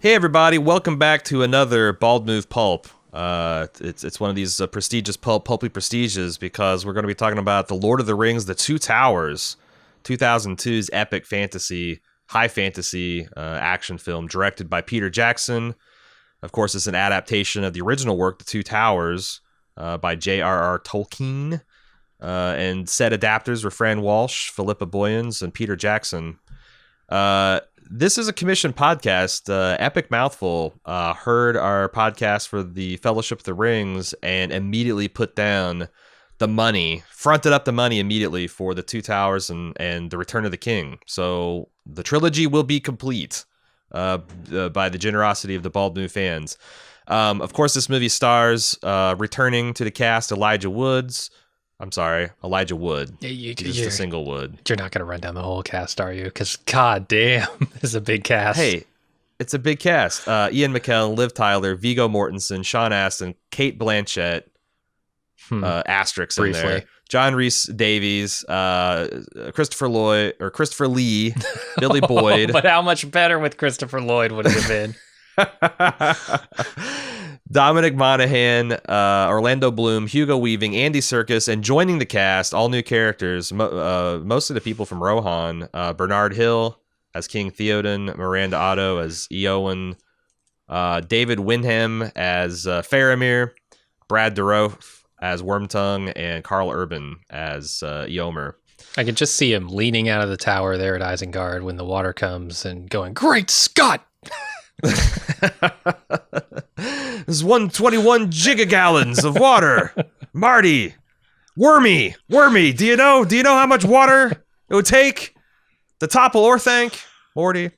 Hey everybody, welcome back to another Bald Move Pulp. It's one of these prestigious pulpy prestiges because we're going to be talking about The Lord of the Rings: The Two Towers, 2002's epic fantasy, high fantasy action film directed by Peter Jackson. Of course, it's an adaptation of the original work, The Two Towers, by J.R.R. Tolkien. And set adapters were Fran Walsh, Philippa Boyens, and Peter Jackson. This is a commissioned podcast. Epic Mouthful heard our podcast for the Fellowship of the Rings and immediately put down the money, fronted up the money immediately for the Two Towers and the Return of the King. So the trilogy will be complete by the generosity of the Bald Move fans. Of course, this movie stars returning to the cast Elijah Wood. Just a single Wood. You're not going to run down the whole cast, are you? Because, god damn, it's a big cast. Hey, it's a big cast. Ian McKellen, Liv Tyler, Viggo Mortensen, Sean Astin, Kate Blanchett, asterisks in there. John Rhys Davies, Christopher Lee, Billy Boyd. But how much better with Christopher Lloyd would it have been? Dominic Monaghan, Orlando Bloom, Hugo Weaving, Andy Serkis, and joining the cast, all new characters, mostly the people from Rohan, Bernard Hill as King Theoden, Miranda Otto as Eowyn, David Wyndham as Faramir, Brad Dourif as Wormtongue, and Carl Urban as Eomer. I can just see him leaning out of the tower there at Isengard when the water comes and going, "Great Scott!" There's 121 gigagallons of water. Marty, Wormy, do you know how much water it would take to topple Orthanc? Morty.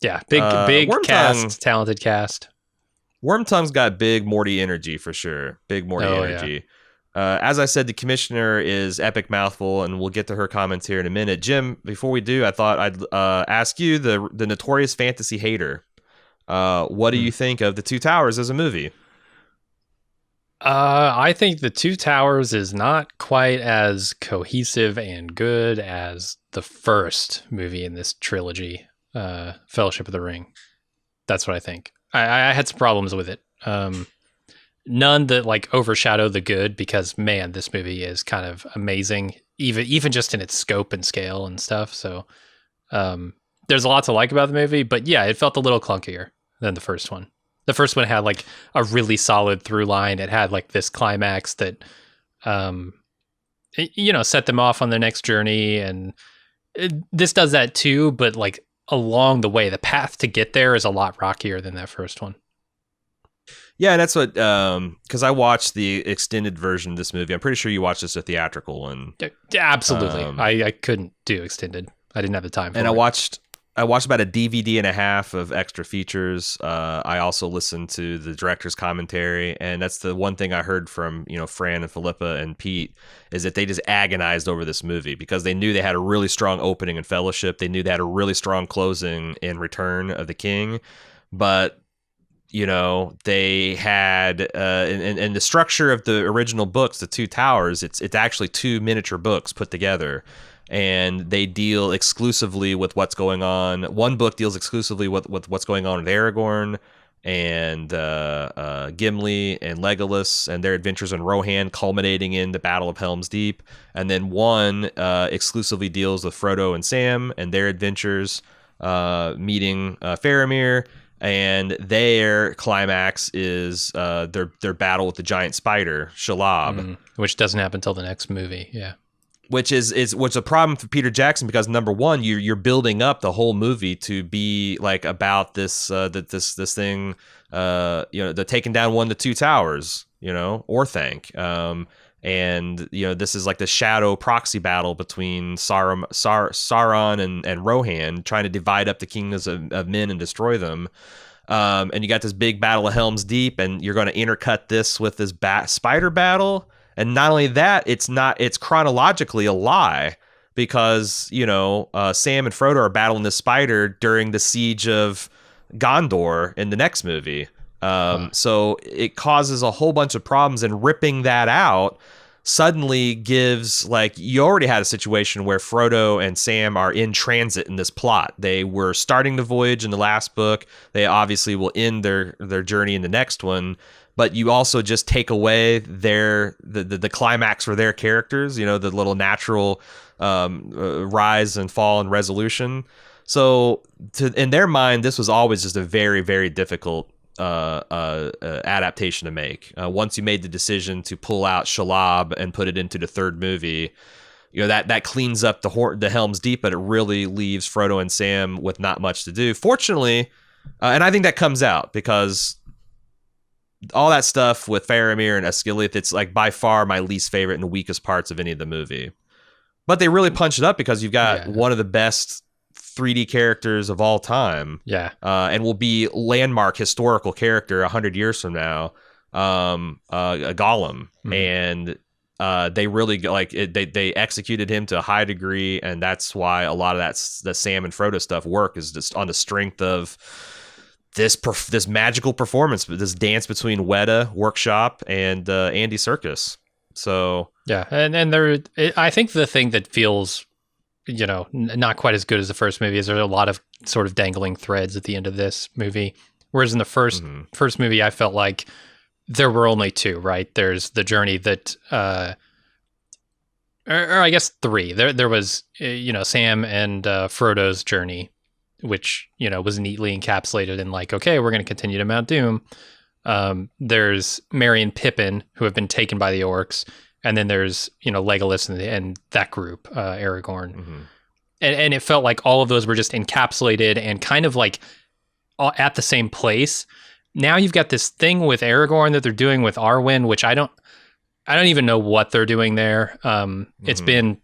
Yeah, big cast, talented cast. Wormtongue's got big Morty energy for sure. Big Morty energy. Yeah. As I said, the commissioner is Epic Mouthful, and we'll get to her comments here in a minute. Jim, before we do, I thought I'd ask you, the notorious fantasy hater, what do you think of The Two Towers as a movie? I think The Two Towers is not quite as cohesive and good as the first movie in this trilogy, Fellowship of the Ring. That's what I think. I had some problems with it. None that like overshadow the good, because man, this movie is kind of amazing, even just in its scope and scale and stuff. So there's a lot to like about the movie, but yeah, it felt a little clunkier than the first one. The first one had like a really solid through line. It had like this climax that, set them off on their next journey. And this does that too, but like along the way, the path to get there is a lot rockier than that first one. Yeah, and that's what, because I watched the extended version of this movie. I'm pretty sure you watched this a theatrical one. Absolutely. I couldn't do extended. I didn't have the time for it. And I watched about a DVD and a half of extra features. I also listened to the director's commentary, and that's the one thing I heard from, Fran and Philippa and Pete, is that they just agonized over this movie because they knew they had a really strong opening in Fellowship. They knew they had a really strong closing in Return of the King, but they had in the structure of the original books, The Two Towers, it's actually two miniature books put together, and they deal exclusively with what's going on. One book deals exclusively with what's going on with Aragorn and Gimli and Legolas and their adventures in Rohan, culminating in the Battle of Helm's Deep. And then one exclusively deals with Frodo and Sam and their adventures meeting Faramir. And their climax is their battle with the giant spider, Shelob. Which doesn't happen until the next movie, yeah. Which is a problem for Peter Jackson, because number one, you're building up the whole movie to be like about this this thing, the taking down one of the two towers, Orthanc. And this is like the shadow proxy battle between Sauron and Rohan, trying to divide up the kingdoms of men and destroy them. And you got this big battle of Helm's Deep, and you're going to intercut this with this spider battle. And not only that, it's chronologically a lie, because Sam and Frodo are battling this spider during the siege of Gondor in the next movie. So it causes a whole bunch of problems, and ripping that out suddenly gives, like, you already had a situation where Frodo and Sam are in transit in this plot. They were starting the voyage in the last book. They obviously will end their journey in the next one. But you also just take away the climax for their characters, the little natural rise and fall and resolution. So in their mind, this was always just a very, very difficult adaptation to make. Once you made the decision to pull out Shalab and put it into the third movie, that cleans up the Helm's Deep, but it really leaves Frodo and Sam with not much to do. Fortunately, and I think that comes out because all that stuff with Faramir and Osgiliath, it's like by far my least favorite and the weakest parts of any of the movie. But they really punch it up because you've got one of the best 3D characters of all time. Yeah. And will be landmark historical character 100 years from now, a Gollum. And they really they executed him to a high degree, and that's why a lot of the Sam and Frodo stuff work is just on the strength of this magical performance, this dance between Weta Workshop and Andy Serkis. So yeah, and I think the thing that feels not quite as good as the first movie is there's a lot of sort of dangling threads at the end of this movie, whereas in the first movie I felt like there were only two, right? There's the journey that or I guess three. There was Sam and Frodo's journey, which was neatly encapsulated in like, okay, we're going to continue to Mount Doom. There's Merry and Pippin, who have been taken by the orcs, and then there's Legolas and that group, Aragorn, and it felt like all of those were just encapsulated and kind of like at the same place. Now you've got this thing with Aragorn that they're doing with Arwen, which I don't even know what they're doing there. It's been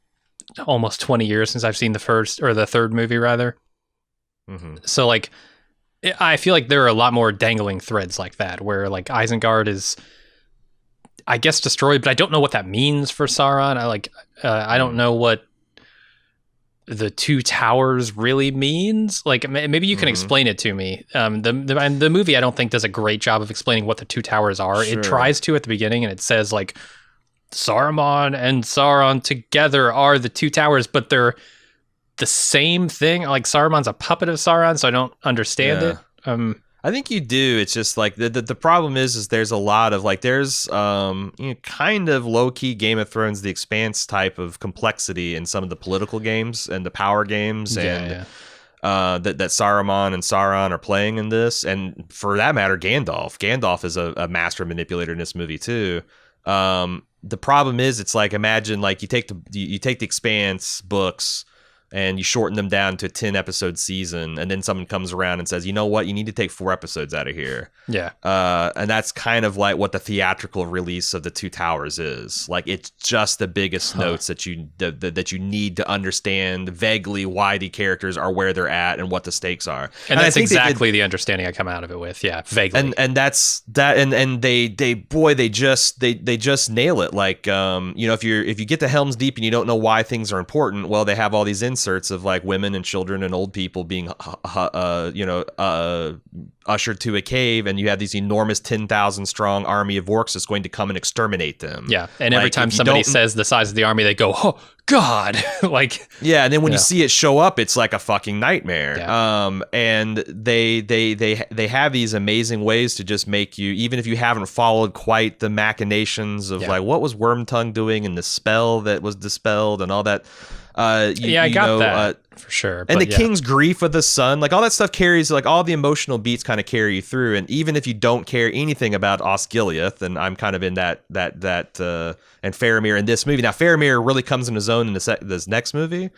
almost 20 years since I've seen the third movie rather. So like, I feel like there are a lot more dangling threads like that, where like Isengard is, I guess, destroyed, but I don't know what that means for Sauron. I don't know what the two towers really means. Like maybe you can explain it to me. The movie I don't think does a great job of explaining what the two towers are. Sure. It tries to at the beginning, and it says like Saruman and Sauron together are the two towers, but they're the same thing. Like Saruman's a puppet of Sauron, so I don't understand it. I think you do. It's just like the problem is there's a lot of like there's kind of low key Game of Thrones, The Expanse type of complexity in some of the political games and the power games that Saruman and Sauron are playing in this, and for that matter, Gandalf is a master manipulator in this movie too. The problem is it's like, imagine like you take the Expanse books and you shorten them down to a 10 episode season, and then someone comes around and says, you know what, you need to take 4 episodes out of here. Yeah. And that's kind of like what the theatrical release of The Two Towers is. Like, it's just the biggest notes that you need to understand vaguely why the characters are where they're at and what the stakes are. And that's exactly the understanding I come out of it with. Yeah, vaguely. And that's that. And they just nail it. Like, if you get to Helm's Deep and you don't know why things are important, well, they have all these inserts of like women and children and old people being ushered to a cave, and you have these enormous 10,000 strong army of orcs that's going to come and exterminate them. Yeah, and every time somebody says the size of the army, they go, "Oh God!" Like, yeah, and then when you see it show up, it's like a fucking nightmare. Yeah. And they have these amazing ways to just make you, even if you haven't followed quite the machinations of like what was Wormtongue doing and the spell that was dispelled and all that. I got that for sure. And the king's grief of the son, like all that stuff carries, like all the emotional beats kind of carry you through. And even if you don't care anything about Osgiliath, and I'm kind of in that and Faramir in this movie. Now Faramir really comes in his own in this next movie.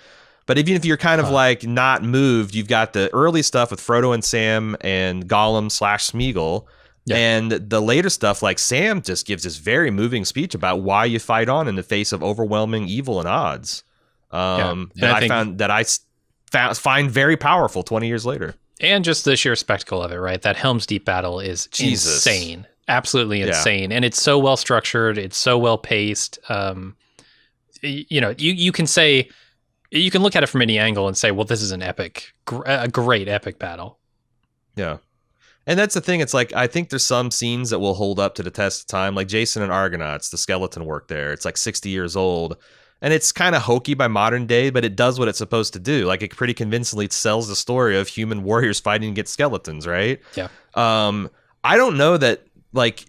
But even if you're kind of like not moved, you've got the early stuff with Frodo and Sam and Gollum / Smeagol. Yeah. And the later stuff, like Sam just gives this very moving speech about why you fight on in the face of overwhelming evil and odds. That I find very powerful 20 years later. And just the sheer spectacle of it, right? That Helm's Deep battle is insane. Absolutely insane. And it's so well structured. It's so well paced. You can say, you can look at it from any angle and say, well, this is a great epic battle. Yeah. And that's the thing. It's like, I think there's some scenes that will hold up to the test of time, like Jason and Argonauts, the skeleton work there. It's like 60 years old. And it's kind of hokey by modern day, but it does what it's supposed to do. Like, it pretty convincingly sells the story of human warriors fighting against skeletons, right? Yeah. I don't know that, like,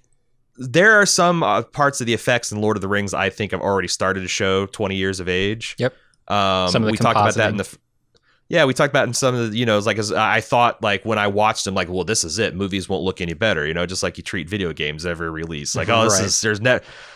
there are some parts of the effects in Lord of the Rings I think have already started to show 20 years of age. Yep. Some of the we talked about that in the... Yeah, we talked about in some of the, it's like, as I thought, like, when I watched them, like, well, this is it. Movies won't look any better, just like you treat video games every release. Like, oh,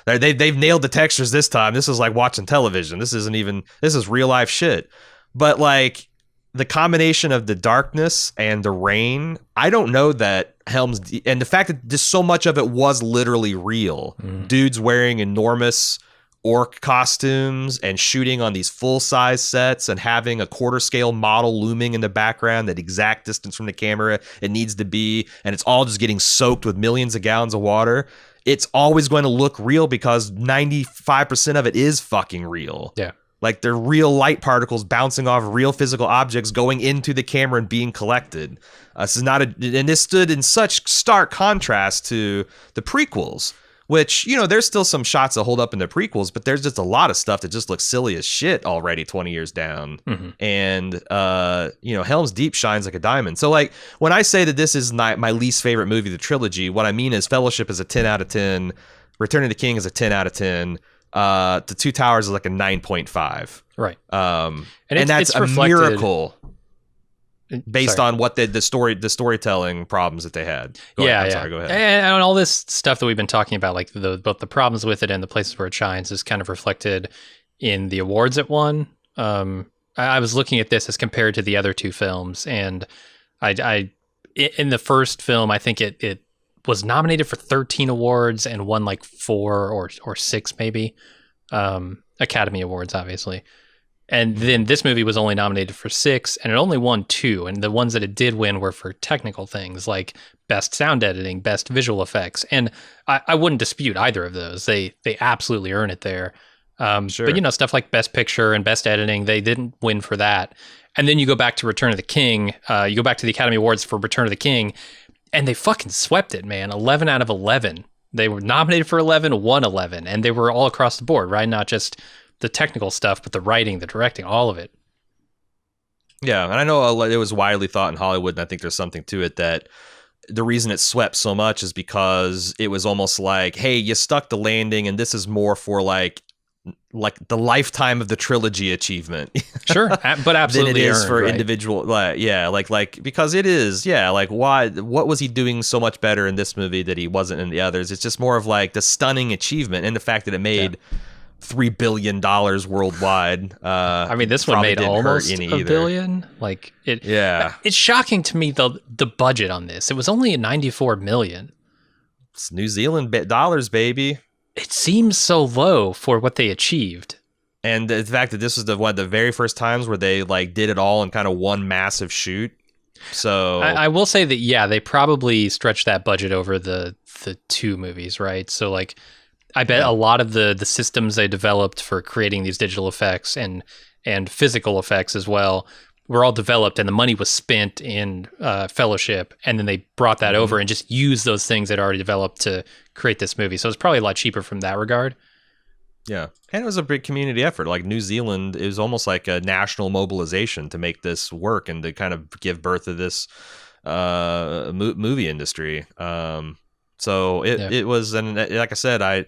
they've nailed the textures this time. This is like watching television. This is real life shit. But, like, the combination of the darkness and the rain, I don't know that Helms, and the fact that just so much of it was literally real. Dudes wearing enormous orc costumes and shooting on these full-size sets and having a quarter scale model looming in the background that exact distance from the camera it needs to be, and it's all just getting soaked with millions of gallons of water. It's always going to look real because 95% of it is fucking real. Yeah. Like, they're real light particles bouncing off real physical objects going into the camera and being collected. And this stood in such stark contrast to the prequels, which, there's still some shots that hold up in the prequels, but there's just a lot of stuff that just looks silly as shit already 20 years down. And, Helm's Deep shines like a diamond. So, like, when I say that this is my least favorite movie of the trilogy, what I mean is Fellowship is a 10 out of 10, Return of the King is a 10 out of 10, The Two Towers is like a 9.5. Right. And that's a miracle based on what the storytelling problems that they had. Go ahead. Sorry, go ahead. And all this stuff that we've been talking about, like both the problems with it and the places where it shines, is kind of reflected in the awards it won. I was looking at this as compared to the other two films, and I in the first film, I think it was nominated for 13 awards and won like 4 or 6 maybe, Academy Awards, obviously. And then this movie was only nominated for 6, and it only won 2. And the ones that it did win were for technical things like best sound editing, best visual effects. And I wouldn't dispute either of those. They absolutely earn it there. Sure. But, stuff like best picture and best editing, they didn't win for that. And then you go back to Return of the King, you go back to the Academy Awards for Return of the King, and they fucking swept it, man. 11 out of 11. They were nominated for 11, won 11, and they were all across the board, right? Not just the technical stuff, but the writing, the directing, all of it. Yeah, and I know it was widely thought in Hollywood, and I think there's something to it, that the reason it swept so much is because it was almost like, hey, you stuck the landing, and this is more for like the lifetime of the trilogy achievement. Sure, but absolutely than it is earned, for right? individual, because it is, like, what was he doing so much better in this movie that he wasn't in the others? It's just more of like the stunning achievement and the fact that it made $3 billion worldwide. I mean, this one made almost $1 billion. Like, it's shocking to me the budget on this. It was only $94 million. It's New Zealand dollars, baby. It seems so low for what they achieved. And the fact that this was one of the very first times where they like did it all in kind of one massive shoot. So I will say that, they probably stretched that budget over the 2 movies, right? So like, I bet a lot of the systems they developed for creating these digital effects and physical effects as well were all developed, and the money was spent in Fellowship, and then they brought that over and just used those things they'd already developed to create this movie. So it's probably a lot cheaper from that regard. Yeah. And it was a big community effort. Like, New Zealand is almost like a national mobilization to make this work and to kind of give birth to this movie industry. So it was, and like I said, a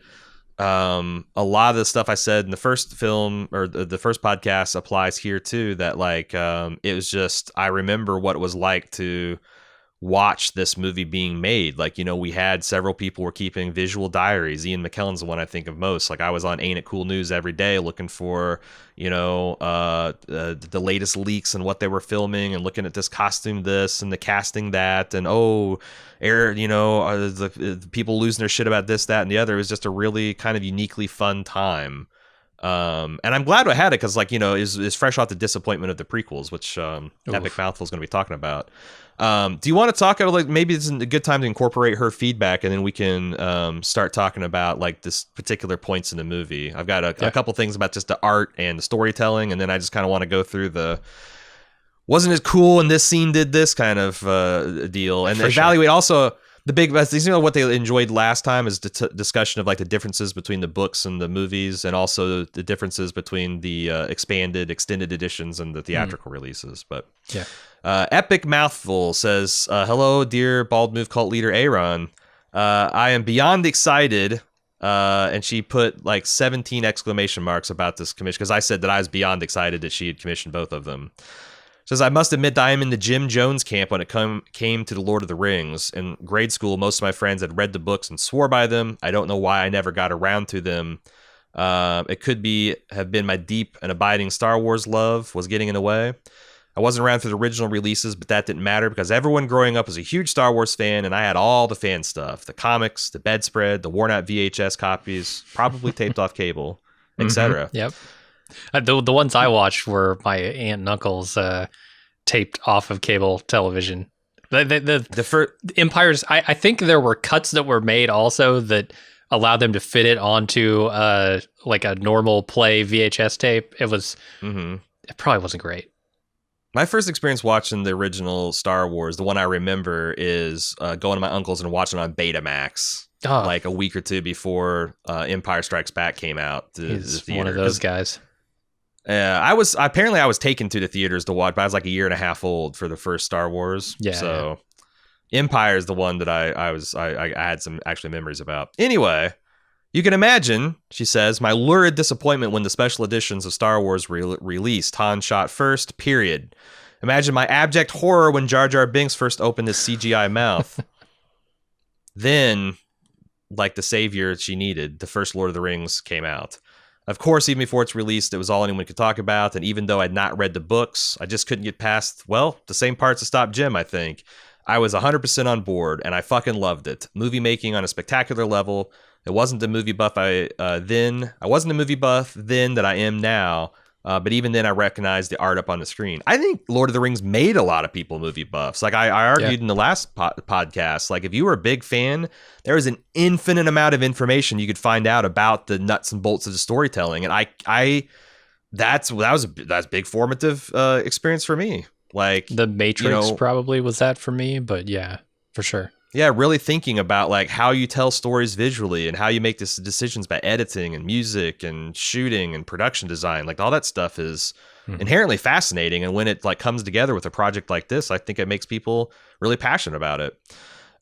lot of the stuff I said in the first film or the first podcast applies here too, that like, it was just, I remember what it was like to watch this movie being made. Like, we had several people were keeping visual diaries. Ian McKellen's the one I think of most. Like, I was on Ain't It Cool News every day looking for, the latest leaks and what they were filming, and looking at this costume, this and the casting that, and the people losing their shit about this, that, and the other. It was just a really kind of uniquely fun time. And I'm glad I had it because, like, is fresh off the disappointment of the prequels, which Epic Mouthful is going to be talking about. Do you want to talk about, like, maybe this is a good time to incorporate her feedback, and then we can start talking about like this particular points in the movie. I've got a couple things about just the art and the storytelling, and then I just kind of want to go through wasn't as cool, and this scene did this kind of deal. And evaluate also the big, what they enjoyed last time is the discussion of like the differences between the books and the movies, and also the differences between the extended editions and the theatrical releases. But yeah. Epic Mouthful says, hello, dear Bald Move cult leader Aaron. I am beyond excited. And she put like 17 exclamation marks about this commission, because I said that I was beyond excited that she had commissioned both of them. Says, I must admit that I am in the Jim Jones camp when it came to the Lord of the Rings. In grade school, most of my friends had read the books and swore by them. I don't know why I never got around to them. It could have been my deep and abiding Star Wars love was getting in the way. I wasn't around for the original releases, but that didn't matter because everyone growing up was a huge Star Wars fan, and I had all the fan stuff, the comics, the bedspread, the worn out VHS copies, probably taped off cable, etc. Yep. The ones I watched were my aunt and uncle's taped off of cable television. The Empire's, I think there were cuts that were made also that allowed them to fit it onto like a normal play VHS tape. It probably wasn't great. My first experience watching the original Star Wars, the one I remember, is going to my uncle's and watching it on Betamax. Like a week or two before Empire Strikes Back came out. He's one of those guys. I was taken to the theaters to watch, but I was like a year and a half old for the first Star Wars. Yeah. So Empire is the one that I had some actually memories about. Anyway, you can imagine, she says, my lurid disappointment when the special editions of Star Wars released. Han shot first, period. Imagine my abject horror when Jar Jar Binks first opened his CGI mouth. Then, like the savior she needed, the first Lord of the Rings came out. Of course, even before it's released, it was all anyone could talk about, and even though I'd not read the books, I just couldn't get past, well, the same parts that stopped Jim, I think. I was 100% on board, and I fucking loved it. Movie making on a spectacular level. It wasn't the movie buff I wasn't the movie buff then that I am now, but even then I recognized the art up on the screen. I think Lord of the Rings made a lot of people movie buffs. Like I argued in the last podcast, like if you were a big fan, there was an infinite amount of information you could find out about the nuts and bolts of the storytelling, and that's a big formative experience for me. Like The Matrix probably was that for me, but yeah, for sure. Yeah, really thinking about like how you tell stories visually and how you make these decisions by editing and music and shooting and production design. Like all that stuff is inherently fascinating. And when it like comes together with a project like this, I think it makes people really passionate about it.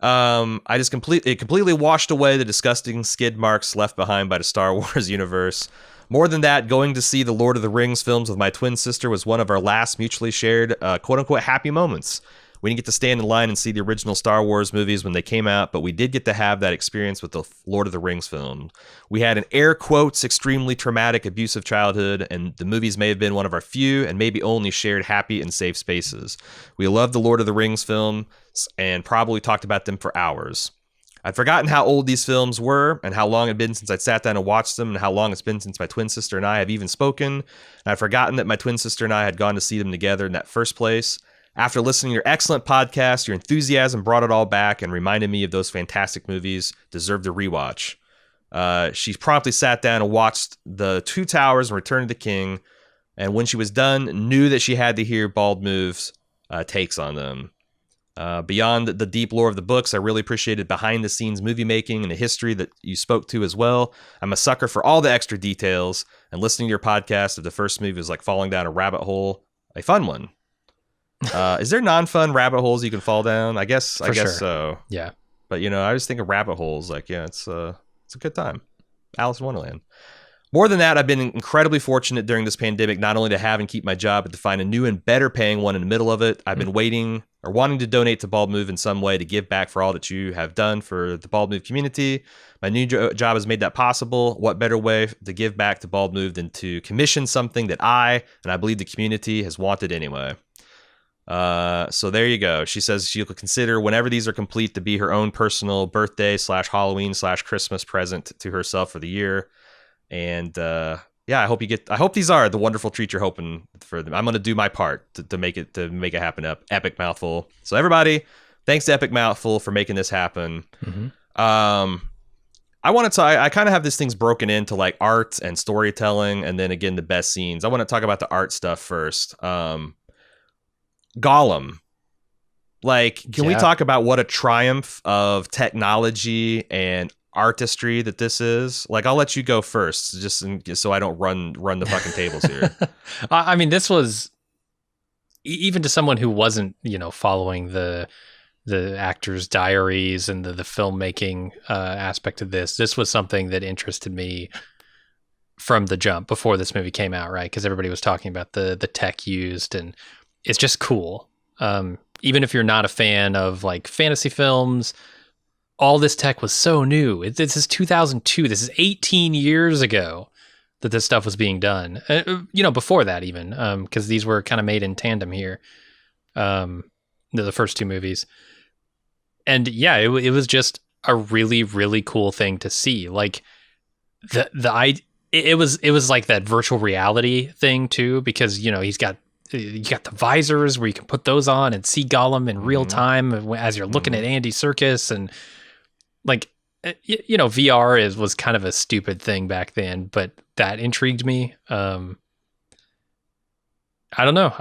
I just completely washed away the disgusting skid marks left behind by the Star Wars universe. More than that, going to see the Lord of the Rings films with my twin sister was one of our last mutually shared quote-unquote happy moments. We didn't get to stand in line and see the original Star Wars movies when they came out, but we did get to have that experience with the Lord of the Rings film. We had an air quotes extremely traumatic, abusive childhood, and the movies may have been one of our few and maybe only shared happy and safe spaces. We loved the Lord of the Rings films and probably talked about them for hours. I'd forgotten how old these films were and how long it had been since I'd sat down and watched them and how long it's been since my twin sister and I have even spoken. And I'd forgotten that my twin sister and I had gone to see them together in that first place. After listening to your excellent podcast, your enthusiasm brought it all back and reminded me of those fantastic movies deserved a rewatch. She promptly sat down and watched The Two Towers and Return of the King, and when she was done, knew that she had to hear Bald Move's takes on them. Beyond the deep lore of the books, I really appreciated behind-the-scenes movie making and the history that you spoke to as well. I'm a sucker for all the extra details, and listening to your podcast of the first movie was like falling down a rabbit hole, a fun one. Is there non-fun rabbit holes you can fall down? I guess sure. so. Yeah. But I just think of rabbit holes like, yeah, it's a good time. Alice in Wonderland. More than that, I've been incredibly fortunate during this pandemic, not only to have and keep my job, but to find a new and better paying one in the middle of it. I've been waiting or wanting to donate to Bald Move in some way to give back for all that you have done for the Bald Move community. My new job has made that possible. What better way to give back to Bald Move than to commission something that I believe the community has wanted anyway. So there you go. She says she'll consider whenever these are complete to be her own personal birthday / Halloween / Christmas present to herself for the year. And yeah, I hope these are the wonderful treat you're hoping for them. I'm going to do my part to make it happen up. Epic Mouthful. So everybody, thanks to Epic Mouthful for making this happen. I want to I kind of have these things broken into like art and storytelling, and then again the best scenes. I want to talk about the art stuff first. Gollum. Like, can we Yeah. talk about what a triumph of technology and artistry that this is? Like, I'll let you go first, so I don't run the fucking tables here. I mean, this was even to someone who wasn't, following the actors' diaries and the filmmaking aspect of this. This was something that interested me from the jump before this movie came out, right? Because everybody was talking about the tech used, and it's just cool. Even if you're not a fan of like fantasy films, all this tech was so new. This is 2002. This is 18 years ago that this stuff was being done. Before that even, because these were kind of made in tandem here. The first two movies. And yeah, it was just a really, really cool thing to see. Like it was like that virtual reality thing too, because you got the visors where you can put those on and see Gollum in real time as you're looking at Andy Serkis, and like VR was kind of a stupid thing back then, but that intrigued me. I don't know.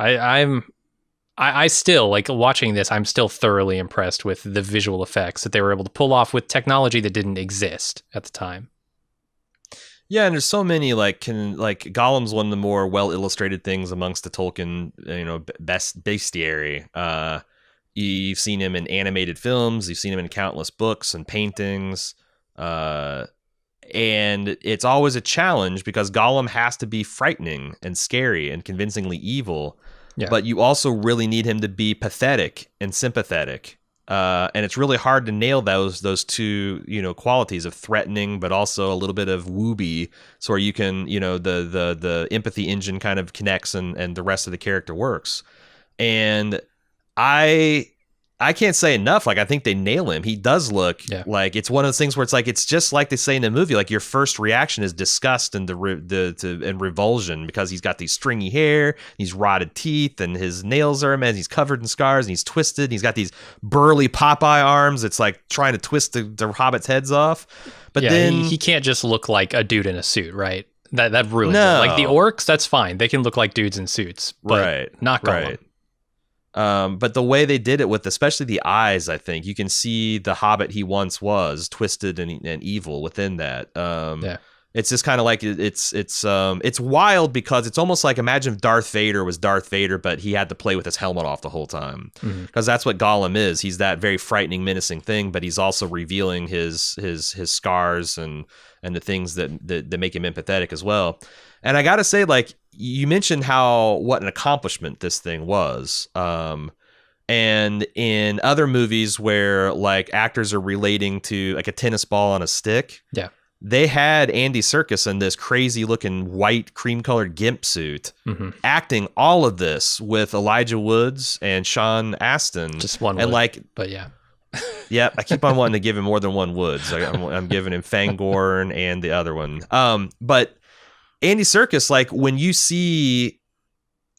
I still, like, watching this, I'm still thoroughly impressed with the visual effects that they were able to pull off with technology that didn't exist at the time. Yeah, and there's so many Gollum's one of the more well illustrated things amongst the Tolkien, best bestiary. You've seen him in animated films, you've seen him in countless books and paintings, and it's always a challenge because Gollum has to be frightening and scary and convincingly evil. Yeah. But you also really need him to be pathetic and sympathetic. And it's really hard to nail those two, qualities of threatening, but also a little bit of wooby, so where you can, the empathy engine kind of connects and the rest of the character works. And I can't say enough. Like, I think they nail him. He does look like it's one of those things where it's like, it's just like they say in the movie, like your first reaction is disgust and and revulsion, because he's got these stringy hair, these rotted teeth, and his nails are immense. He's covered in scars, and he's twisted. And he's got these burly Popeye arms. It's like trying to twist the hobbits' heads off. But then he can't just look like a dude in a suit, right? That ruins it. Like the orcs, that's fine. They can look like dudes in suits, but not Gollum. Right. But the way they did it with especially the eyes, I think you can see the Hobbit he once was, twisted and evil within that. It's just kind of like it's wild, because it's almost like, imagine if Darth Vader was Darth Vader, but he had to play with his helmet off the whole time, because that's what Gollum is. He's that very frightening, menacing thing, but he's also revealing his scars and the things that make him empathetic as well. And I gotta say, like, you mentioned what an accomplishment this thing was. And in other movies where like actors are relating to like a tennis ball on a stick, they had Andy Serkis in this crazy looking white cream colored gimp suit, acting all of this with Elijah Woods and Sean Astin. Just one and Wood, but yeah. Yeah, I keep on wanting to give him more than one Woods. I'm giving him Fangorn and the other one. But Andy Serkis, like, when you see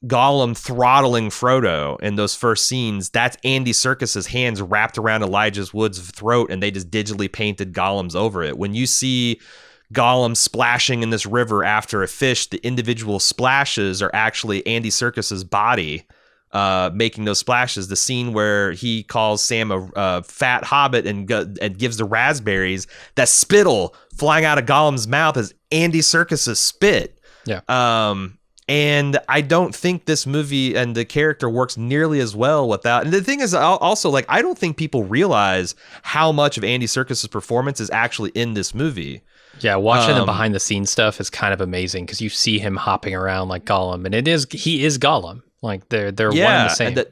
Gollum throttling Frodo in those first scenes, that's Andy Serkis's hands wrapped around Elijah Wood's throat, and they just digitally painted Gollum's over it. When you see Gollum splashing in this river after a fish, the individual splashes are actually Andy Serkis's body making those splashes. The scene where he calls Sam a fat hobbit and gives the raspberries, that spittle flying out of Gollum's mouth is Andy Serkis's spit. Yeah. And I don't think this movie and the character works nearly as well without. And the thing is also, like, I don't think people realize how much of Andy Serkis's performance is actually in this movie. Yeah, watching the behind the scenes stuff is kind of amazing, because you see him hopping around like Gollum, and he is Gollum. Like they're one and the same. And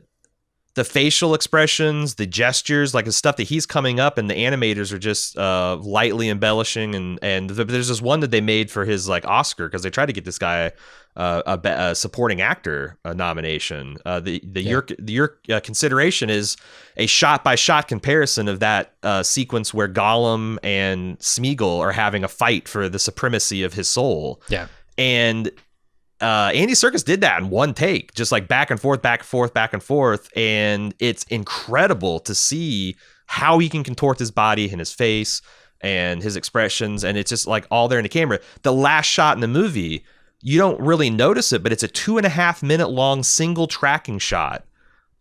the facial expressions, the gestures, like the stuff that he's coming up, and the animators are just lightly embellishing. And there's this one that they made for his like Oscar, because they tried to get this guy a supporting actor nomination. Your consideration is a shot by shot comparison of that sequence where Gollum and Smeagol are having a fight for the supremacy of his soul. Yeah, and Andy Serkis did that in one take, just like back and forth, back and forth, back and forth. And it's incredible to see how he can contort his body and his face and his expressions. And it's just like all there in the camera. The last shot in the movie, you don't really notice it, but it's a 2.5 minute long single tracking shot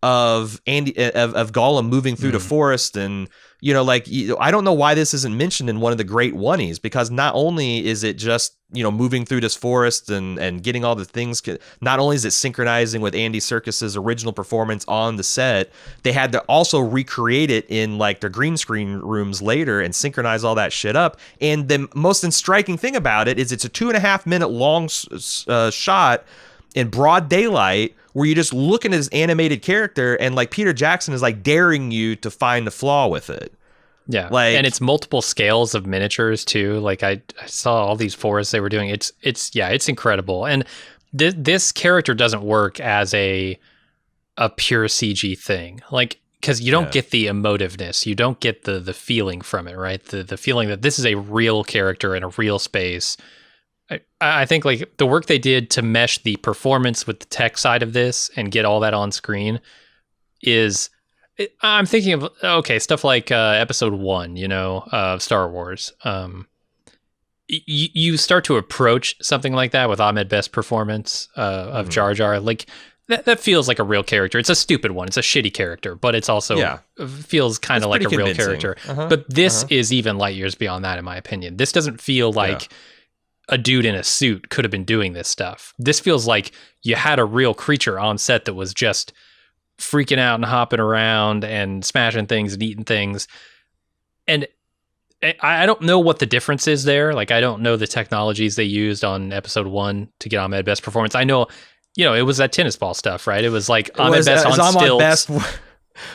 of Gollum moving through the forest, and like I don't know why this isn't mentioned in one of the great oneies, because not only is it just moving through this forest and getting all the things, not only is it synchronizing with Andy Serkis's original performance on the set, they had to also recreate it in like their green screen rooms later and synchronize all that shit up. And the most striking thing about it is it's a 2.5 minute long shot in broad daylight, where you're just looking at his animated character, and like Peter Jackson is like daring you to find the flaw with it. Yeah, like, and it's multiple scales of miniatures too. Like I saw all these forests they were doing. It's incredible. And this character doesn't work as a pure CG thing, like, because you don't get the emotiveness, you don't get the feeling from it, right? The feeling that this is a real character in a real space. I think like the work they did to mesh the performance with the tech side of this and get all that on screen is, I'm thinking of, stuff like episode 1, of Star Wars. You start to approach something like that with Ahmed Best's performance of Jar Jar. Like that feels like a real character. It's a stupid one. It's a shitty character, but it's also feels kind of like a real character. But this is even light years beyond that, in my opinion. This doesn't feel like a dude in a suit could have been doing this stuff. This feels like you had a real creature on set that was just freaking out and hopping around and smashing things and eating things. And I don't know what the difference is there. Like, I don't know the technologies they used on episode 1 to get Ahmed Best performance. I know, it was that tennis ball stuff, right? It was like Ahmed Best on stilts.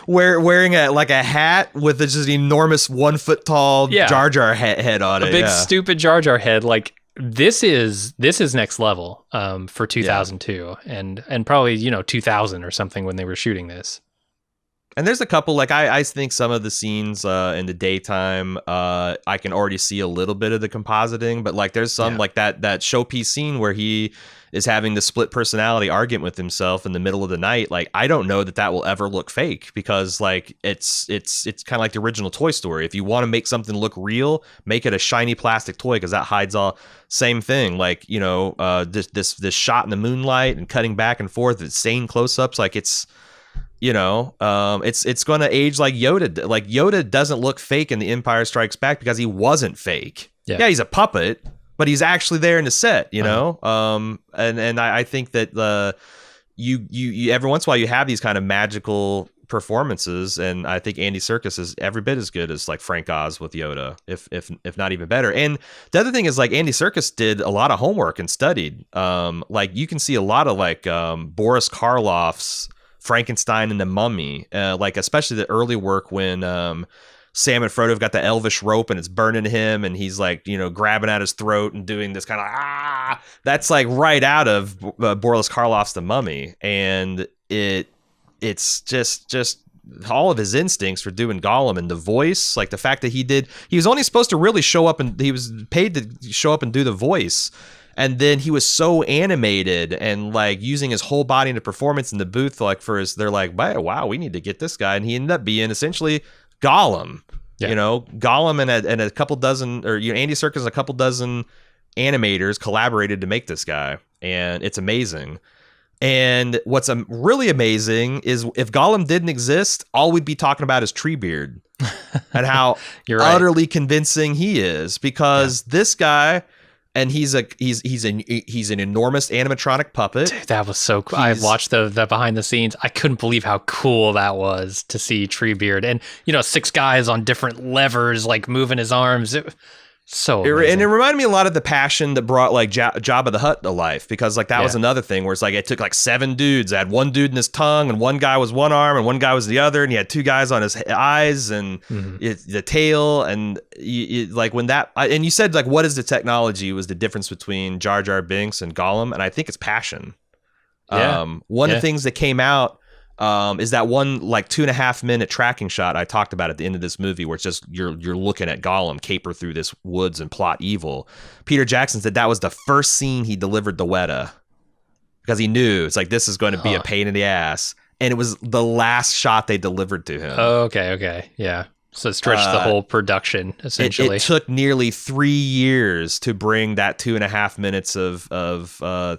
Wearing a hat with just an enormous 1 foot tall Jar Jar head on it. A big stupid Jar Jar head. Like, this is next level for 2002 and probably 2000 or something when they were shooting this. And there's a couple, like I think some of the scenes in the daytime, I can already see a little bit of the compositing, but like there's some like that showpiece scene where he is having the split personality argument with himself in the middle of the night. Like, I don't know that will ever look fake, because like it's kind of like the original Toy Story. If you want to make something look real, make it a shiny plastic toy, because that hides all. Same thing, like this shot in the moonlight and cutting back and forth, insane close-ups, like it's it's going to age like Yoda. Like, Yoda doesn't look fake in The Empire Strikes Back because he wasn't fake. Yeah, he's a puppet, but he's actually there in the set, know? And I think that you every once in a while you have these kind of magical performances, and I think Andy Serkis is every bit as good as like Frank Oz with Yoda, if not even better. And the other thing is, like, Andy Serkis did a lot of homework and studied. Like, you can see a lot of like Boris Karloff's Frankenstein and the Mummy, like especially the early work when Sam and Frodo have got the elvish rope and it's burning him, and he's like grabbing at his throat and doing this kind of that's like right out of Boris Karloff's The Mummy, and it's just all of his instincts for doing Gollum, and the voice, like the fact that he was only supposed to really show up, and he was paid to show up and do the voice. And then he was so animated and like using his whole body in the performance in the booth, like they're like, wow, we need to get this guy. And he ended up being essentially Gollum, Gollum and a couple dozen, or Andy Serkis and a couple dozen animators collaborated to make this guy. And it's amazing. And what's really amazing is if Gollum didn't exist, all we'd be talking about is Treebeard and how utterly convincing he is, because this guy. And he's an enormous animatronic puppet. Dude, that was so cool. I watched the behind the scenes. I couldn't believe how cool that was to see Treebeard, and 6 guys on different levers, like moving his arms. So amazing. And it reminded me a lot of the passion that brought like Jabba the Hutt to life, because like that was another thing where it's like it took like 7 dudes. I had one dude in his tongue, and one guy was one arm, and one guy was the other, and he had 2 guys on his eyes and the tail, and like when that and you said like what is the technology was the difference between Jar Jar Binks and Gollum, and I think it's passion. One of the things that came out is that one like 2.5 minute tracking shot I talked about at the end of this movie, where it's just you're looking at Gollum caper through this woods and plot evil. Peter Jackson said that was the first scene he delivered to Weta, because he knew it's like this is going to be a pain in the ass, and it was the last shot they delivered to him. Oh, okay, yeah. So it stretched the whole production essentially. It took nearly 3 years to bring that 2.5 minutes of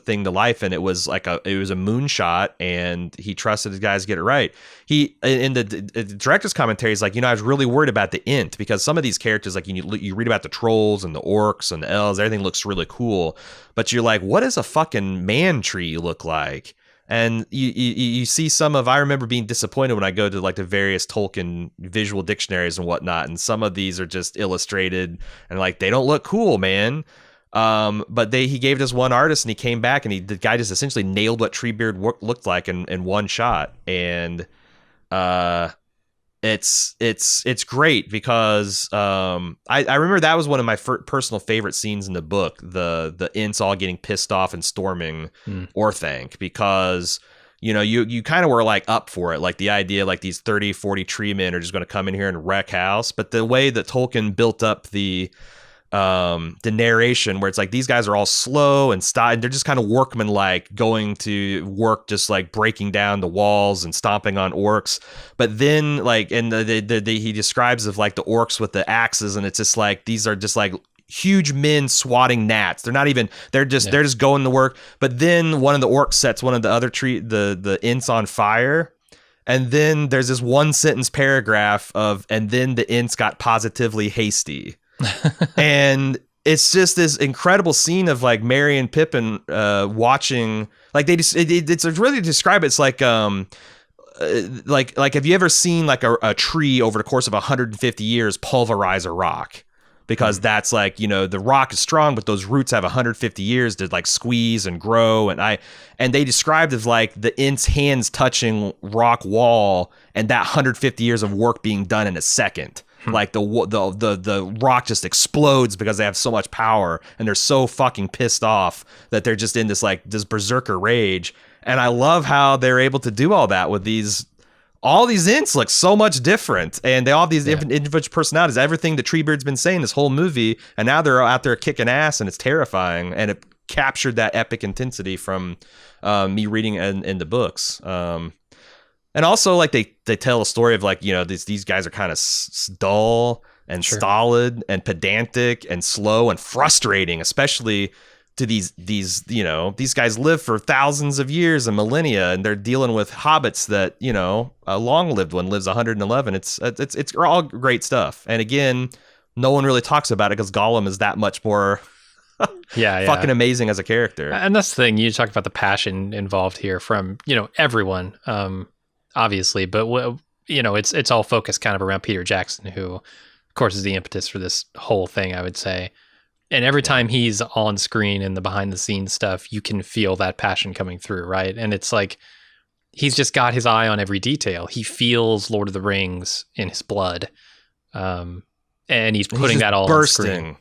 thing to life, and it was like a moonshot, and he trusted his guys to get it right. He in the director's commentary is like, I was really worried about the int, because some of these characters, like you read about the trolls and the orcs and the elves, everything looks really cool, but you're like, what does a fucking man tree look like? And you see some of, I remember being disappointed when I go to like the various Tolkien visual dictionaries and whatnot, and some of these are just illustrated and like they don't look cool, man. But he gave this one artist, and he came back, and the guy just essentially nailed what Treebeard looked like in one shot. And it's great because I remember that was one of my personal favorite scenes in the book, the Ints all getting pissed off and storming Orthanc, because you kind of were like up for it, like the idea like these 30-40 tree men are just going to come in here and wreck house. But the way that Tolkien built up the narration, where it's like these guys are all slow and they're just kind of workmen, like going to work, just like breaking down the walls and stomping on orcs. But then like, and he describes of like the orcs with the axes, and it's just like these are just like huge men swatting gnats. They're just going to work. But then one of the orcs sets one of the other the Ints on fire. And then there's this one sentence paragraph and then the Ints got positively hasty. And it's just this incredible scene of like Merry and Pippin watching, like it's really to describe it, it's like have you ever seen like a tree over the course of 150 years pulverize a rock? Because that's like, the rock is strong, but those roots have 150 years to like squeeze and grow. And they described as like the Ints' hands touching rock wall, and that 150 years of work being done in a second. Like the rock just explodes because they have so much power, and they're so fucking pissed off that they're just in this berserker rage. And I love how they're able to do all that with all these Ints look so much different, and they all have these individual personalities. Everything that Treebeard's been saying this whole movie, and now they're out there kicking ass, and it's terrifying. And it captured that epic intensity from me reading in the books. And also, like, they tell a story of, like, these guys are kind of dull and stolid and pedantic and slow and frustrating, especially to these guys live for thousands of years and millennia, and they're dealing with hobbits that, a long-lived one lives 111. It's all great stuff. And again, no one really talks about it because Gollum is that much more fucking amazing as a character. And that's the thing. You talk about the passion involved here from, everyone. Obviously, but it's all focused kind of around Peter Jackson, who, of course, is the impetus for this whole thing, I would say. And every time he's on screen in the behind the scenes stuff, you can feel that passion coming through, right? And it's like he's just got his eye on every detail. He feels Lord of the Rings in his blood, and he's putting that all on screen.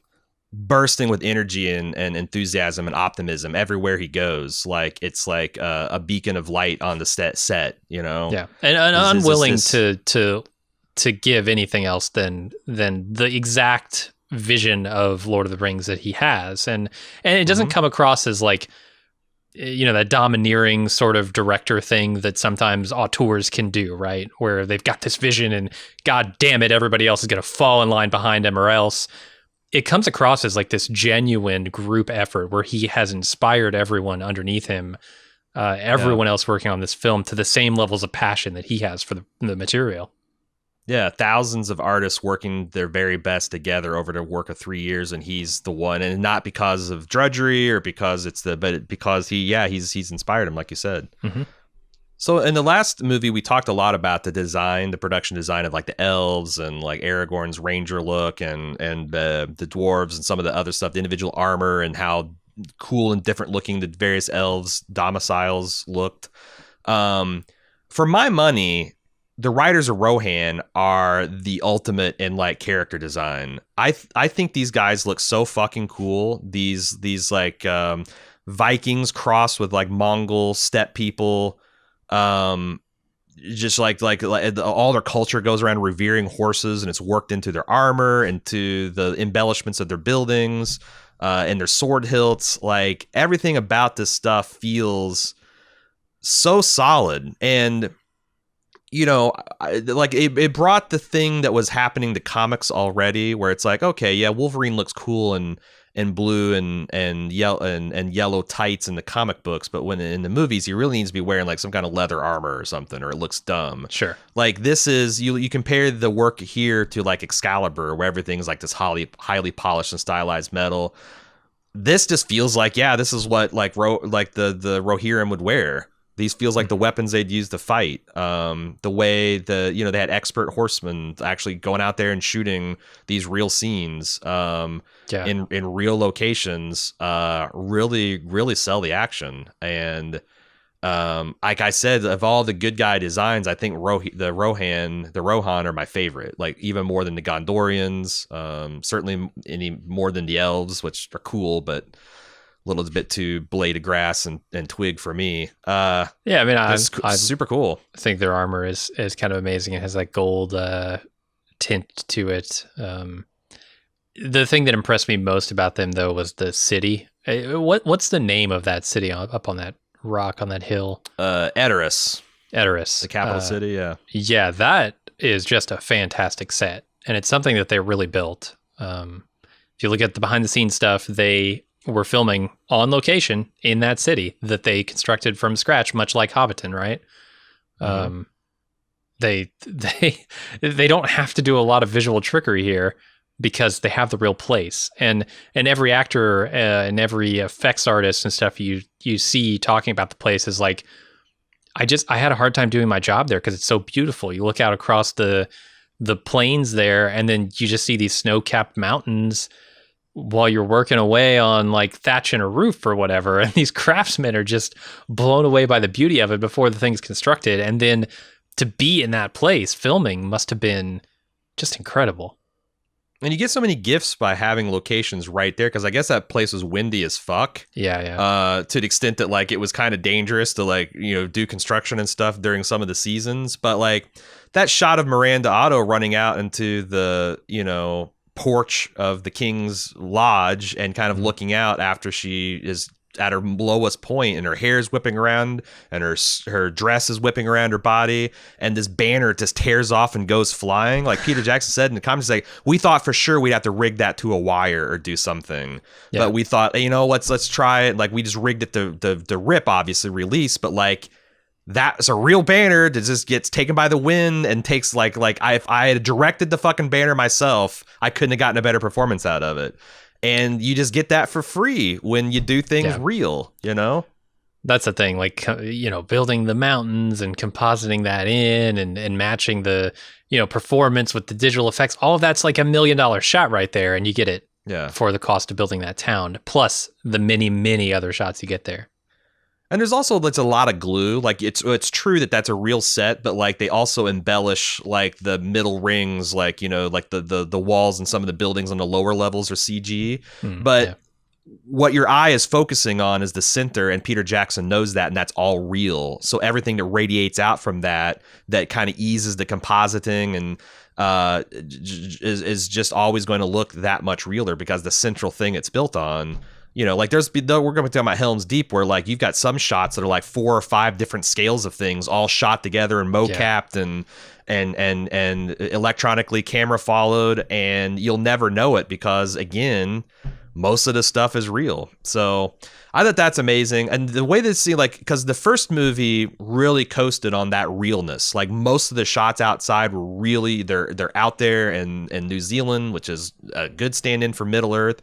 Bursting with energy and enthusiasm and optimism everywhere he goes. Like it's like a beacon of light on the set, Yeah, and unwilling to give anything else than the exact vision of Lord of the Rings that he has, and it doesn't come across as like that domineering sort of director thing that sometimes auteurs can do, right? Where they've got this vision and God damn it, everybody else is going to fall in line behind him, or else. It comes across as like this genuine group effort where he has inspired everyone underneath him, everyone else working on this film, to the same levels of passion that he has for the material. Yeah, thousands of artists working their very best together over the work of 3 years, and he's the one, and not because of drudgery or because but because he's inspired him, like you said. Mm-hmm. So in the last movie, we talked a lot about the production design of like the elves and like Aragorn's ranger look and the dwarves and some of the other stuff, the individual armor, and how cool and different looking the various elves' domiciles looked. For my money, the writers of Rohan are the ultimate in like character design. I think these guys look so fucking cool. These like Vikings crossed with like Mongol steppe people. Just like all their culture goes around revering horses, and it's worked into their armor, into the embellishments of their buildings, and their sword hilts. Like everything about this stuff feels so solid. And like it brought the thing that was happening to comics already, where it's like, okay, yeah, Wolverine looks cool and blue and yellow tights in the comic books, but when in the movies, he really needs to be wearing like some kind of leather armor or something, or it looks dumb. Sure. Like this is you compare the work here to like Excalibur, where everything's like this highly polished and stylized metal. This just feels like, yeah, this is what like the Rohirrim would wear. These feels like the weapons they'd use to fight. The way they had expert horsemen actually going out there and shooting these real scenes in real locations, really, really sell the action. And like I said, of all the good guy designs, I think the Rohan are my favorite. Like even more than the Gondorians, certainly any more than the elves, which are cool, but little bit too blade of grass and twig for me. I mean, it's super cool. I think their armor is kind of amazing. It has like gold tint to it. The thing that impressed me most about them, though, was the city. What's the name of that city up on that rock on that hill? Edoras, the capital city. Yeah, that is just a fantastic set, and it's something that they really built. If you look at the behind the scenes stuff, they were filming on location in that city that they constructed from scratch, much like Hobbiton, right? Mm-hmm. They don't have to do a lot of visual trickery here because they have the real place, and every actor and every effects artist and stuff you see talking about the place is like, I had a hard time doing my job there because it's so beautiful. You look out across the plains there, and then you just see these snow-capped mountains while you're working away on like thatching a roof or whatever. And these craftsmen are just blown away by the beauty of it before the thing's constructed. And then to be in that place filming must have been just incredible. And you get so many gifts by having locations right there, because I guess that place was windy as fuck. Yeah. To the extent that like it was kind of dangerous to like, do construction and stuff during some of the seasons. But like that shot of Miranda Otto running out into the, porch of the king's lodge and kind of looking out after she is at her lowest point and her hair is whipping around and her dress is whipping around her body, and this banner just tears off and goes flying. Like Peter Jackson said in the comments, like, we thought for sure we'd have to rig that to a wire or do something. Yeah. But we thought, let's try it. Like we just rigged it to rip, obviously release, but like that's a real banner that just gets taken by the wind and takes if I had directed the fucking banner myself, I couldn't have gotten a better performance out of it. And you just get that for free when you do things real, That's the thing, like, building the mountains and compositing that in and matching the, performance with the digital effects. All of that's like $1 million shot right there. And you get it for the cost of building that town, plus the many, many other shots you get there. And there's also a lot of glue. Like it's true that that's a real set, but like they also embellish like the middle rings, like like the walls and some of the buildings on the lower levels are CG. But what your eye is focusing on is the center, and Peter Jackson knows that, and that's all real. So everything that radiates out from that kind of eases the compositing and is just always going to look that much realer because the central thing it's built on. Like we're going to talk about Helms Deep, where like you've got some shots that are like 4 or 5 different scales of things all shot together and mocapped and electronically camera followed, and you'll never know it because again, most of the stuff is real. So I thought that's amazing. And the way that because the first movie really coasted on that realness. Like most of the shots outside were really they're out there in New Zealand, which is a good stand-in for Middle Earth.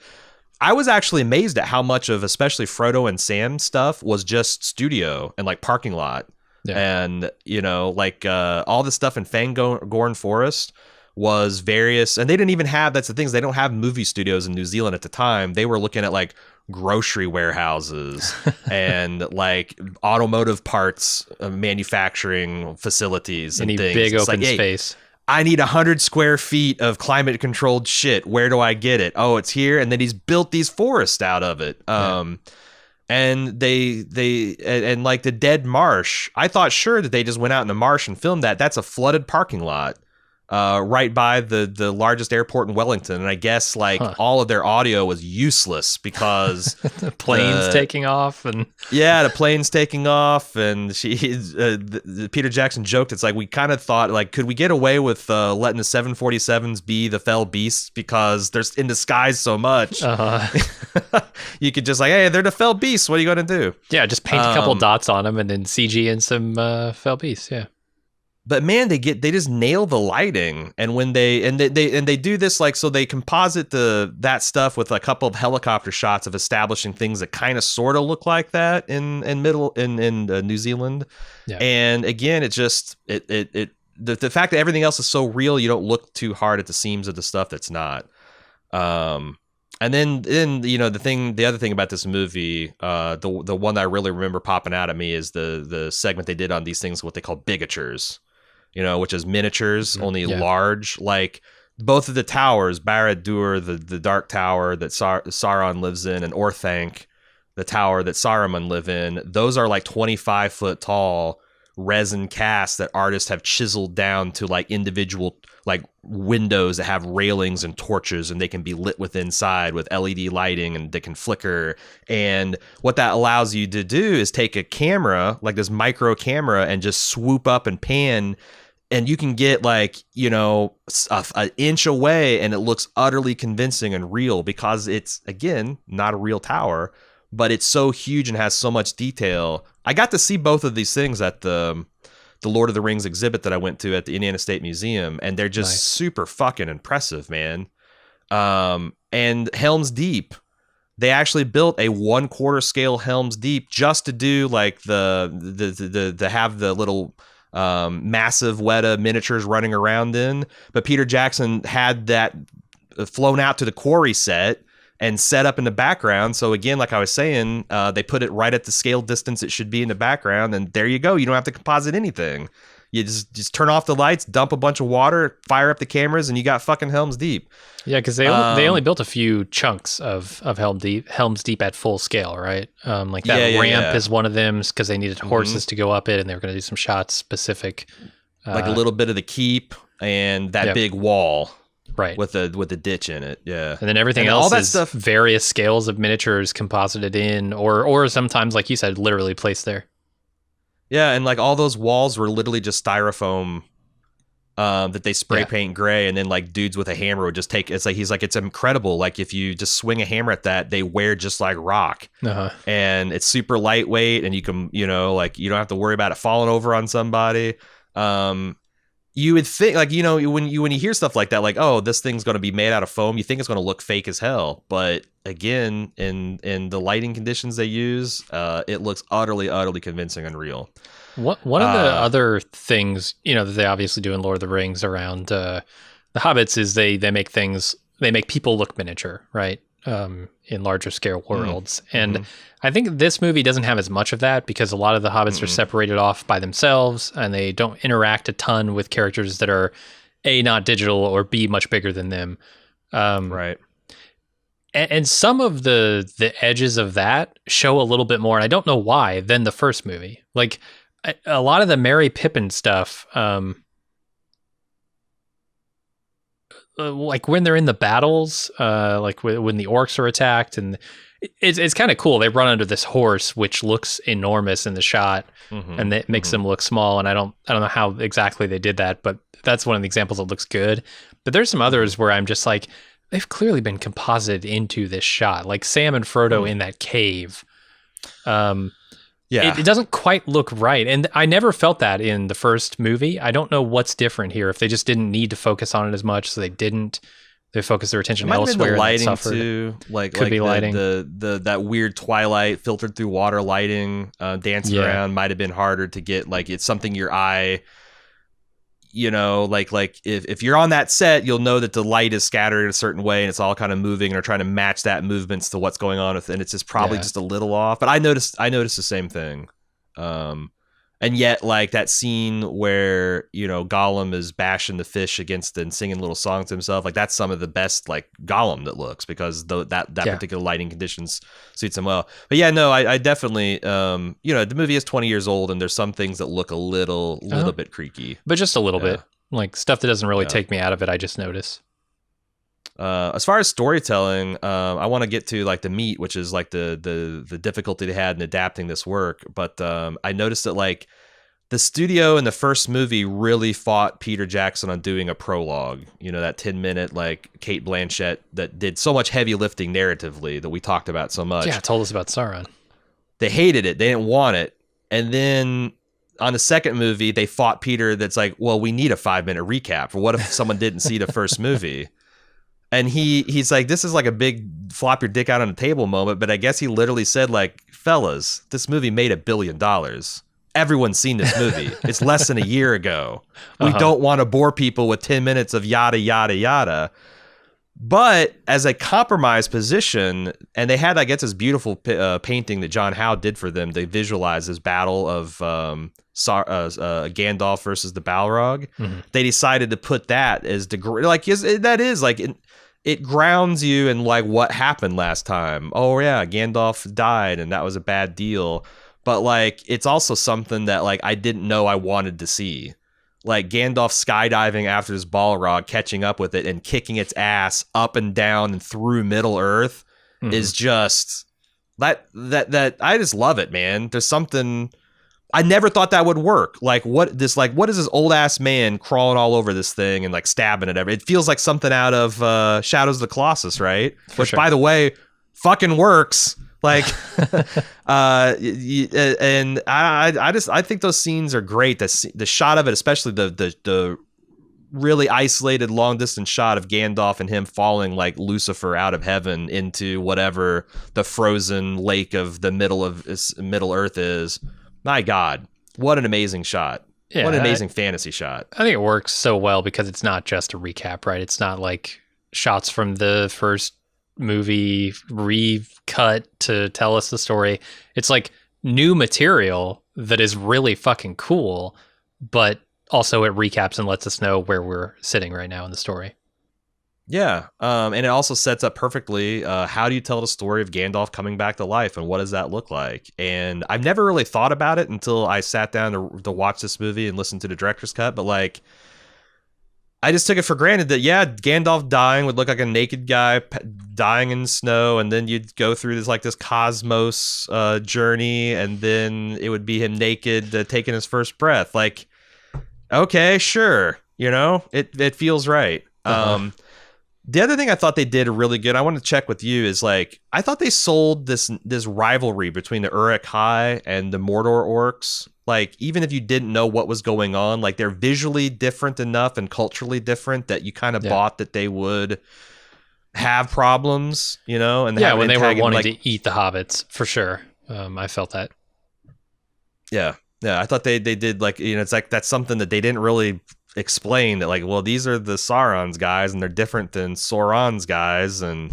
I was actually amazed at how much of especially Frodo and Sam stuff was just studio and like parking lot. And all the stuff in Fangorn Forest was various, and they didn't even have, that's the things, they don't have movie studios in New Zealand at the time. They were looking at like grocery warehouses and like automotive parts manufacturing facilities and things. Big open space. I need 100 square feet of climate controlled shit. Where do I get it? Oh, it's here. And then he's built these forests out of it. And and like the dead marsh, I thought sure that they just went out in the marsh and filmed that. That's a flooded parking lot. right by the largest airport in Wellington, and I guess like all of their audio was useless because the planes taking off and the plane's taking off, and Peter Jackson joked, it's like we kind of thought like, could we get away with letting the 747s be the fell beasts because they're in disguise so much. You could just like, hey, they're the fell beasts, what are you gonna do? Yeah, just paint a couple dots on them and then CG in some fell beasts. Yeah. But man, they just nail the lighting, and when they do this like, so they composite that stuff with a couple of helicopter shots of establishing things that kind of sort of look like that in New Zealand. Yeah. And again, it just the fact that everything else is so real, you don't look too hard at the seams of the stuff that's not. And then the other thing about this movie, the one that I really remember popping out at me is the segment they did on these things, what they call bigatures. Which is miniatures, only large. Like both of the towers, Barad-dûr, the Dark Tower that Sauron lives in, and Orthanc, the tower that Saruman live in, those are like 25-foot tall resin casts that artists have chiseled down to like individual like windows that have railings and torches, and they can be lit with inside with LED lighting, and they can flicker. And what that allows you to do is take a camera, like this micro camera, and just swoop up and pan, and you can get like, an inch away, and it looks utterly convincing and real because it's, again, not a real tower, but it's so huge and has so much detail. I got to see both of these things at the Lord of the Rings exhibit that I went to at the Indiana State Museum, and they're just super fucking impressive, man. And Helm's Deep, they actually built a 1/4 scale Helm's Deep just to do like the have the little massive Weta miniatures running around in. But Peter Jackson had that flown out to the quarry set and set up in the background. So again, like I was saying, they put it right at the scale distance it should be in the background, and there you go. You don't have to composite anything. You just turn off the lights, dump a bunch of water, fire up the cameras, and you got fucking Helm's Deep. Yeah, because they only built a few chunks of Helm's Deep at full scale, right? Like that ramp is one of them because they needed horses to go up it, and they were going to do some shots specific. Like a little bit of the keep and that big wall. Right. With the ditch in it, yeah. And then everything else all that is stuff, various scales of miniatures composited in, or sometimes, like you said, literally placed there. Yeah, and like all those walls were literally just styrofoam that they spray paint gray, and then like dudes with a hammer would just take. It's like it's incredible. Like if you just swing a hammer at that, they wear just like rock, and it's super lightweight, and you can like you don't have to worry about it falling over on somebody. You would think, like, when you hear stuff like that, like, oh, this thing's going to be made out of foam, you think it's going to look fake as hell. But again, in the lighting conditions they use, it looks utterly, utterly convincing and real. One of the other things, that they obviously do in Lord of the Rings around the Hobbits is they make people look miniature, right? In larger scale worlds. And I think this movie doesn't have as much of that because a lot of the hobbits are separated off by themselves, and they don't interact a ton with characters that are A, not digital, or B, much bigger than them. Right. And some of the edges of that show a little bit more, and I don't know why, than the first movie. Like a lot of the Merry Pippin stuff, like when they're in the battles, like when the orcs are attacked, and it's kind of cool. They run under this horse, which looks enormous in the shot, and it makes them look small. And I don't know how exactly they did that, but that's one of the examples that looks good. But there's some others where I'm just like, they've clearly been composited into this shot, like Sam and Frodo in that cave. It doesn't quite look right. And I never felt that in the first movie. I don't know what's different here. If they just didn't need to focus on it as much, so they focused their attention elsewhere. The lighting too, could be lighting. That weird twilight filtered through water lighting, dancing around might have been harder to get. Like it's something your eye, like if you're on that set, you'll know that the light is scattered a certain way and it's all kind of moving, and they're trying to match that movements to what's going on with, and it's just probably just a little off. But I noticed the same thing. And yet, like that scene where Gollum is bashing the fish against and singing little songs to himself, like that's some of the best like Gollum that looks, because that particular lighting conditions suits him well. But yeah, no, I definitely the movie is 20 years old, and there's some things that look a little bit creaky, but just a little bit. Like stuff that doesn't really Yeah. take me out of it, I just notice. As far as storytelling, I want to get to like the meat, which is like the difficulty they had in adapting this work. But I noticed that like the studio in the first movie really fought Peter Jackson on doing a prologue. You know, that 10-minute like Kate Blanchett that did so much heavy lifting narratively that we talked about so much. Yeah, it told us about Sauron. They hated it. They didn't want it. And then on the second movie, they fought Peter. That's like, well, we need a 5-minute recap. Or what if someone didn't see the first movie? And he's like, this is like a big flop your dick out on the table moment. But I guess he literally said like, fellas, this movie made $1 billion. Everyone's seen this movie. It's less than a year ago. We don't want to bore people with 10 minutes of yada, yada, yada. But as a compromise position, and they had, I guess, this beautiful painting that John Howe did for them. They visualized this battle of Gandalf versus the Balrog. Mm-hmm. They decided to put that as that is like it grounds you in like what happened last time. Oh yeah, Gandalf died, and that was a bad deal. But like it's also something that like I didn't know I wanted to see. Like Gandalf skydiving after this Balrog, catching up with it and kicking its ass up and down and through Middle Earth is just that I just love it, man. There's something I never thought that would work. What is this old ass man crawling all over this thing and like stabbing it? It feels like something out of Shadows of the Colossus, right? Which, by the way, fucking works. Like, and I think those scenes are great. The shot of it, especially the really isolated long distance shot of Gandalf and him falling like Lucifer out of heaven into whatever the frozen lake of the Middle Earth is. My God, what an amazing shot. Yeah, what an amazing fantasy shot. I think it works so well because it's not just a recap, right? It's not like shots from the first movie recut to tell us the story. It's like new material that is really fucking cool, but also it recaps and lets us know where we're sitting right now in the story. Yeah, and it also sets up perfectly how do you tell the story of Gandalf coming back to life, and what does that look like? And I've never really thought about it until I sat down to watch this movie and listen to the director's cut, but like I just took it for granted that, yeah, Gandalf dying would look like a naked guy dying in snow, and then you'd go through this cosmos journey, and then it would be him naked taking his first breath. Like, okay, sure, you know, it feels right. The other thing I thought they did really good, I want to check with you, is like I thought they sold this rivalry between the Uruk-hai and the Mordor orcs. Like, even if you didn't know what was going on, like they're visually different enough and culturally different that you kind of bought that they would have problems, you know? And when they were wanting to eat the hobbits, for sure. I felt that. Yeah. Yeah. I thought they did, like, you know, it's like that's something that they didn't really explain, that like, well, these are the Sauron's guys and they're different than Sauron's guys or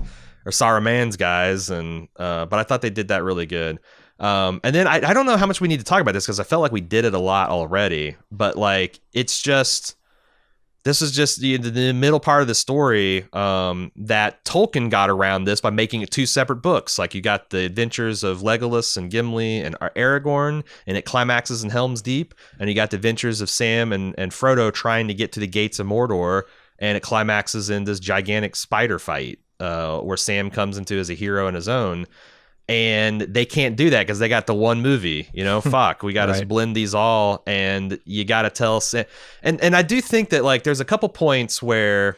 Saruman's guys. And, but I thought they did that really good. And then I don't know how much we need to talk about this because I felt like we did it a lot already, but like, it's just, this is just the middle part of the story that Tolkien got around this by making it two separate books. Like you got the adventures of Legolas and Gimli and Aragorn, and it climaxes in Helm's Deep. And you got the adventures of Sam and Frodo trying to get to the gates of Mordor, and it climaxes in this gigantic spider fight where Sam comes into as a hero on his own. And they can't do that because they got the one movie, you know, fuck, we got to blend these all, and you got to tell. And I do think that like, there's a couple points where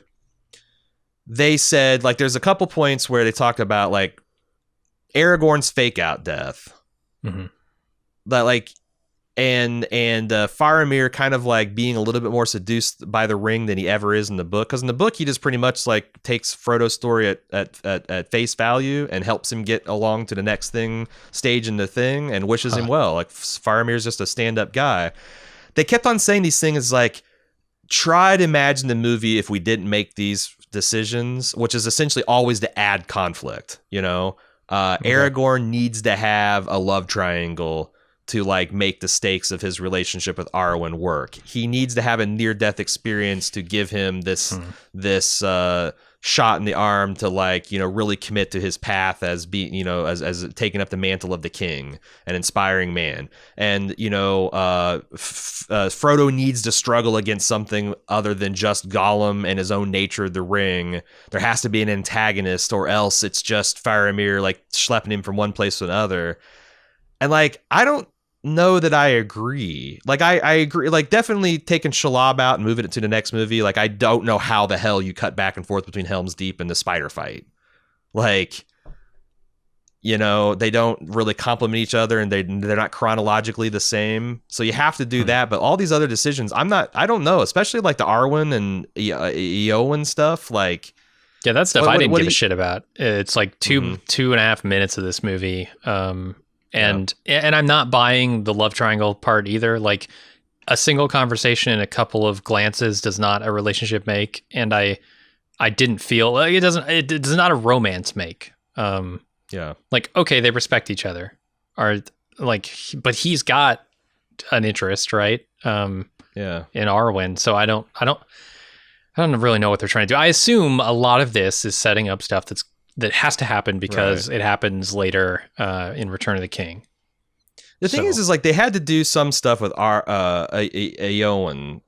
they said, like, there's a couple points where they talked about like Aragorn's fake out death, that like, and Faramir kind of like being a little bit more seduced by the ring than he ever is in the book, because in the book he just pretty much like takes Frodo's story at face value and helps him get along to the next stage in the thing and wishes him well. Like Faramir's just a stand-up guy. They kept on saying these things like, try to imagine the movie if we didn't make these decisions, which is essentially always to add conflict, you know. Aragorn needs to have a love triangle to like make the stakes of his relationship with Arwen work. He needs to have a near-death experience to give him this shot in the arm to like, really commit to his path as being, as taking up the mantle of the king, an inspiring man. And, Frodo needs to struggle against something other than just Gollum and his own nature, the ring. There has to be an antagonist, or else it's just Faramir like schlepping him from one place to another. And like, I don't know that I agree. Like, I agree, like, definitely taking Shelob out and moving it to the next movie. Like, I don't know how the hell you cut back and forth between Helm's Deep and the spider fight. Like, they don't really complement each other, and they're not chronologically the same. So you have to do that. But all these other decisions, I don't know, especially like the Arwen and Eowyn stuff. Like, yeah, that stuff I didn't give a shit about. It's like 2.5 minutes of this movie. And I'm not buying the love triangle part either. Like, a single conversation and a couple of glances does not a relationship make. And I didn't feel like it does not a romance make. Like, okay, they respect each other, but he's got an interest, right? In Arwen. So I don't really know what they're trying to do. I assume a lot of this is setting up stuff that has to happen because it happens later in Return of the King. The thing is like, they had to do some stuff with Eowyn,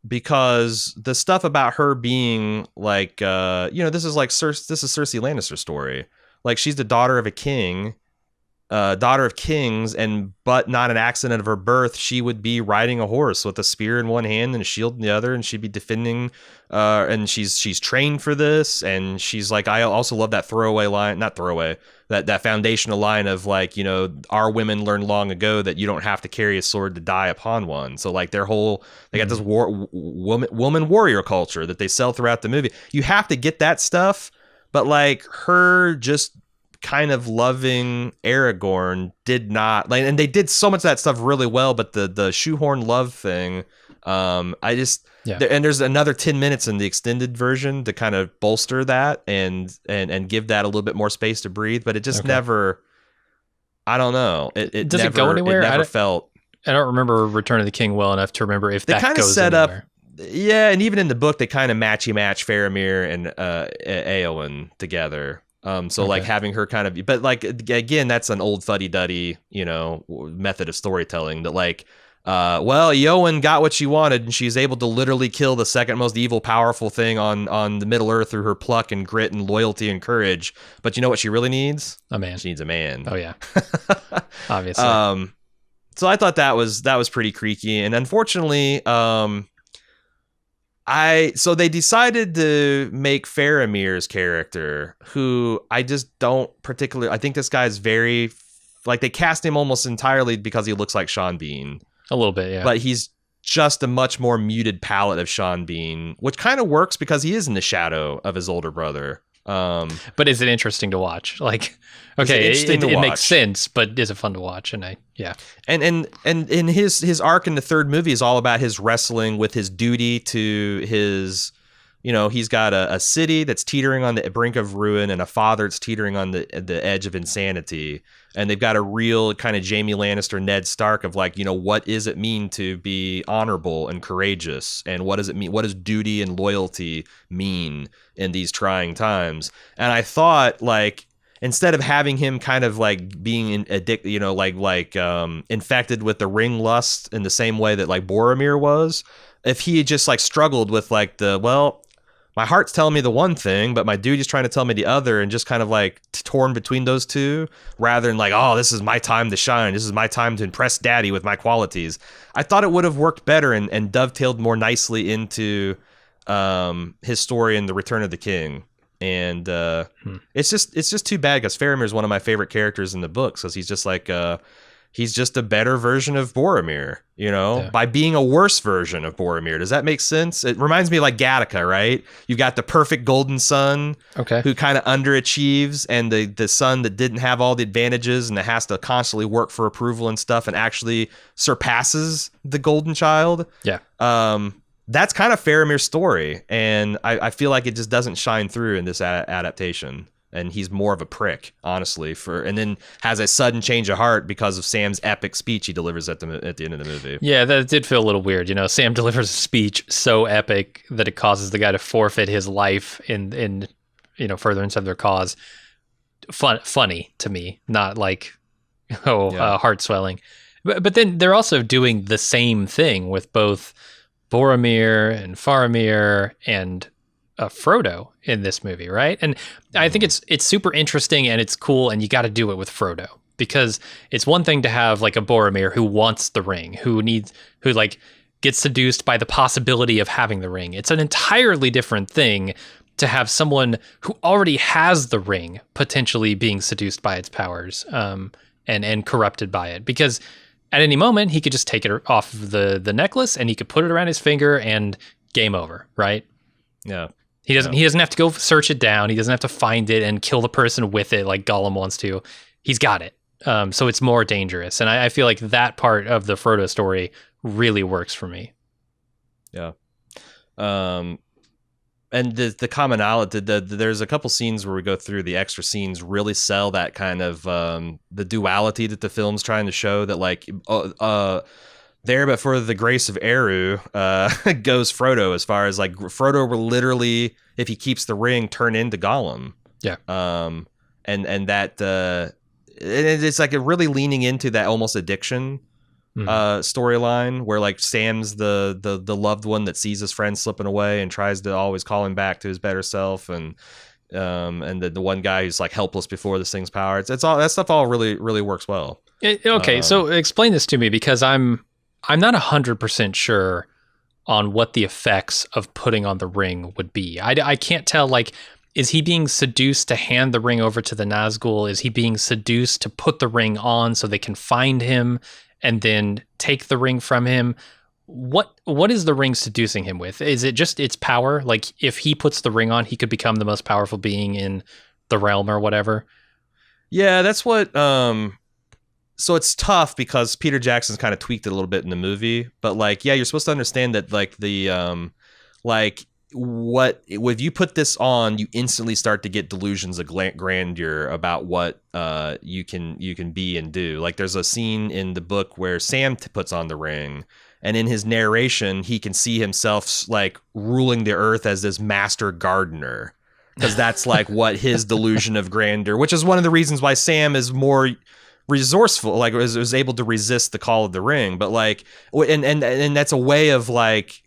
because the stuff about her being like, this is Cersei Lannister's story. Like, she's the daughter of a king, daughter of kings, but not an accident of her birth. She would be riding a horse with a spear in one hand and a shield in the other, and she'd be defending. And she's trained for this, and she's like, I also love that that foundational line of like, our women learned long ago that you don't have to carry a sword to die upon one. So like, they got this woman warrior culture that they sell throughout the movie. You have to get that stuff, but like, her just kind of loving Aragorn did not like, and they did so much of that stuff really well, but the shoehorn love thing, and there's another 10 minutes in the extended version to kind of bolster that and give that a little bit more space to breathe, but it just never, I don't know, it does never, it go anywhere? It never felt. I don't remember Return of the King well enough to remember if that goes set anywhere. And even in the book, they kind of match Faramir and Eowyn together. Like, having her kind of, but like, again, that's an old fuddy-duddy, method of storytelling that like, Eowyn got what she wanted, and she's able to literally kill the second most evil, powerful thing on the Middle Earth through her pluck and grit and loyalty and courage. But you know what she really needs? A man. She needs a man. Oh yeah. Obviously. So I thought that was pretty creaky, and unfortunately, so they decided to make Faramir's character, who I just don't particularly, I think this guy's very, like, they cast him almost entirely because he looks like Sean Bean. A little bit, yeah. But he's just a much more muted palette of Sean Bean, which kind of works because he is in the shadow of his older brother. But is it interesting to watch? Like, okay, it makes sense, but is it fun to watch? And in his arc in the third movie is all about his wrestling with his duty to his, he's got a city that's teetering on the brink of ruin and a father that's teetering on the edge of insanity. And they've got a real kind of Jaime Lannister, Ned Stark of like, what does it mean to be honorable and courageous? And what does it mean? What does duty and loyalty mean in these trying times? And I thought, like, instead of having him kind of like being addicted, infected with the ring lust in the same way that like Boromir was, if he had just like struggled with like my heart's telling me the one thing, but my duty's trying to tell me the other, and just kind of like torn between those two, rather than like, oh, this is my time to shine. This is my time to impress daddy with my qualities. I thought it would have worked better and dovetailed more nicely into his story in The Return of the King. And it's just too bad, because Faramir is one of my favorite characters in the books, because he's just like he's just a better version of Boromir, by being a worse version of Boromir. Does that make sense? It reminds me of like Gattaca, right? You've got the perfect golden son, who kind of underachieves, and the son that didn't have all the advantages and that has to constantly work for approval and stuff, and actually surpasses the golden child. Yeah. That's kind of Faramir's story, and I feel like it just doesn't shine through in this adaptation. and he's more of a prick, honestly. And then has a sudden change of heart because of Sam's epic speech he delivers at the end of the movie. Yeah, that did feel a little weird. Sam delivers a speech so epic that it causes the guy to forfeit his life in furtherance of their cause. Funny to me, not like heart swelling. But then they're also doing the same thing with both Boromir and Faramir and Frodo in this movie, right? And I think it's super interesting and it's cool, and you got to do it with Frodo, because it's one thing to have like a Boromir who wants the ring, who gets seduced by the possibility of having the ring. It's an entirely different thing to have someone who already has the ring potentially being seduced by its powers and corrupted by it, because at any moment he could just take it off of the necklace and he could put it around his finger and game over, right? Yeah. He doesn't have to go search it down. He doesn't have to find it and kill the person with it like Gollum wants to. He's got it. So it's more dangerous. And I feel like that part of the Frodo story really works for me. Yeah. And the commonality, there's a couple scenes where we go through the extra scenes really sell that kind of the duality that the film's trying to show, that like there, but for the grace of Eru goes Frodo, as far as like Frodo will literally, if he keeps the ring, turn into Gollum. Yeah. And that it's like really leaning into that almost addiction storyline, where like Sam's the loved one that sees his friend slipping away and tries to always call him back to his better self, and the one guy who's like helpless before this thing's power. It's all that stuff all really works well. So explain this to me, because I'm not 100% sure on what the effects of putting on the ring would be. I can't tell, like, is he being seduced to hand the ring over to the Nazgul? Is he being seduced to put the ring on so they can find him and then take the ring from him? What is the ring seducing him with? Is it just its power? Like, if he puts the ring on, he could become the most powerful being in the realm or whatever? Yeah, that's what... So it's tough because Peter Jackson's kind of tweaked it a little bit in the movie, but like, yeah, you're supposed to understand that like the if you put this on, you instantly start to get delusions of grandeur about what you can be and do. Like, there's a scene in the book where Sam puts on the ring, and in his narration, he can see himself like ruling the earth as this master gardener, because that's like what his delusion of grandeur, which is one of the reasons why Sam is more resourceful, like was able to resist the call of the ring. But like, and that's a way of like,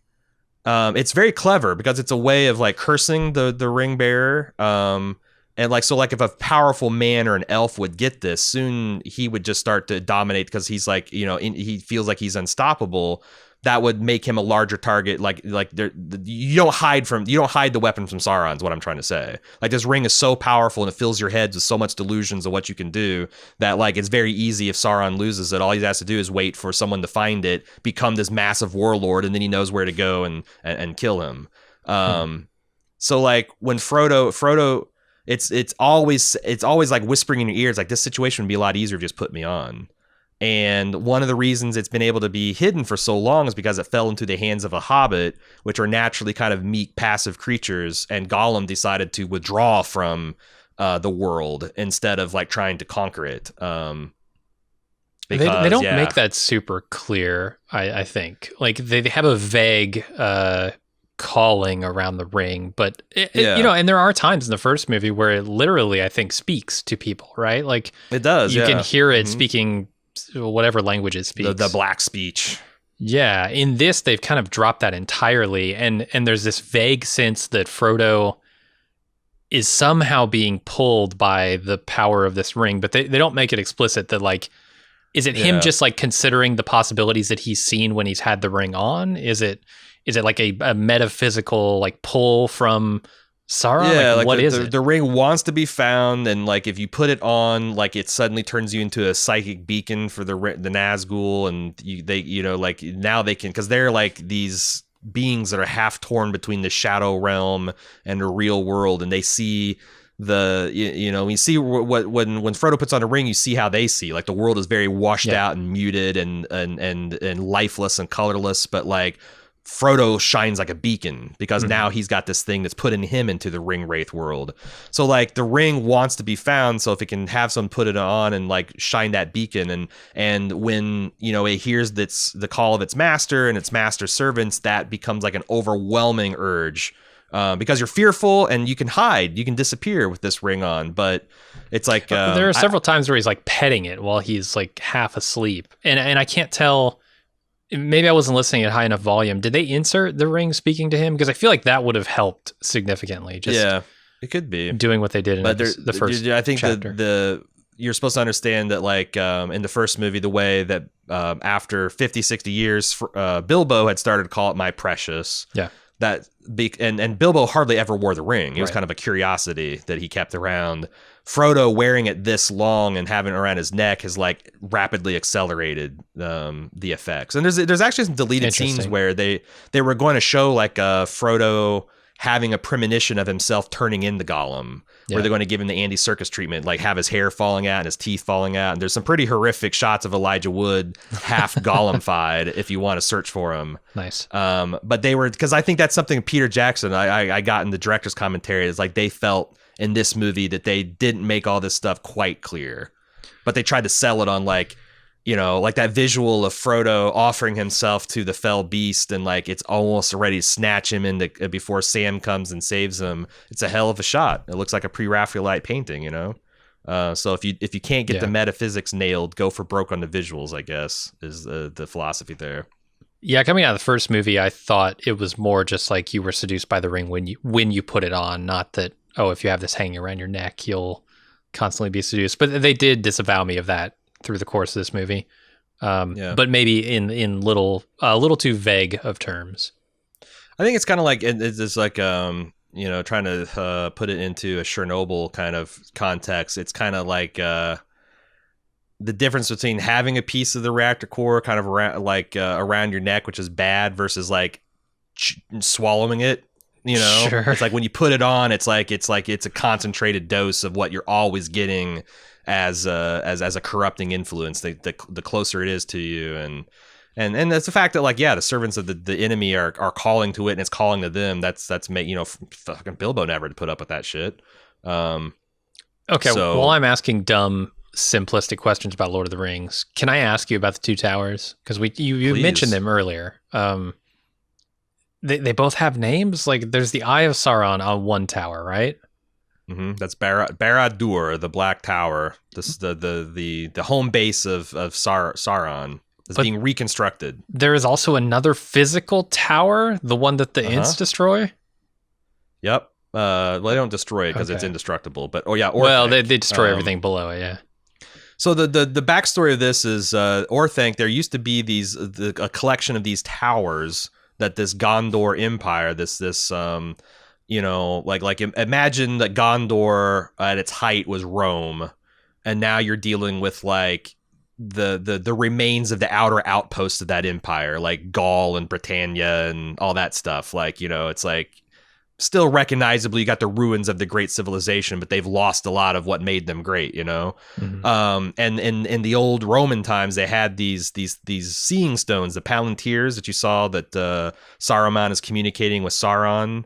it's very clever because it's a way of like cursing the ring bearer. And like, so like if a powerful man or an elf would get this, soon he would just start to dominate, because he's like, he feels like he's unstoppable. That would make him a larger target. You don't hide the weapon from Sauron is what I'm trying to say. Like, this ring is so powerful and it fills your heads with so much delusions of what you can do that like it's very easy if Sauron loses it. All he has to do is wait for someone to find it, become this massive warlord, and then he knows where to go and kill him. So like when Frodo, it's always like whispering in your ears, like, this situation would be a lot easier if you just put me on. And one of the reasons it's been able to be hidden for so long is because it fell into the hands of a hobbit, which are naturally kind of meek, passive creatures. And Gollum decided to withdraw from the world instead of like trying to conquer it. Because, they don't make that super clear, I think. Like, they have a vague calling around the ring, but and there are times in the first movie where it literally, I think, speaks to people, right? Like, it does. You can hear it speaking whatever language it speaks. The black speech. Yeah. In this, they've kind of dropped that entirely. And there's this vague sense that Frodo is somehow being pulled by the power of this ring, but they don't make it explicit that, like, is it him just like considering the possibilities that he's seen when he's had the ring on? Is it like a metaphysical like pull from Sauron? Yeah, like what is it? The ring wants to be found, and like if you put it on, like it suddenly turns you into a psychic beacon for the Nazgul, and like now they can, because they're like these beings that are half torn between the shadow realm and the real world, and they see you see what when Frodo puts on a ring, you see how they see, like the world is very washed out and muted and lifeless and colorless, but like Frodo shines like a beacon because now he's got this thing that's putting him into the ring wraith world. So like the ring wants to be found. So if it can have someone put it on and like shine that beacon, and when, you know, it hears that's the call of its master and its master's servants, that becomes like an overwhelming urge. Because you're fearful and you can hide, you can disappear with this ring on, but it's like there are several times where he's like petting it while he's like half asleep, and I can't tell. Maybe I wasn't listening at high enough volume. Did they insert the ring speaking to him? Because I feel like that would have helped significantly. Just it could be doing what they did in the first. I think chapter. the you're supposed to understand that like in the first movie, the way that after 50, 60 years, Bilbo had started to call it my precious. Yeah. And Bilbo hardly ever wore the ring. It was kind of a curiosity that he kept around. Frodo wearing it this long and having it around his neck has like rapidly accelerated the effects. And there's actually some deleted scenes where they were going to show like Frodo having a premonition of himself turning into Gollum, where they're going to give him the Andy Serkis treatment, like have his hair falling out and his teeth falling out. And there's some pretty horrific shots of Elijah Wood half Gollum-fied if you want to search for him. Nice. But they were, because I think that's something Peter Jackson, I got in the director's commentary, is like they felt in this movie that they didn't make all this stuff quite clear, but they tried to sell it on like, you know, like that visual of Frodo offering himself to the fell beast and like it's almost ready to snatch him into before Sam comes and saves him. It's a hell of a shot. It looks like a pre-Raphaelite painting, you know. So if you can't get the metaphysics nailed, go for broke on the visuals, I guess, is the philosophy there. Yeah, coming out of the first movie, I thought it was more just like you were seduced by the ring when you put it on, not that, oh, if you have this hanging around your neck, you'll constantly be seduced. But they did disavow me of that through the course of this movie. But maybe in a little too vague of terms. I think it's kind of like, it's like, you know, trying to put it into a Chernobyl kind of context. It's kind of like the difference between having a piece of the reactor core kind of around your neck, which is bad, versus like swallowing it. You know, sure. It's like when you put it on, it's like it's a concentrated dose of what you're always getting as a corrupting influence. The closer it is to you, and that's the fact that like the servants of the enemy are calling to it and it's calling to them. That's fucking Bilbo never to put up with that shit. Okay, so, while I'm asking dumb, simplistic questions about Lord of the Rings, can I ask you about the two towers? Because you mentioned them earlier. They both have names. Like there's the Eye of Sauron on one tower, right? Mm-hmm. That's Barad-dûr, the Black Tower. This the home base of Sauron is being reconstructed. There is also another physical tower, the one that the Ents destroy. Yep. Well, they don't destroy it because it's indestructible. But they destroy everything below it. Yeah. So the backstory of this is Orthanc. There used to be a collection of these towers that this Gondor Empire, this imagine that Gondor at its height was Rome, and now you're dealing with like the remains of the outer outposts of that empire, like Gaul and Britannia and all that stuff. Like, you know, it's like still recognizably you got the ruins of the great civilization, but they've lost a lot of what made them great, you know. And in the old Roman times, they had these seeing stones, the palantirs that you saw that Saruman is communicating with Sauron,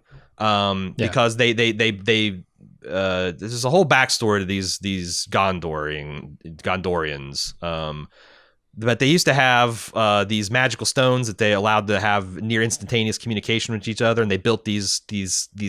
because they there's a whole backstory to these Gondorians. But they used to have these magical stones that they allowed to have near instantaneous communication with each other, and they built these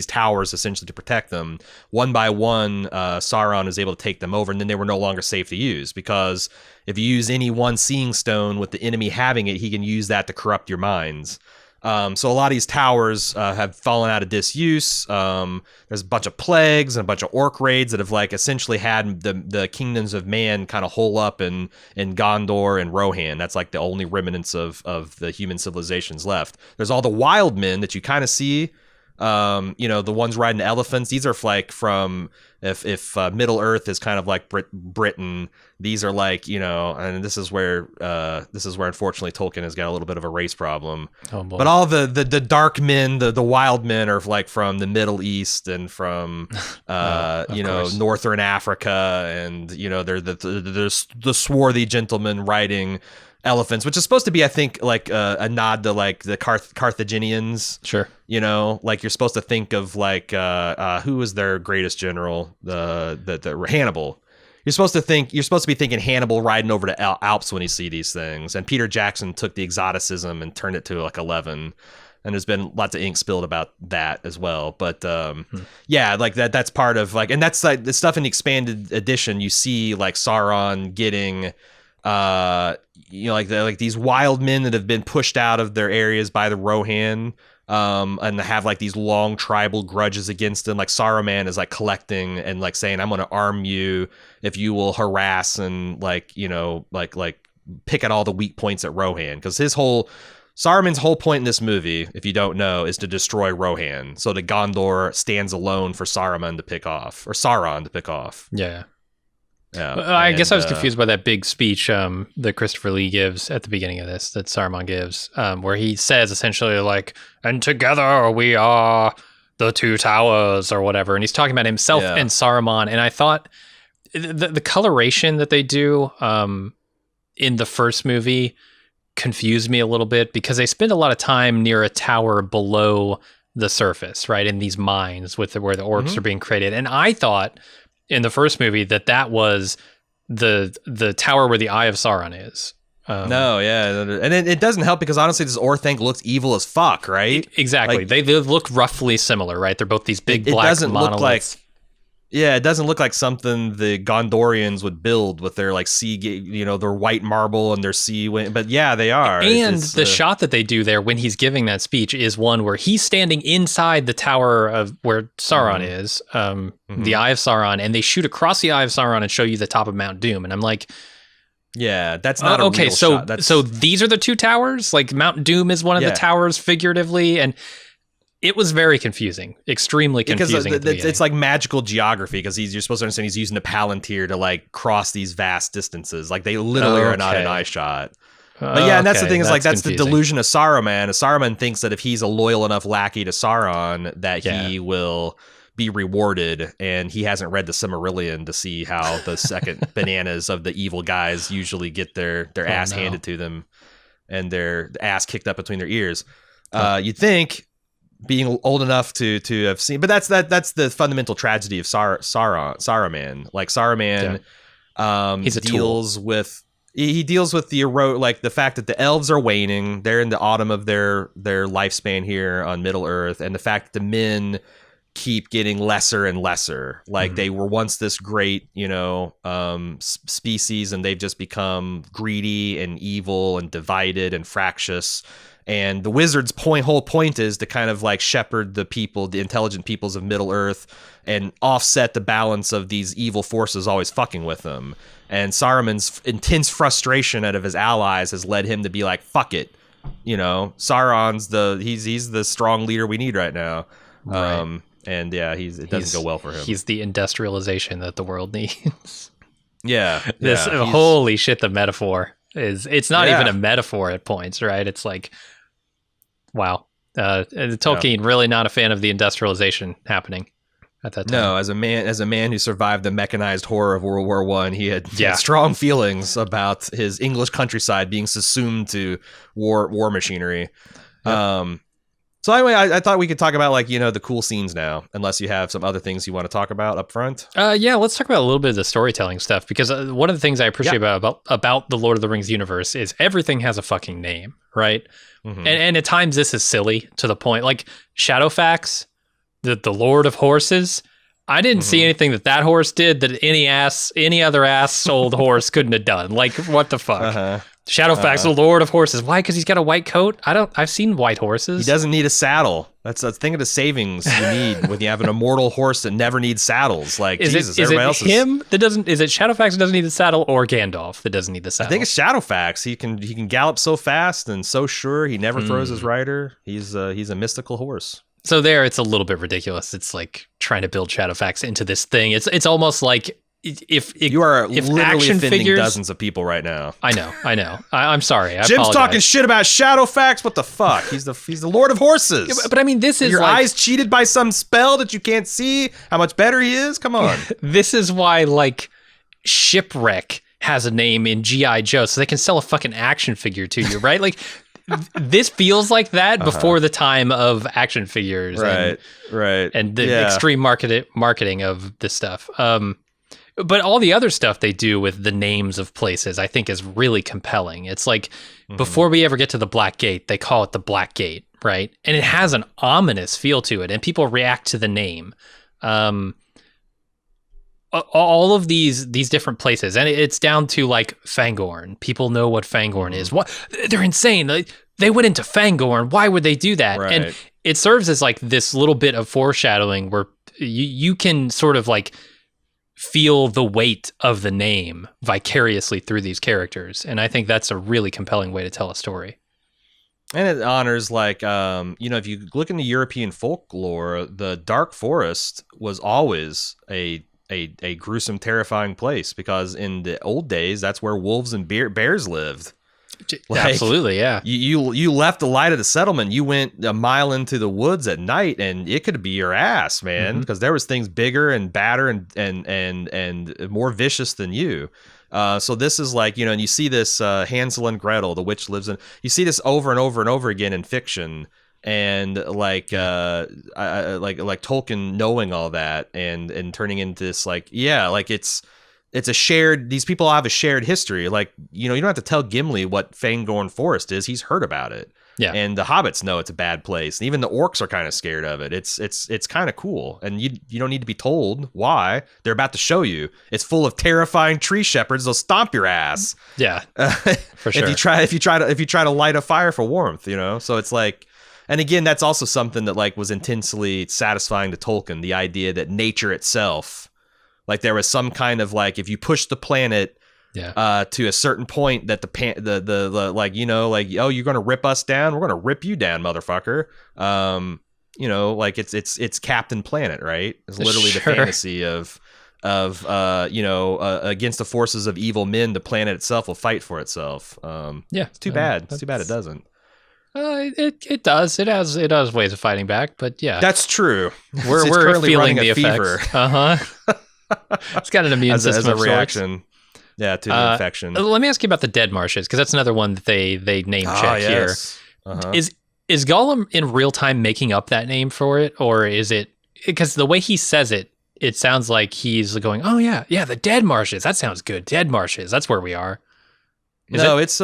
towers essentially to protect them. One by one, Sauron is able to take them over, and then they were no longer safe to use, because if you use any one seeing stone with the enemy having it, he can use that to corrupt your minds. So a lot of these towers have fallen out of disuse. There's a bunch of plagues and a bunch of orc raids that have like essentially had the kingdoms of man kind of hole up in Gondor and Rohan. That's like the only remnants of the human civilizations left. There's all the wild men that you kind of see. The ones riding elephants. These are like from if Middle Earth is kind of like Britain. These are like, and this is where unfortunately Tolkien has got a little bit of a race problem. Oh, boy. But all the dark men, the wild men are like from the Middle East and from northern Africa, and they're the swarthy gentlemen riding elephants, which is supposed to be, I think, like a nod to like the Carthaginians. Sure. You know, like you're supposed to think of like who was their greatest general, the Hannibal. You're supposed to be thinking Hannibal riding over to Alps when you see these things. And Peter Jackson took the exoticism and turned it to like 11. And there's been lots of ink spilled about that as well. But yeah, like that's part of like, and that's like the stuff in the expanded edition. You see like Sauron getting, like these wild men that have been pushed out of their areas by the Rohan. And have like these long tribal grudges against them. Like Saruman is like collecting and like saying, I'm going to arm you if you will harass and like, like pick at all the weak points at Rohan. Because Saruman's whole point in this movie, if you don't know, is to destroy Rohan. So the Gondor stands alone for Sauron to pick off. Yeah. Yeah. I guess I was confused by that big speech that Christopher Lee gives at the beginning of this, that Saruman gives, where he says essentially like, and together we are the two towers or whatever. And he's talking about himself and Saruman. And I thought the coloration that they do in the first movie confused me a little bit, because they spend a lot of time near a tower below the surface, right? In these mines where the orcs are being created. And I thought in the first movie that was the tower where the Eye of Sauron is. No, yeah. And it doesn't help because honestly, this Orthanc looks evil as fuck, right? Exactly. Like, they look roughly similar, right? They're both these big black monoliths. It doesn't look like something the Gondorians would build with their like their white marble and their sea wind. But yeah, they are. And the shot that they do there when he's giving that speech is one where he's standing inside the tower of where Sauron is, the Eye of Sauron, and they shoot across the Eye of Sauron and show you the top of Mount Doom. And I'm like, yeah, that's not a real shot. So these are the two towers? Like Mount Doom is one of the towers figuratively, and it was very confusing, extremely confusing. Because it's like magical geography, because you're supposed to understand he's using a palantir to like cross these vast distances. Like they literally are not an eye shot. But yeah, and that's the thing is like that's confusing. The delusion of Saruman. Saruman thinks that if he's a loyal enough lackey to Sauron, that he will be rewarded, and he hasn't read the Silmarillion to see how the second bananas of the evil guys usually get their ass handed to them and their ass kicked up between their ears. You'd think, being old enough to have seen, but that's the fundamental tragedy of Saruman. Like Saruman, he's a deals tool. with he deals with the fact that the elves are waning. They're in the autumn of their lifespan here on Middle Earth, and the fact that the men keep getting lesser and lesser. Like they were once this great, species, and they've just become greedy and evil and divided and fractious. And the wizard's whole point is to kind of like shepherd the intelligent peoples of Middle Earth and offset the balance of these evil forces always fucking with them. And Saruman's intense frustration out of his allies has led him to be like, fuck it. Sauron's he's the strong leader we need right now. Right. And yeah, it doesn't go well for him. He's the industrialization that the world needs. Yeah. Holy shit, the metaphor it's not even a metaphor at points, right? It's like, wow. Tolkien really not a fan of the industrialization happening at that time. No, as a man who survived the mechanized horror of World War I, he had strong feelings about his English countryside being subsumed to war machinery. Yep. So anyway, I thought we could talk about the cool scenes now, unless you have some other things you want to talk about up front. Let's talk about a little bit of the storytelling stuff, because one of the things I appreciate about the Lord of the Rings universe is everything has a fucking name, right? Mm-hmm. And at times this is silly to the point, like Shadowfax, the Lord of Horses. I didn't see anything that horse did that any other ass-sold horse couldn't have done. Like, what the fuck? Uh-huh. Shadowfax, the Lord of Horses. Why? Because he's got a white coat? I've seen white horses. He doesn't need a saddle. That's a thing of the savings you need when you have an immortal horse that never needs saddles. Like, is it Shadowfax that doesn't need the saddle, or Gandalf that doesn't need the saddle? I think it's Shadowfax. He can gallop so fast and so sure. He never throws his rider. He's a mystical horse. So there, it's a little bit ridiculous. It's like trying to build Shadowfax into this thing. It's almost like if you are literally action offending figures, dozens of people right now. I know. I'm sorry. Jim's apologize. Talking shit about Shadowfax. What the fuck? He's the Lord of Horses. Yeah, but I mean, this is your eyes cheated by some spell that you can't see how much better he is. Come on. This is why Shipwreck has a name in G.I. Joe, so they can sell a fucking action figure to you, right? Like, this feels like that before the time of action figures, right, and the extreme marketing of this stuff. But all the other stuff they do with the names of places, I think, is really compelling. It's like, before we ever get to the Black Gate, they call it the Black Gate, right? And it has an ominous feel to it, and people react to the name. All of these different places, and it's down to like Fangorn. People know what Fangorn is. What, they're insane. They went into Fangorn. Why would they do that? Right. And it serves as like this little bit of foreshadowing where you can sort of like feel the weight of the name vicariously through these characters. And I think that's a really compelling way to tell a story. And it honors, like, if you look into European folklore, the Dark Forest was always a gruesome, terrifying place, because in the old days, that's where wolves and bears lived. Like, absolutely, yeah. You left the light of the settlement. You went a mile into the woods at night, and it could be your ass, man, because there was things bigger and badder and more vicious than you. So this is like, and you see this Hansel and Gretel, the witch lives in. You see this over and over and over again in fiction, and like Tolkien knowing all that and turning into this like it's a shared. These people have a shared history. Like, you don't have to tell Gimli what Fangorn Forest is. He's heard about it. Yeah. And the hobbits know it's a bad place. And even the orcs are kind of scared of it. It's kind of cool. And you don't need to be told why. They're about to show you. It's full of terrifying tree shepherds. They'll stomp your ass. Yeah. For sure. If you try to light a fire for warmth, So it's like, and again, that's also something that like was intensely satisfying to Tolkien, the idea that nature itself, like there was some kind of like, if you push the planet to a certain point, that you're gonna rip us down, we're gonna rip you down, motherfucker. Like it's Captain Planet, right? It's literally the fantasy of against the forces of evil men, the planet itself will fight for itself. It's too bad. It's too bad it doesn't. It does. It has ways of fighting back, but yeah, that's true. We're currently feeling the effects. It's got an immune system as a reaction. Yeah, to the infection. Let me ask you about the Dead Marshes, because that's another one that they name check here. Is Gollum in real time making up that name for it, or is it, because the way he says it, it sounds like he's going, oh yeah, the Dead Marshes. That sounds good. Dead Marshes. That's where we are. It's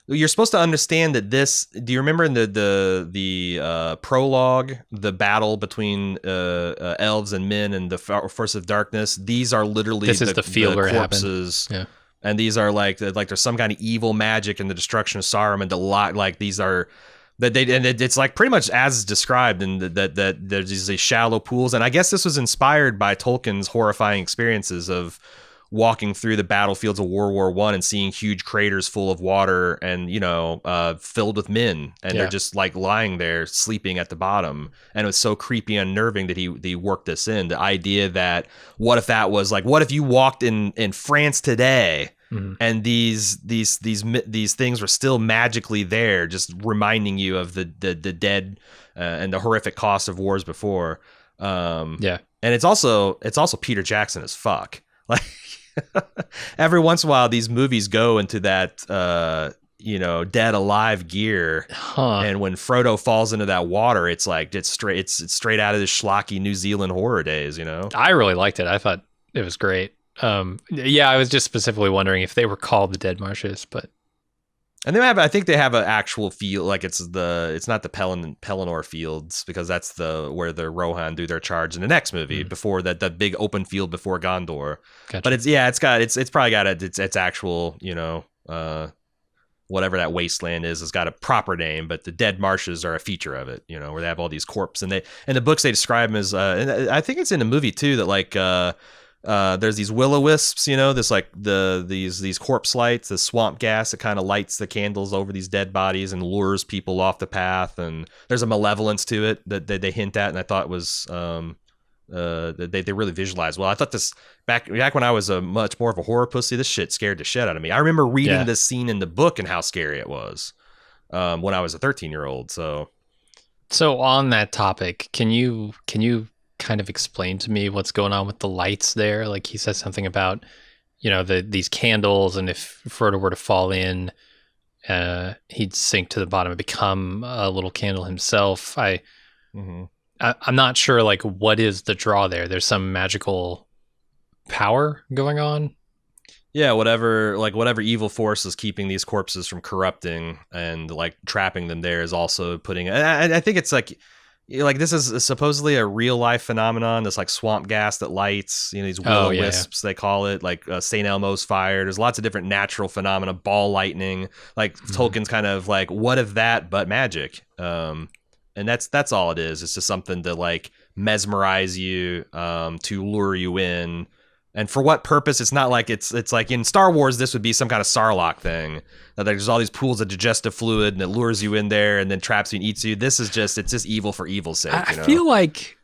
you're supposed to understand that this. Do you remember in the prologue, the battle between elves and men and the force of darkness? These are literally the field where corpses. Yeah. And these are like there's some kind of evil magic and the destruction of Saruman. Like these are that it's like pretty much as described, and that there's these shallow pools. And I guess this was inspired by Tolkien's horrifying experiences of walking through the battlefields of World War I and seeing huge craters full of water and filled with men, and they're just like lying there sleeping at the bottom. And it was so creepy and unnerving that he worked this in, the idea that what if you walked in France today, and these things were still magically there, just reminding you of the dead and the horrific cost of wars before. And it's also Peter Jackson as fuck. Like every once in a while, these movies go into that dead alive gear, and when Frodo falls into that water, it's like it's straight out of the schlocky New Zealand horror days. I really liked it. I thought it was great. I was just specifically wondering if they were called the Dead Marshes, but. And I think they have an actual field, like it's not the Pelennor Fields, because that's where the Rohan do their charge in the next movie before that big open field before Gondor. Gotcha. But it's probably got its actual, whatever that wasteland is, has got a proper name, but the Dead Marshes are a feature of it, where they have all these corpses, and in the books they describe them as, and I think it's in the movie too, that like, there's these will-o-wisps, this like these corpse lights, the swamp gas that kind of lights the candles over these dead bodies and lures people off the path, and there's a malevolence to it that they hint at, and I thought was they really visualized well. I thought this back when I was a much more of a horror pussy, this shit scared the shit out of me. I remember reading this scene in the book and how scary it was when I was a 13-year-old. So on that topic, can you kind of explain to me what's going on with the lights there? Like he says something about these candles, and if Frodo were to fall in, he'd sink to the bottom and become a little candle himself. I'm not sure, like, what is the draw there. There's some magical power going on. Yeah, whatever evil force is keeping these corpses from corrupting and like trapping them there is also putting. I think it's like this is supposedly a real life phenomenon. This like swamp gas that lights, these will-o-wisps they call it, like St. Elmo's fire. There's lots of different natural phenomena, ball lightning. Like Tolkien's kind of like, what if that but magic? And that's all it is. It's just something to like mesmerize you, to lure you in. And for what purpose? It's not like it's like in Star Wars, this would be some kind of Sarlacc thing. There's all these pools of digestive fluid and it lures you in there and then traps you and eats you. It's just evil for evil's sake. I feel like,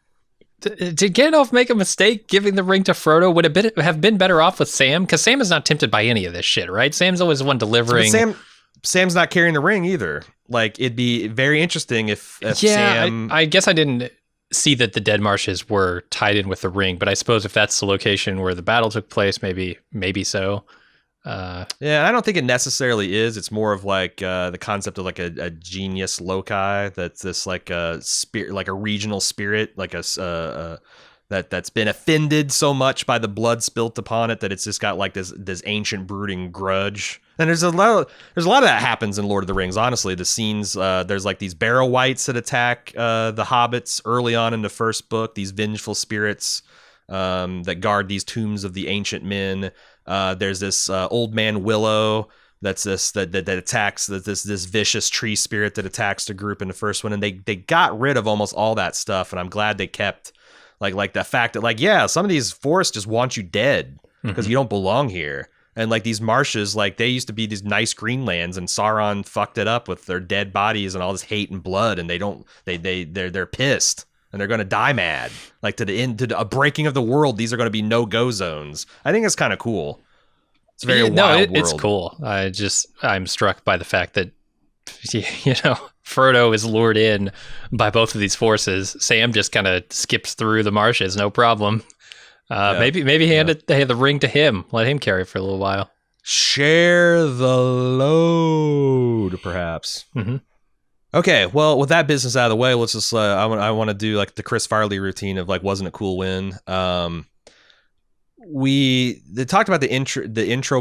did Gandalf make a mistake giving the ring to Frodo? Would it have been better off with Sam? Because Sam is not tempted by any of this shit, right? Sam's always the one delivering. But Sam's not carrying the ring either. Like, it'd be very interesting if Sam... I guess I didn't see that the Dead Marshes were tied in with the ring, but I suppose if that's the location where the battle took place, maybe so. Yeah, I don't think it necessarily is. It's more of like the concept of like a genius loci that's this like a spirit, like a regional spirit, like that's been offended so much by the blood spilt upon it that it's just got like this ancient brooding grudge. And there's a lot of that happens in Lord of the Rings. Honestly, the scenes, there's like these barrow wights that attack the hobbits early on in the first book. These vengeful spirits that guard these tombs of the ancient men. There's this old man Willow that attacks this vicious tree spirit that attacks the group in the first one, and they got rid of almost all that stuff, and I'm glad they kept like the fact that like, yeah, some of these forests just want you dead because you don't belong here. And like these marshes, like they used to be these nice green lands, and Sauron fucked it up with their dead bodies and all this hate and blood, and they're pissed. And they're going to die mad, like to the end, to a breaking of the world. These are going to be no-go zones. I think it's kind of cool. It's very wild world. It's cool. I'm struck by the fact that, Frodo is lured in by both of these forces. Sam just kind of skips through the marshes, no problem. Maybe hand the ring to him. Let him carry it for a little while. Share the load, perhaps. Mm-hmm. Okay, well, with that business out of the way, let's just I want to do like the Chris Farley routine of like, wasn't a cool win. They talked about the intro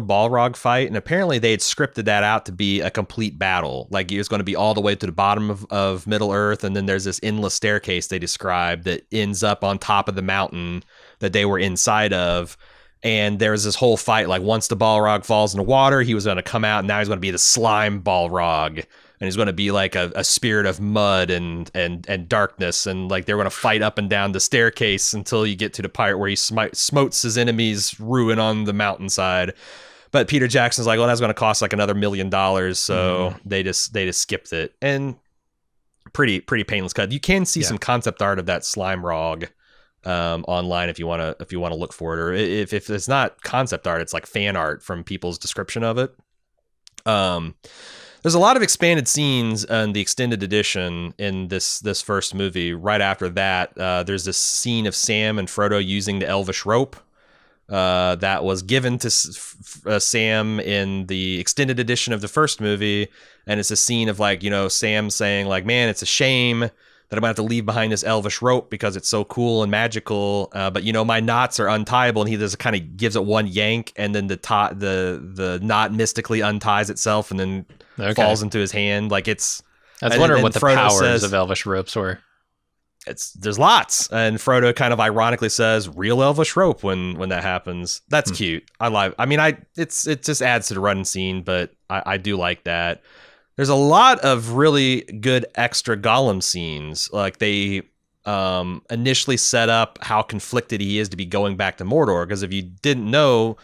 Balrog fight, and apparently they had scripted that out to be a complete battle. Like it was going to be all the way to the bottom of Middle Earth, and then there's this endless staircase they described that ends up on top of the mountain that they were inside of. And there was this whole fight, like once the Balrog falls in the water, he was going to come out, and now he's going to be the slime Balrog. And he's going to be like a spirit of mud and darkness. And like they're going to fight up and down the staircase until you get to the part where he smotes his enemies, ruin on the mountainside. But Peter Jackson's like, well, that's going to cost like another $1 million. So they just skipped it. And pretty painless cut. You can see some concept art of that slime rog online if you want to look for it. Or if it's not concept art, it's like fan art from people's description of it. There's a lot of expanded scenes in the extended edition in this first movie. Right after that, there's this scene of Sam and Frodo using the elvish rope that was given to Sam in the extended edition of the first movie. And it's a scene of like, Sam saying like, man, it's a shame that I'm going to have to leave behind this elvish rope because it's so cool and magical. But my knots are untieable, and he just kind of gives it one yank, and then the knot mystically unties itself and then falls into his hand. Like it's. I was wondering what the Frodo powers of elvish ropes were. There's lots, and Frodo kind of ironically says real elvish rope when that happens. That's cute. It just adds to the running scene, but I do like that. There's a lot of really good extra Gollum scenes. Like they initially set up how conflicted he is to be going back to Mordor. Because if you didn't know,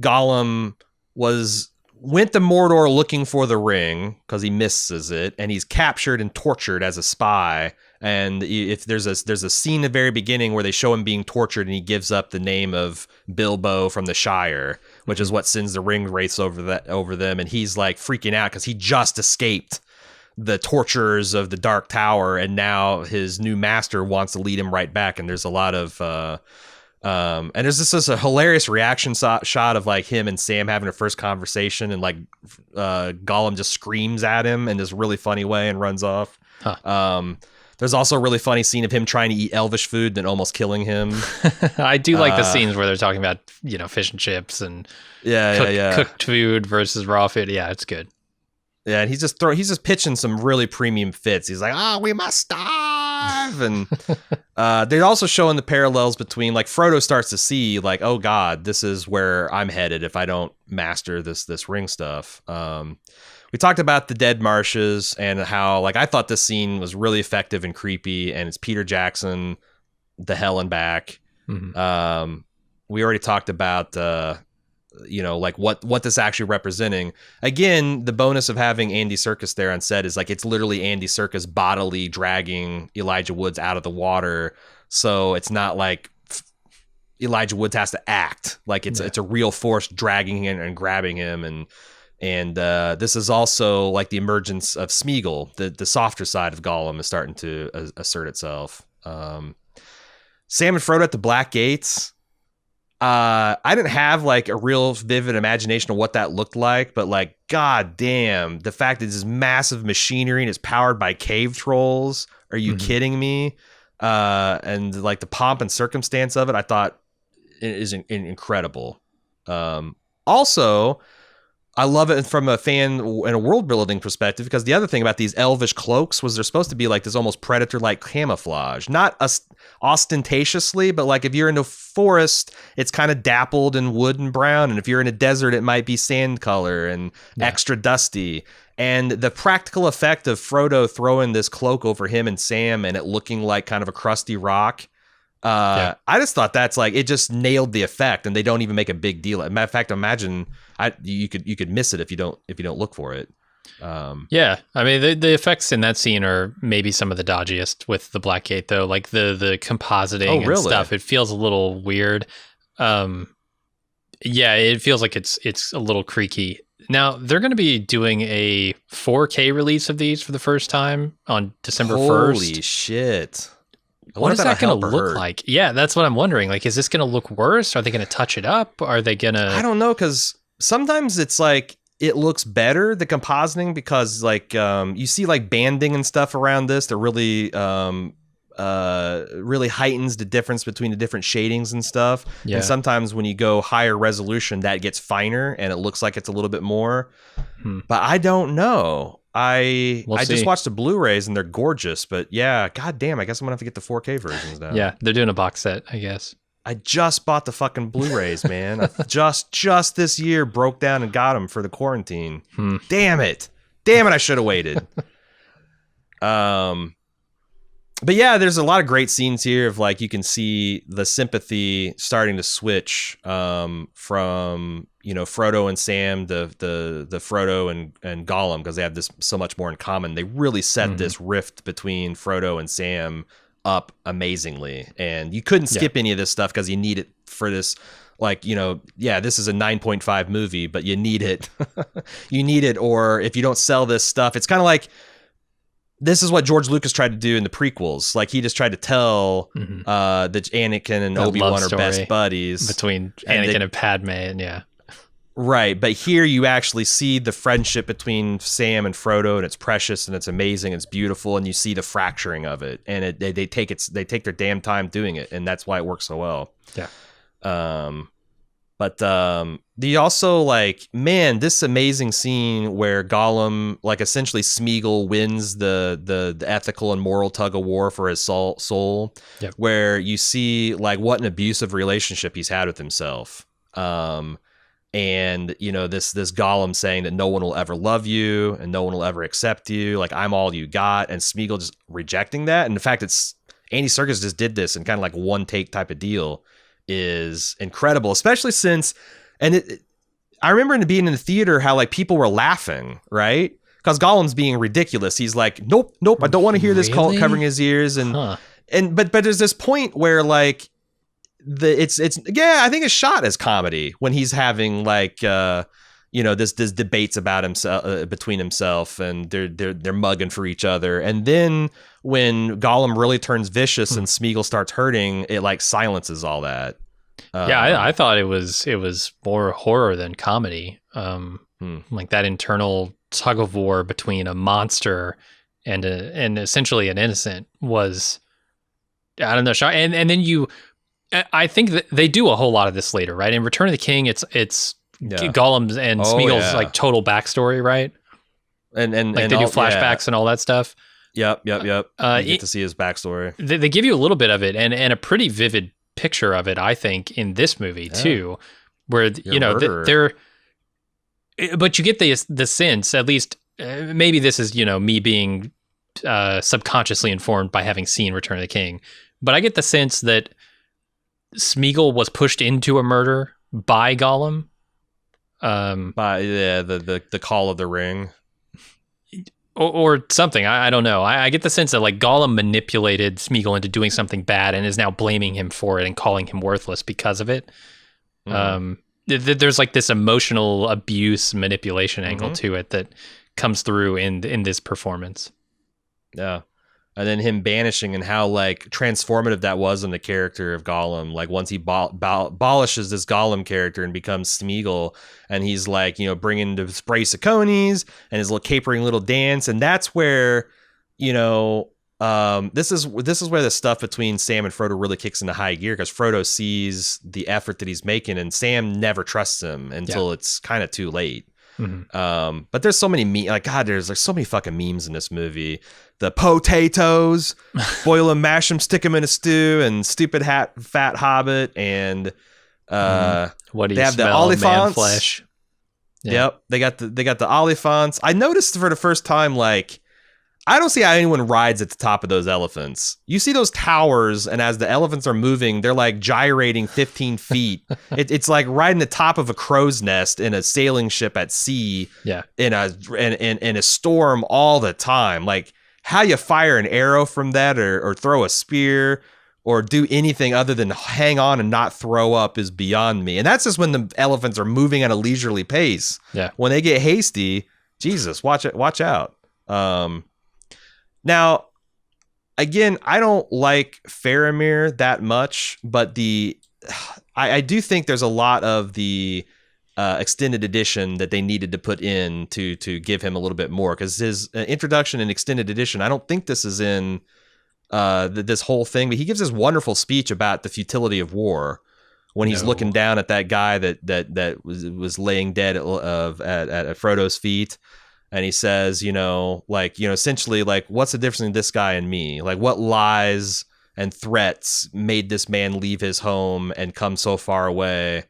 Gollum went to Mordor looking for the ring because he misses it, and he's captured and tortured as a spy. And if there's a scene at the very beginning where they show him being tortured, and he gives up the name of Bilbo from the Shire, which is what sends the ring wraiths over them, and he's like freaking out because he just escaped the torturers of the Dark Tower, and now his new master wants to lead him right back. And there's a lot of And there's this a hilarious reaction shot of like him and Sam having a first conversation, and like Gollum just screams at him in this really funny way and runs off. There's also a really funny scene of him trying to eat elvish food and almost killing him. I do like the scenes where they're talking about, you know, fish and chips and cooked food versus raw food. Yeah, it's good. Yeah, and he's just pitching some really premium fits. He's like, "Oh, we must starve," and they're also showing the parallels between, like, Frodo starts to see, like, oh God, this is where I'm headed if I don't master this ring stuff. We talked about the dead marshes and how, like, I thought this scene was really effective and creepy, and it's Peter Jackson, the hell and back. Mm-hmm. We already talked about, you know, like what this actually representing. Again, the bonus of having Andy Serkis there on set is like it's literally Andy Serkis bodily dragging Elijah Woods out of the water, so it's not like Elijah Woods has to act like it's a real force dragging him and grabbing him. And this is also like the emergence of Smeagol, the softer side of Gollum is starting to assert itself. Sam and Frodo at the Black Gates. I didn't have like a real vivid imagination of what that looked like, but like, god damn, the fact that this massive machinery and is powered by cave trolls. Are you kidding me? And like the pomp and circumstance of it, I thought is incredible. Also, I love it from a fan and a world building perspective, because the other thing about these elvish cloaks was they're supposed to be like this almost predator-like camouflage, not ostentatiously, but like if you're in a forest, it's kind of dappled in wood and brown. And if you're in a desert, it might be sand color and extra dusty. And the practical effect of Frodo throwing this cloak over him and Sam and it looking like kind of a crusty rock. I just thought that's like, it just nailed the effect, and they don't even make a big deal. As a matter of fact, imagine you could miss it if you don't look for it. Yeah, I mean the effects in that scene are maybe some of the dodgiest with the Blackgate, though. Like the compositing and stuff, it feels a little weird. Yeah, it feels like it's a little creaky. Now they're going to be doing a 4K release of these for the first time on December 1st. Holy shit! What is that going to look like? Yeah, that's what I'm wondering. Like, is this going to look worse? Are they going to touch it up? Are they going to... I don't know, because sometimes it's like, it looks better, the compositing, because like you see like banding and stuff around this that really really heightens the difference between the different shadings and stuff. Yeah. And sometimes when you go higher resolution, that gets finer and it looks like it's a little bit more. But I don't know. I just watched the Blu-rays and they're gorgeous, but yeah, goddamn, I guess I'm gonna have to get the 4K versions now. Yeah, they're doing a box set, I guess. I just bought the fucking Blu-rays, man. I just this year broke down and got them for the quarantine. Damn it, I should have waited. But yeah, there's a lot of great scenes here of like, you can see the sympathy starting to switch from, you know, Frodo and Sam, the Frodo and Gollum, because they have this so much more in common. They really set this rift between Frodo and Sam up amazingly, and you couldn't skip any of this stuff because you need it for this. Like, you know, yeah, this is a 9.5 movie, but you need it. You need it, or if you don't sell this stuff, it's kind of like, this is what George Lucas tried to do in the prequels. Like, he just tried to tell that Anakin and Obi-Wan are best buddies. Between Anakin and Padme, and right. But here you actually see the friendship between Sam and Frodo, and it's precious and it's amazing, it's beautiful, and you see the fracturing of it. And they take their damn time doing it, and that's why it works so well. Yeah. But the also, like, man, this amazing scene where Gollum, like, essentially Smeagol wins the ethical and moral tug of war for his soul. Yep. Where you see like what an abusive relationship he's had with himself. And you know, this Gollum saying that no one will ever love you and no one will ever accept you. Like, I'm all you got, and Smeagol just rejecting that. And the fact it's Andy Serkis just did this in kind of like one take type of deal is incredible, especially since, and I remember in being in the theater how like people were laughing, right? Because Gollum's being ridiculous. He's like, nope, I don't want to hear this cult covering his ears, and but there's this point where like it's I think it's shot as comedy when he's having like you know, this debates about himself between himself, and they're mugging for each other, and then when Gollum really turns vicious and Smeagol starts hurting, it like silences all that. I thought it was more horror than comedy. Like that internal tug of war between a monster and essentially an innocent was, I don't know. And then I think that they do a whole lot of this later, right? In Return of the King, it's Gollum's and Smeagol's like total backstory, right? And like they do flashbacks and all that stuff. Yep. You get to see his backstory. They give you a little bit of it and a pretty vivid picture of it, I think, in this movie too, where but you get the sense, at least maybe this is me being subconsciously informed by having seen Return of the King, but I get the sense that Smeagol was pushed into a murder by Gollum, by the call of the ring. Or something. I don't know. I get the sense that like Gollum manipulated Smeagol into doing something bad and is now blaming him for it and calling him worthless because of it. There's like this emotional abuse manipulation angle to it that comes through in this performance. Yeah. And then him banishing and how like transformative that was in the character of Gollum. Like once he abolishes this Gollum character and becomes Smeagol, and he's like, bringing the spray Saconis and his little capering little dance. And that's where, this is where the stuff between Sam and Frodo really kicks into high gear, because Frodo sees the effort that he's making and Sam never trusts him until it's kind of too late. But there's so many there's like so many fucking memes in this movie. The potatoes, boil them, mash them, stick them in a stew, and stupid fat hobbit, and what do you they have smell? the Man Oliphants. flesh. Yeah. Yep, they got the Oliphants. I noticed for the first time, like, I don't see how anyone rides at the top of those elephants. You see those towers, and as the elephants are moving, they're like gyrating 15 feet. It's like riding the top of a crow's nest in a sailing ship at sea. Yeah, in a storm all the time. Like, how you fire an arrow from that, or throw a spear, or do anything other than hang on and not throw up is beyond me. And that's just when the elephants are moving at a leisurely pace. Yeah, when they get hasty, Jesus, watch out. Now, again, I don't like Faramir that much, but I do think there's a lot of the extended edition that they needed to put in to give him a little bit more, because his introduction and extended edition, I don't think this is in this whole thing, but he gives this wonderful speech about the futility of war when he's looking down at that guy that was laying dead at Frodo's feet. And he says, essentially, like, what's the difference between this guy and me? Like, what lies and threats made this man leave his home and come so far away?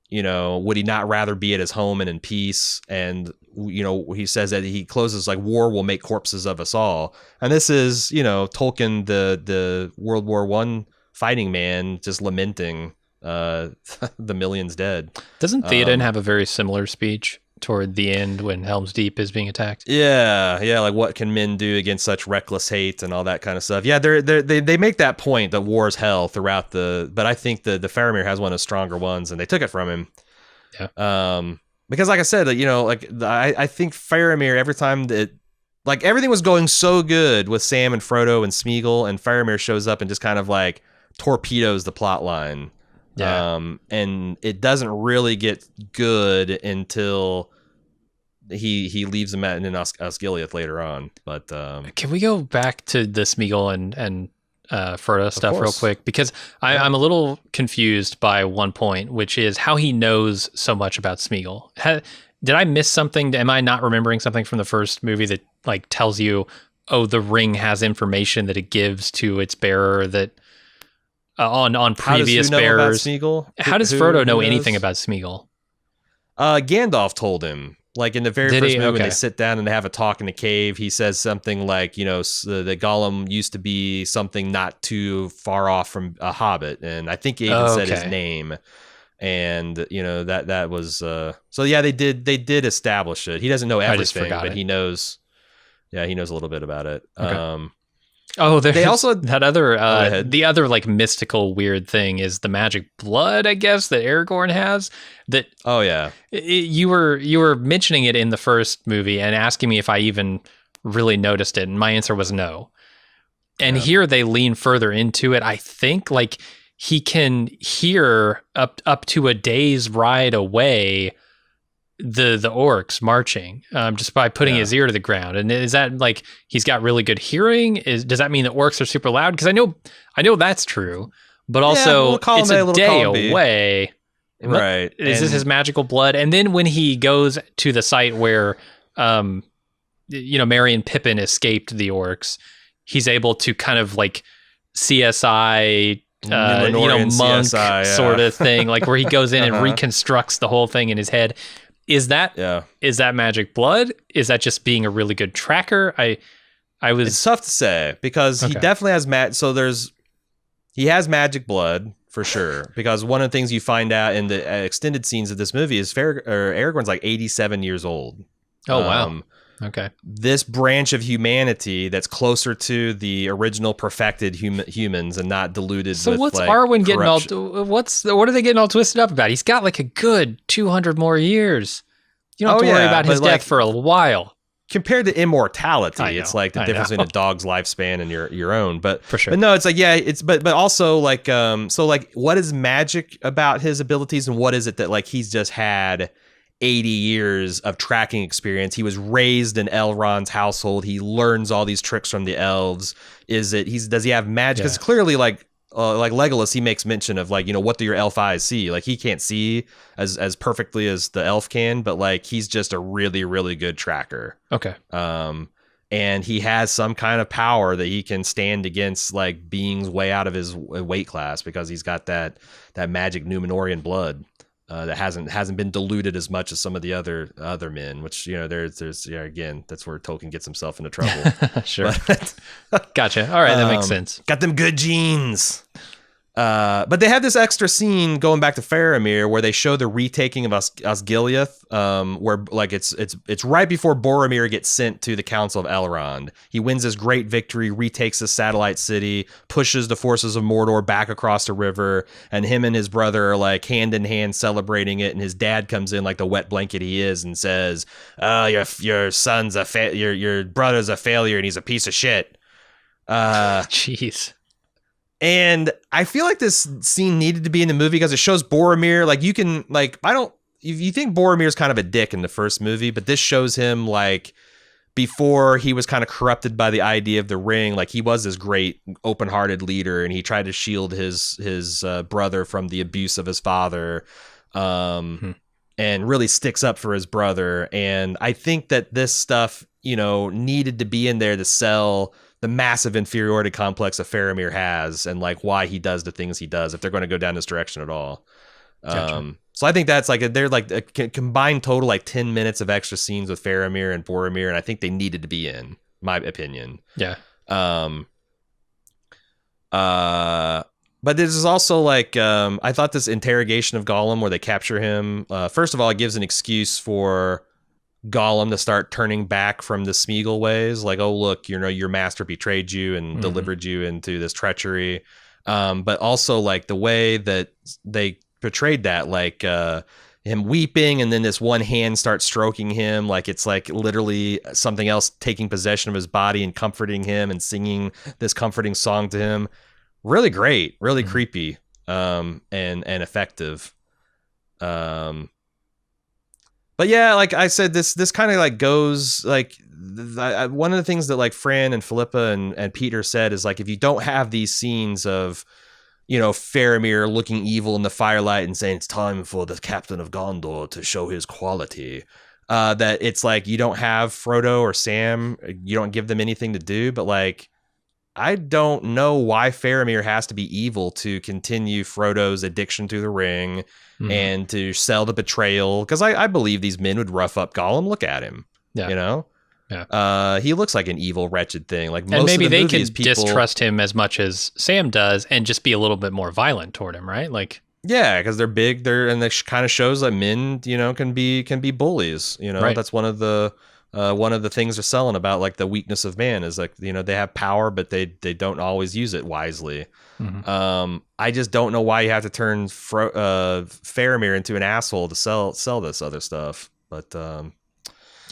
Would he not rather be at his home and in peace? And, he says that he closes, like, war will make corpses of us all. And this is, Tolkien, the World War I fighting man, just lamenting the millions dead. Doesn't Theoden have a very similar speech toward the end when Helm's Deep is being attacked? Yeah, like, what can men do against such reckless hate and all that kind of stuff. Yeah, they make that point that war is hell throughout but I think the Faramir has one of the stronger ones, and they took it from him. Yeah. Because like I said, I think Faramir, every time that, like, everything was going so good with Sam and Frodo and Smeagol, and Faramir shows up and just kind of like torpedoes the plot line. Yeah. And it doesn't really get good until he leaves them in Osgiliath later on. But can we go back to the Smeagol and Frodo stuff real quick? Because I'm a little confused by one point, which is how he knows so much about Smeagol. Did I miss something? Am I not remembering something from the first movie that like tells you, oh, the ring has information that it gives to its bearer that on previous bearers? How does Frodo know anything about Smeagol? Gandalf told him. Like, in the very first movie, okay, when they sit down and they have a talk in the cave, he says something like, that Gollum used to be something not too far off from a hobbit. And I think he even said his name. And, that was, so yeah, they did establish it. He doesn't know everything, but he knows, he knows a little bit about it. Okay. They also that other the other like mystical weird thing is the magic blood, I guess, that Aragorn has. That you were mentioning it in the first movie and asking me if I even really noticed it, and my answer was no. And here they lean further into it. I think like he can hear up to a day's ride away the orcs marching, just by putting his ear to the ground. And is that like he's got really good hearing? Does that mean the orcs are super loud? Because I know that's true, but also it's a day away. Right. Is this his magical blood? And then when he goes to the site where Merry and Pippin escaped the orcs, he's able to kind of like CSI monk CSI, sort of thing, like where he goes in and reconstructs the whole thing in his head. Is that magic blood? Is that just being a really good tracker? It's tough to say, because he definitely has he has magic blood for sure, because one of the things you find out in the extended scenes of this movie is Aragorn's like 87 years old. Oh wow. Okay. This branch of humanity that's closer to the original perfected humans and not diluted. So with, what's like, Arwen corruption. getting all? What are they getting all twisted up about? He's got like a good 200 more years. You don't have to worry about his death for a while. Compared to immortality, it's like the difference between a dog's lifespan and your own. But for sure. But no, it's like but also like so like what is magic about his abilities, and what is it that like he's just had 80 years of tracking experience? He was raised in Elrond's household. He learns all these tricks from the elves. Does he have magic? Because clearly like Legolas, he makes mention of like, what do your elf eyes see? Like he can't see as perfectly as the elf can, but like he's just a really, really good tracker. Okay. And he has some kind of power that he can stand against like beings way out of his weight class, because he's got that magic Númenórean blood. That hasn't been diluted as much as some of the other men, which there's again, that's where Tolkien gets himself into trouble. Sure. Gotcha. All right, that makes sense. Got them good genes. But they have this extra scene going back to Faramir where they show the retaking of Osgiliath, where like it's right before Boromir gets sent to the Council of Elrond. He wins this great victory, retakes the satellite city, pushes the forces of Mordor back across the river, and him and his brother are like hand in hand celebrating it. And his dad comes in like the wet blanket he is and says, "Oh, your son's your brother's a failure and he's a piece of shit." Jeez. And I feel like this scene needed to be in the movie because it shows Boromir. Like you can like, you think Boromir's kind of a dick in the first movie, but this shows him like before he was kind of corrupted by the idea of the ring. Like he was this great open-hearted leader, and he tried to shield his brother from the abuse of his father, and really sticks up for his brother. And I think that this stuff, needed to be in there to sell the massive inferiority complex that Faramir has, and like why he does the things he does, if they're going to go down this direction at all. Gotcha. So I think that's like they're like a combined total like 10 minutes of extra scenes with Faramir and Boromir, and I think they needed to be in my opinion. Yeah. But this is also like I thought this interrogation of Gollum where they capture him. First of all, it gives an excuse for Gollum to start turning back from the Smeagol ways, like, oh look, your master betrayed you and delivered you into this treachery. But also like the way that they portrayed that, like him weeping, and then this one hand starts stroking him, like it's like literally something else taking possession of his body and comforting him and singing this comforting song to him. Really great, really creepy, and effective. But yeah, like I said, this kind of like goes like one of the things that like Fran and Philippa and Peter said is like, if you don't have these scenes of, Faramir looking evil in the firelight and saying it's time for the captain of Gondor to show his quality, that it's like you don't have Frodo or Sam, you don't give them anything to do. But like, I don't know why Faramir has to be evil to continue Frodo's addiction to the ring and to sell the betrayal. Because I believe these men would rough up Gollum. Look at him. Yeah. Yeah. He looks like an evil, wretched thing. Like most and maybe of the they movies, can distrust him as much as Sam does and just be a little bit more violent toward him, right? Like, yeah, because they're big. And it kind of shows that men, can be bullies. Right. That's one of the things they're selling about like the weakness of man is like, they have power, but they don't always use it wisely. I just don't know why you have to turn Faramir into an asshole to sell this other stuff. But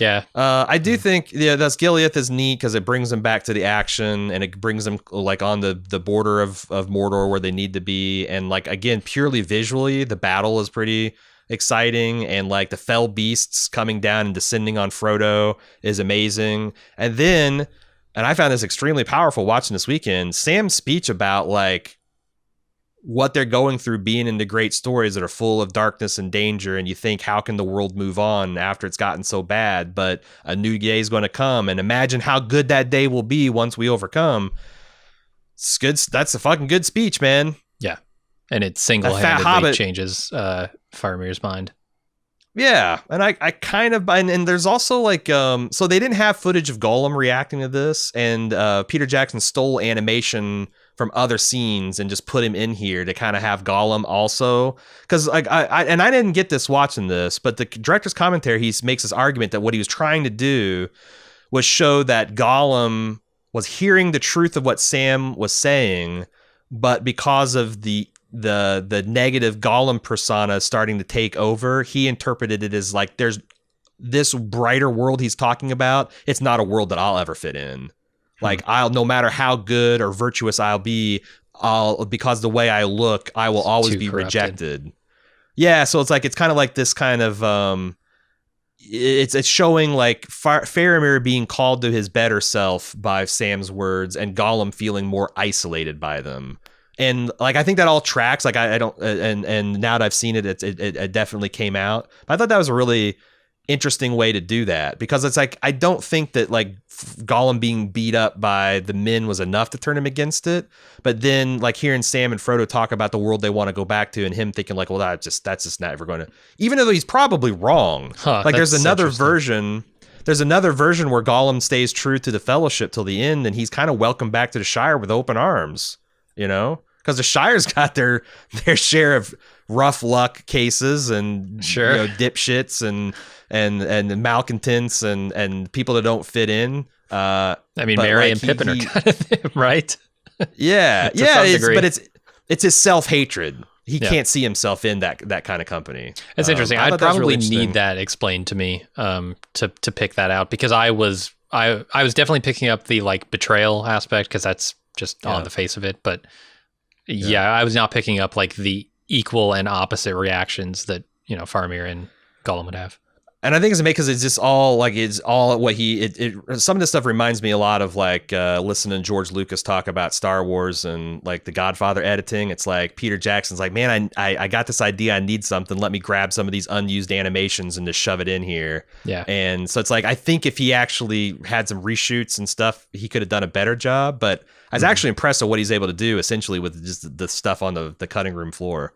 Yeah. I do think that's Gilead is neat because it brings them back to the action and it brings them like on the border of Mordor where they need to be. And like, again, purely visually, the battle is pretty exciting. And like the fell beasts coming down and descending on Frodo is amazing. And then, and I found this extremely powerful watching this weekend, Sam's speech about like what they're going through being into great stories that are full of darkness and danger, and you think, how can the world move on after it's gotten so bad? But a new day is going to come, and imagine how good that day will be once we overcome. It's good. That's a fucking good speech, man. Yeah, and it single-handedly changes Faramir's mind. Yeah, and I kind of, and there's also like, so they didn't have footage of Gollum reacting to this, and Peter Jackson stole animation from other scenes and just put him in here to kind of have Gollum also, because like I didn't get this watching this, but the director's commentary, he makes this argument that what he was trying to do was show that Gollum was hearing the truth of what Sam was saying, but because of the negative Gollum persona starting to take over, he interpreted it as like there's this brighter world he's talking about. It's not a world that I'll ever fit in. Like no matter how good or virtuous I'll be, because the way I look, I will always be corrupted. Rejected. Yeah. So it's like, it's kind of like this kind of, it's showing like Faramir being called to his better self by Sam's words and Gollum feeling more isolated by them. And like, I think that all tracks. Like I don't, and now that I've seen it, it definitely came out. But I thought that was a really interesting way to do that, because it's like, I don't think that like Gollum being beat up by the men was enough to turn him against it. But then like hearing Sam and Frodo talk about the world they want to go back to, and him thinking like, well, that's just not ever going to, even though he's probably wrong. Like there's another version. There's another version where Gollum stays true to the Fellowship till the end, and he's kind of welcomed back to the Shire with open arms, you know, because the Shire's got their share of rough luck cases and sure, you know, dipshits and malcontents and people that don't fit in. I mean, Merry like and Pippin are kind of right. Yeah, yeah, but it's his self-hatred. He can't see himself in that kind of company. It's interesting. I'd probably need that explained to me to pick that out, because I was definitely picking up the like betrayal aspect, because that's just on the face of it. But I was not picking up like the equal and opposite reactions that, you know, Faramir and Gollum would have. And I think it's because it's just all like, it's all what some of this stuff reminds me a lot of like listening to George Lucas talk about Star Wars and like the Godfather editing. It's like Peter Jackson's like, man, I got this idea. I need something. Let me grab some of these unused animations and just shove it in here. Yeah. And so it's like, I think if he actually had some reshoots and stuff, he could have done a better job. But I was actually impressed with what he's able to do essentially with just the stuff on the cutting room floor.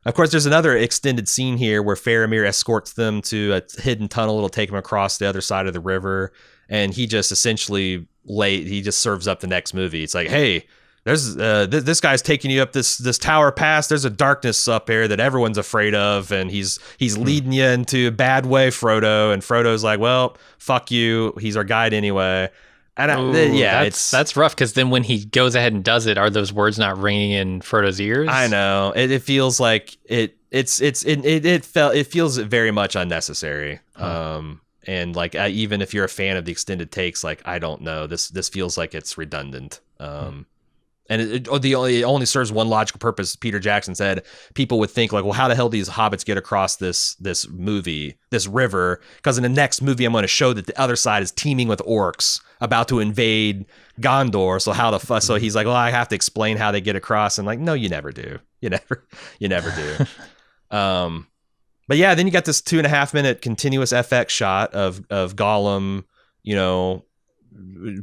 Of course, there's another extended scene here where Faramir escorts them to a hidden tunnel that'll take them across the other side of the river, and he just essentially he just serves up the next movie. It's like, hey, there's this guy's taking you up this tower pass. There's a darkness up here that everyone's afraid of, and he's leading you into a bad way, Frodo. And Frodo's like, well, fuck you. He's our guide anyway. And that's rough, because then when he goes ahead and does it, are those words not ringing in Frodo's ears? I know it feels like it feels very much unnecessary. And like even if you're a fan of the extended takes, like I don't know, this feels like it's redundant. And it only serves one logical purpose. Peter Jackson said people would think like, well, how the hell do these hobbits get across this river? Because in the next movie, I'm going to show that the other side is teeming with orcs about to invade Gondor. So how the fuck? So he's like, well, I have to explain how they get across. And like, no, you never do. You never do. But yeah, then you got this 2.5 minute continuous FX shot of Gollum, you know,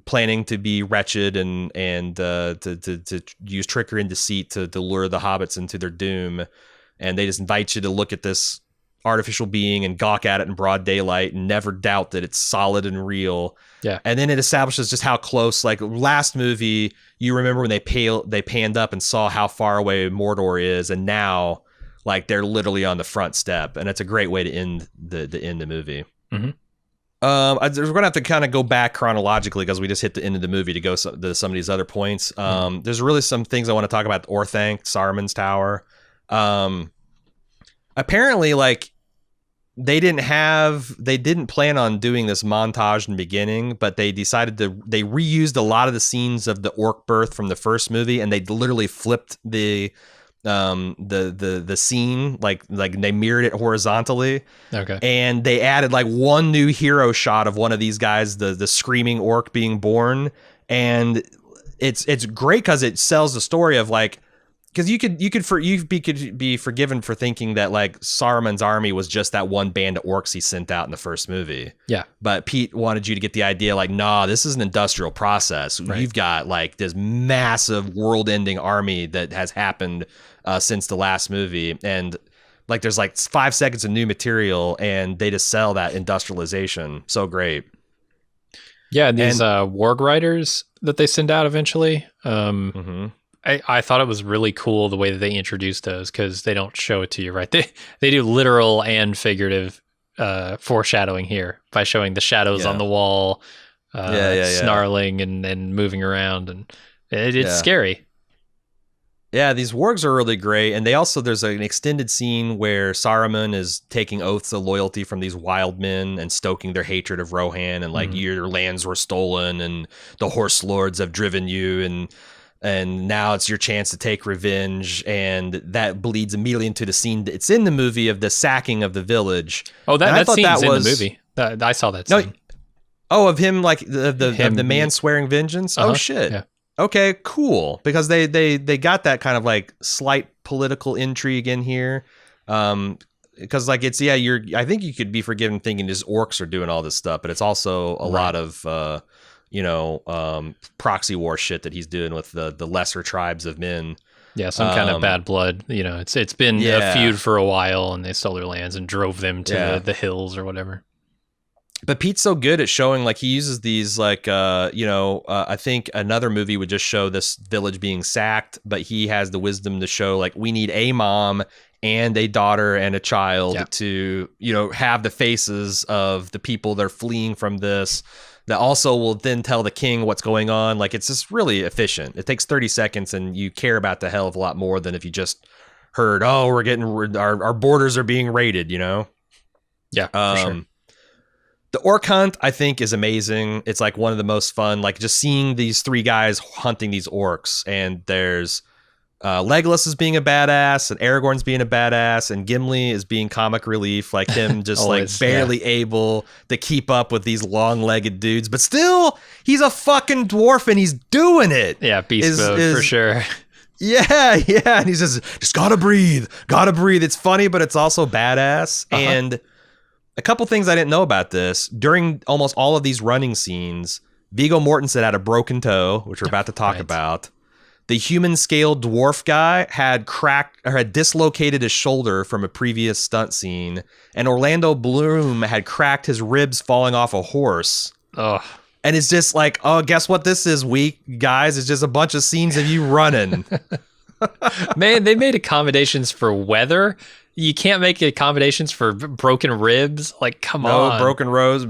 planning to be wretched and to use trickery and deceit to lure the hobbits into their doom. And they just invite you to look at this artificial being and gawk at it in broad daylight and never doubt that it's solid and real. Yeah. And then it establishes just how close, like last movie, you remember when they panned up and saw how far away Mordor is, and now like they're literally on the front step, and it's a great way to end the movie. Mm-hmm. We're gonna have to kind of go back chronologically because we just hit the end of the movie to go to some of these other points. There's really some things I want to talk about. Orthanc, Saruman's tower. Apparently, like they didn't plan on doing this montage in the beginning, but they reused a lot of the scenes of the orc birth from the first movie, and they literally flipped the scene, like they mirrored it horizontally. Okay. And they added like one new hero shot of one of these guys, the screaming orc being born, and it's great because it sells the story of like, because you could be forgiven for thinking that like Saruman's army was just that one band of orcs he sent out in the first movie. Yeah. But Pete wanted you to get the idea like, nah, this is an industrial process. Right. You've got like this massive world-ending army that has happened since the last movie, and like there's like 5 seconds of new material, and they just sell that industrialization so great. Yeah, these warg riders that they send out eventually. I thought it was really cool the way that they introduced those, because they don't show it to you, right? They do literal and figurative foreshadowing here by showing the shadows on the wall, snarling and moving around, and it's scary. Yeah, these wargs are really great, and there's an extended scene where Saruman is taking oaths of loyalty from these wild men and stoking their hatred of Rohan, and like your lands were stolen, and the horse lords have driven you, and now it's your chance to take revenge, and that bleeds immediately into the scene that's in the movie of the sacking of the village. Oh, that scene's in the movie. I saw that scene. Oh, of him, like the man swearing vengeance. Oh shit. Yeah. Okay, cool. Because they got that kind of like slight political intrigue in here. Because like it's I think you could be forgiven thinking just orcs are doing all this stuff, but it's also a lot of proxy war shit that he's doing with the lesser tribes of men. Yeah, some kind of bad blood. It's been a feud for a while, and they stole their lands and drove them to the hills or whatever. But Pete's so good at showing, like, he uses these, like, I think another movie would just show this village being sacked, but he has the wisdom to show, like, we need a mom and a daughter and a child to, have the faces of the people that are fleeing from this, that also will then tell the king what's going on. Like, it's just really efficient. It takes 30 seconds, and you care about the hell of a lot more than if you just heard, oh, our borders are being raided, Yeah, for sure. The orc hunt, I think, is amazing. It's like one of the most fun, like just seeing these 3 guys hunting these orcs. And there's Legolas is being a badass, and Aragorn's being a badass, and Gimli is being comic relief, like him just always, like barely able to keep up with these long-legged dudes. But still, he's a fucking dwarf, and he's doing it. Yeah, beast mode for sure. Yeah, and he's just gotta breathe. It's funny, but it's also badass. And a couple things I didn't know about this. During almost all of these running scenes, Viggo Mortensen had a broken toe, which we're about to talk about. The human-scale dwarf guy had dislocated his shoulder from a previous stunt scene, and Orlando Bloom had cracked his ribs falling off a horse. Ugh. And it's just like, oh, guess what this is, week, guys? It's just a bunch of scenes of you running. Man, they made accommodations for weather. You can't make accommodations for broken ribs. Like, come on. No, broken ribs,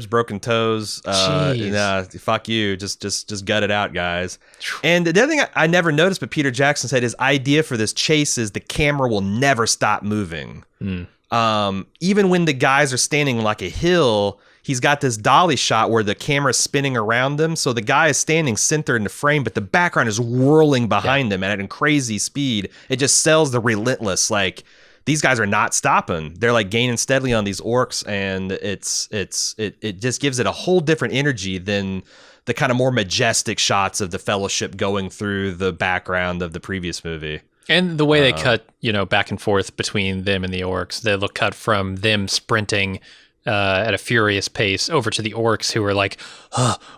broken toes. Nah, fuck you. Just gut it out, guys. And the other thing I never noticed, but Peter Jackson said his idea for this chase is the camera will never stop moving. Even when the guys are standing like a hill, he's got this dolly shot where the camera's spinning around them. So the guy is standing centered in the frame, but the background is whirling behind them at a crazy speed. It just sells the relentless, like, these guys are not stopping. They're like gaining steadily on these orcs, and it just gives it a whole different energy than the kind of more majestic shots of the Fellowship going through the background of the previous movie. And the way they cut, back and forth between them and the orcs, they look cut from them sprinting at a furious pace over to the orcs who are like,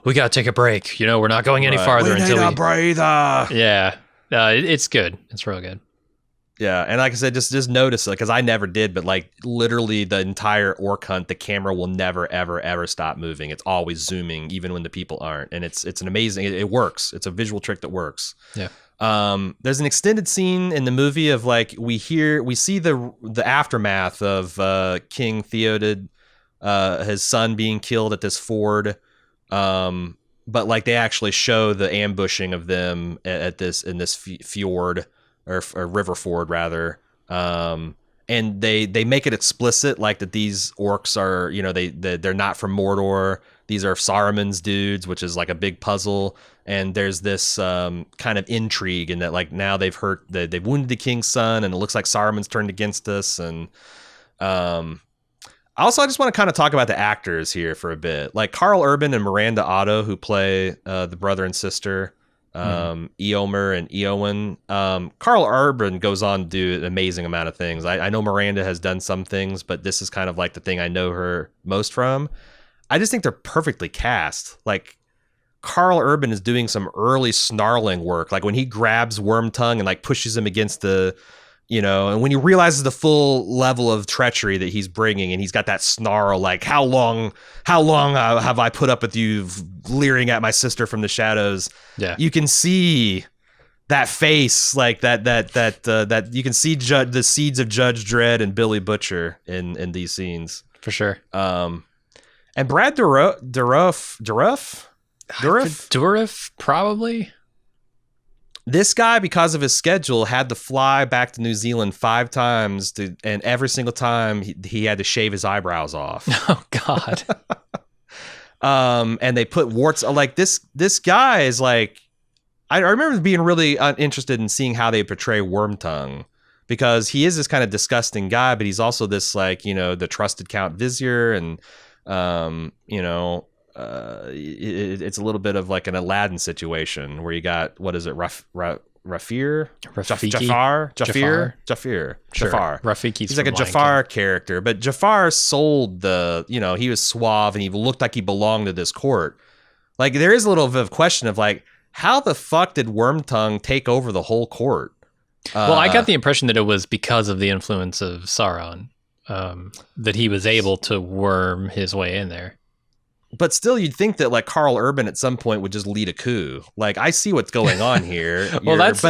we got to take a break. We're not going any farther until we need a breather. Yeah. It's good. It's real good. Yeah. And like I said, just notice it, because I never did, but like literally the entire orc hunt, the camera will never, ever, ever stop moving. It's always zooming, even when the people aren't. And it's an amazing, it works. It's a visual trick that works. Yeah. There's an extended scene in the movie of like, we see the aftermath of King Theoden, his son being killed at this ford, but like they actually show the ambushing of them in this fjord or river ford rather, and they make it explicit, like that these orcs are, you know, they're not from Mordor. These are Saruman's dudes, which is like a big puzzle. And there's this kind of intrigue in that, like, now they've wounded the king's son, and it looks like Saruman's turned against us. And also, I just want to kind of talk about the actors here for a bit. Like Carl Urban and Miranda Otto, who play the brother and sister, Eomer and Eowyn. Carl Urban goes on to do an amazing amount of things. I know Miranda has done some things, but this is kind of like the thing I know her most from. I just think they're perfectly cast. Like, Carl Urban is doing some early snarling work, like when he grabs Wormtongue and like pushes him against the, you know, and when he realizes the full level of treachery that he's bringing, and he's got that snarl, like, how long have I put up with you leering at my sister from the shadows? Yeah, you can see that face, like that you can see the seeds of Judge Dredd and Billy Butcher in these scenes for sure. And Brad Dourif, probably. This guy, because of his schedule, had to fly back to New Zealand 5 times, and every single time he had to shave his eyebrows off. Oh God. And they put warts. Like this guy is like, I remember being really interested in seeing how they portray Wormtongue, because he is this kind of disgusting guy, but he's also this, like, you know, the trusted Count Vizier, and you know, it's a little bit of like an Aladdin situation where you got, what is it, Jafar. Rafiki's He's like a Jafar character, but Jafar sold you know, he was suave and he looked like he belonged to this court. Like, there is a little bit of question of like, how the fuck did Wormtongue take over the whole court? Well, I got the impression that it was because of the influence of Sauron, that he was able to worm his way in there. But still, you'd think that like Carl Urban at some point would just lead a coup. Like, I see what's going on here. Well, that's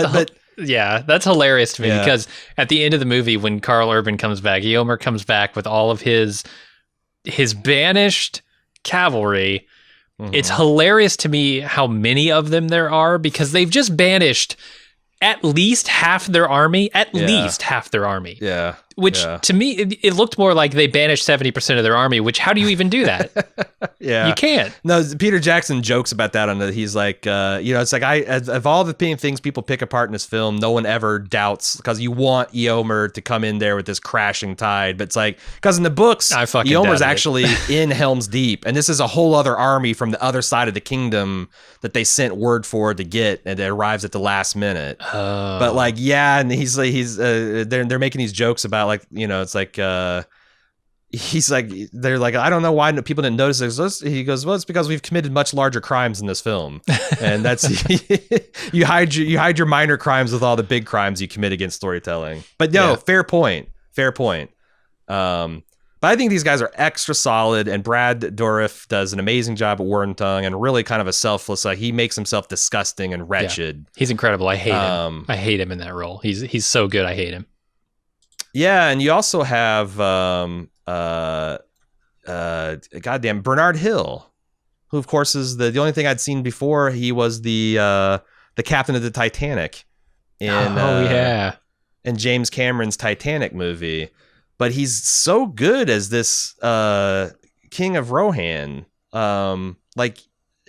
hilarious to me, because at the end of the movie, when Carl Urban comes back, Eomer comes back with all of his banished cavalry. Mm-hmm. It's hilarious to me how many of them there are, because they've just banished at least half their army. Yeah. Which to me, it looked more like they banished 70% of their army, which, how do you even do that? Yeah. You can't. No, Peter Jackson jokes about that he's like, you know, it's like, of all the things people pick apart in this film, no one ever doubts, because you want Eomer to come in there with this crashing tide. But it's like, because in the books, Eomer's actually in Helm's Deep, and this is a whole other army from the other side of the kingdom that they sent word for to get, and it arrives at the last minute. But like, yeah, and they're making these jokes about, like, you know, it's like, he's like, they're like, I don't know why people didn't notice this. He goes, well, it's because we've committed much larger crimes in this film, and that's you hide your minor crimes with all the big crimes you commit against storytelling. But no, fair point. But I think these guys are extra solid, and Brad Dourif does an amazing job at Wormtongue, and really kind of a selfless, like, he makes himself disgusting and wretched. Yeah. He's incredible. I hate him. I hate him in that role. He's so good. I hate him. Yeah, and you also have goddamn Bernard Hill, who of course is the only thing I'd seen before. He was the captain of the Titanic in James Cameron's Titanic movie. But he's so good as this King of Rohan. Like,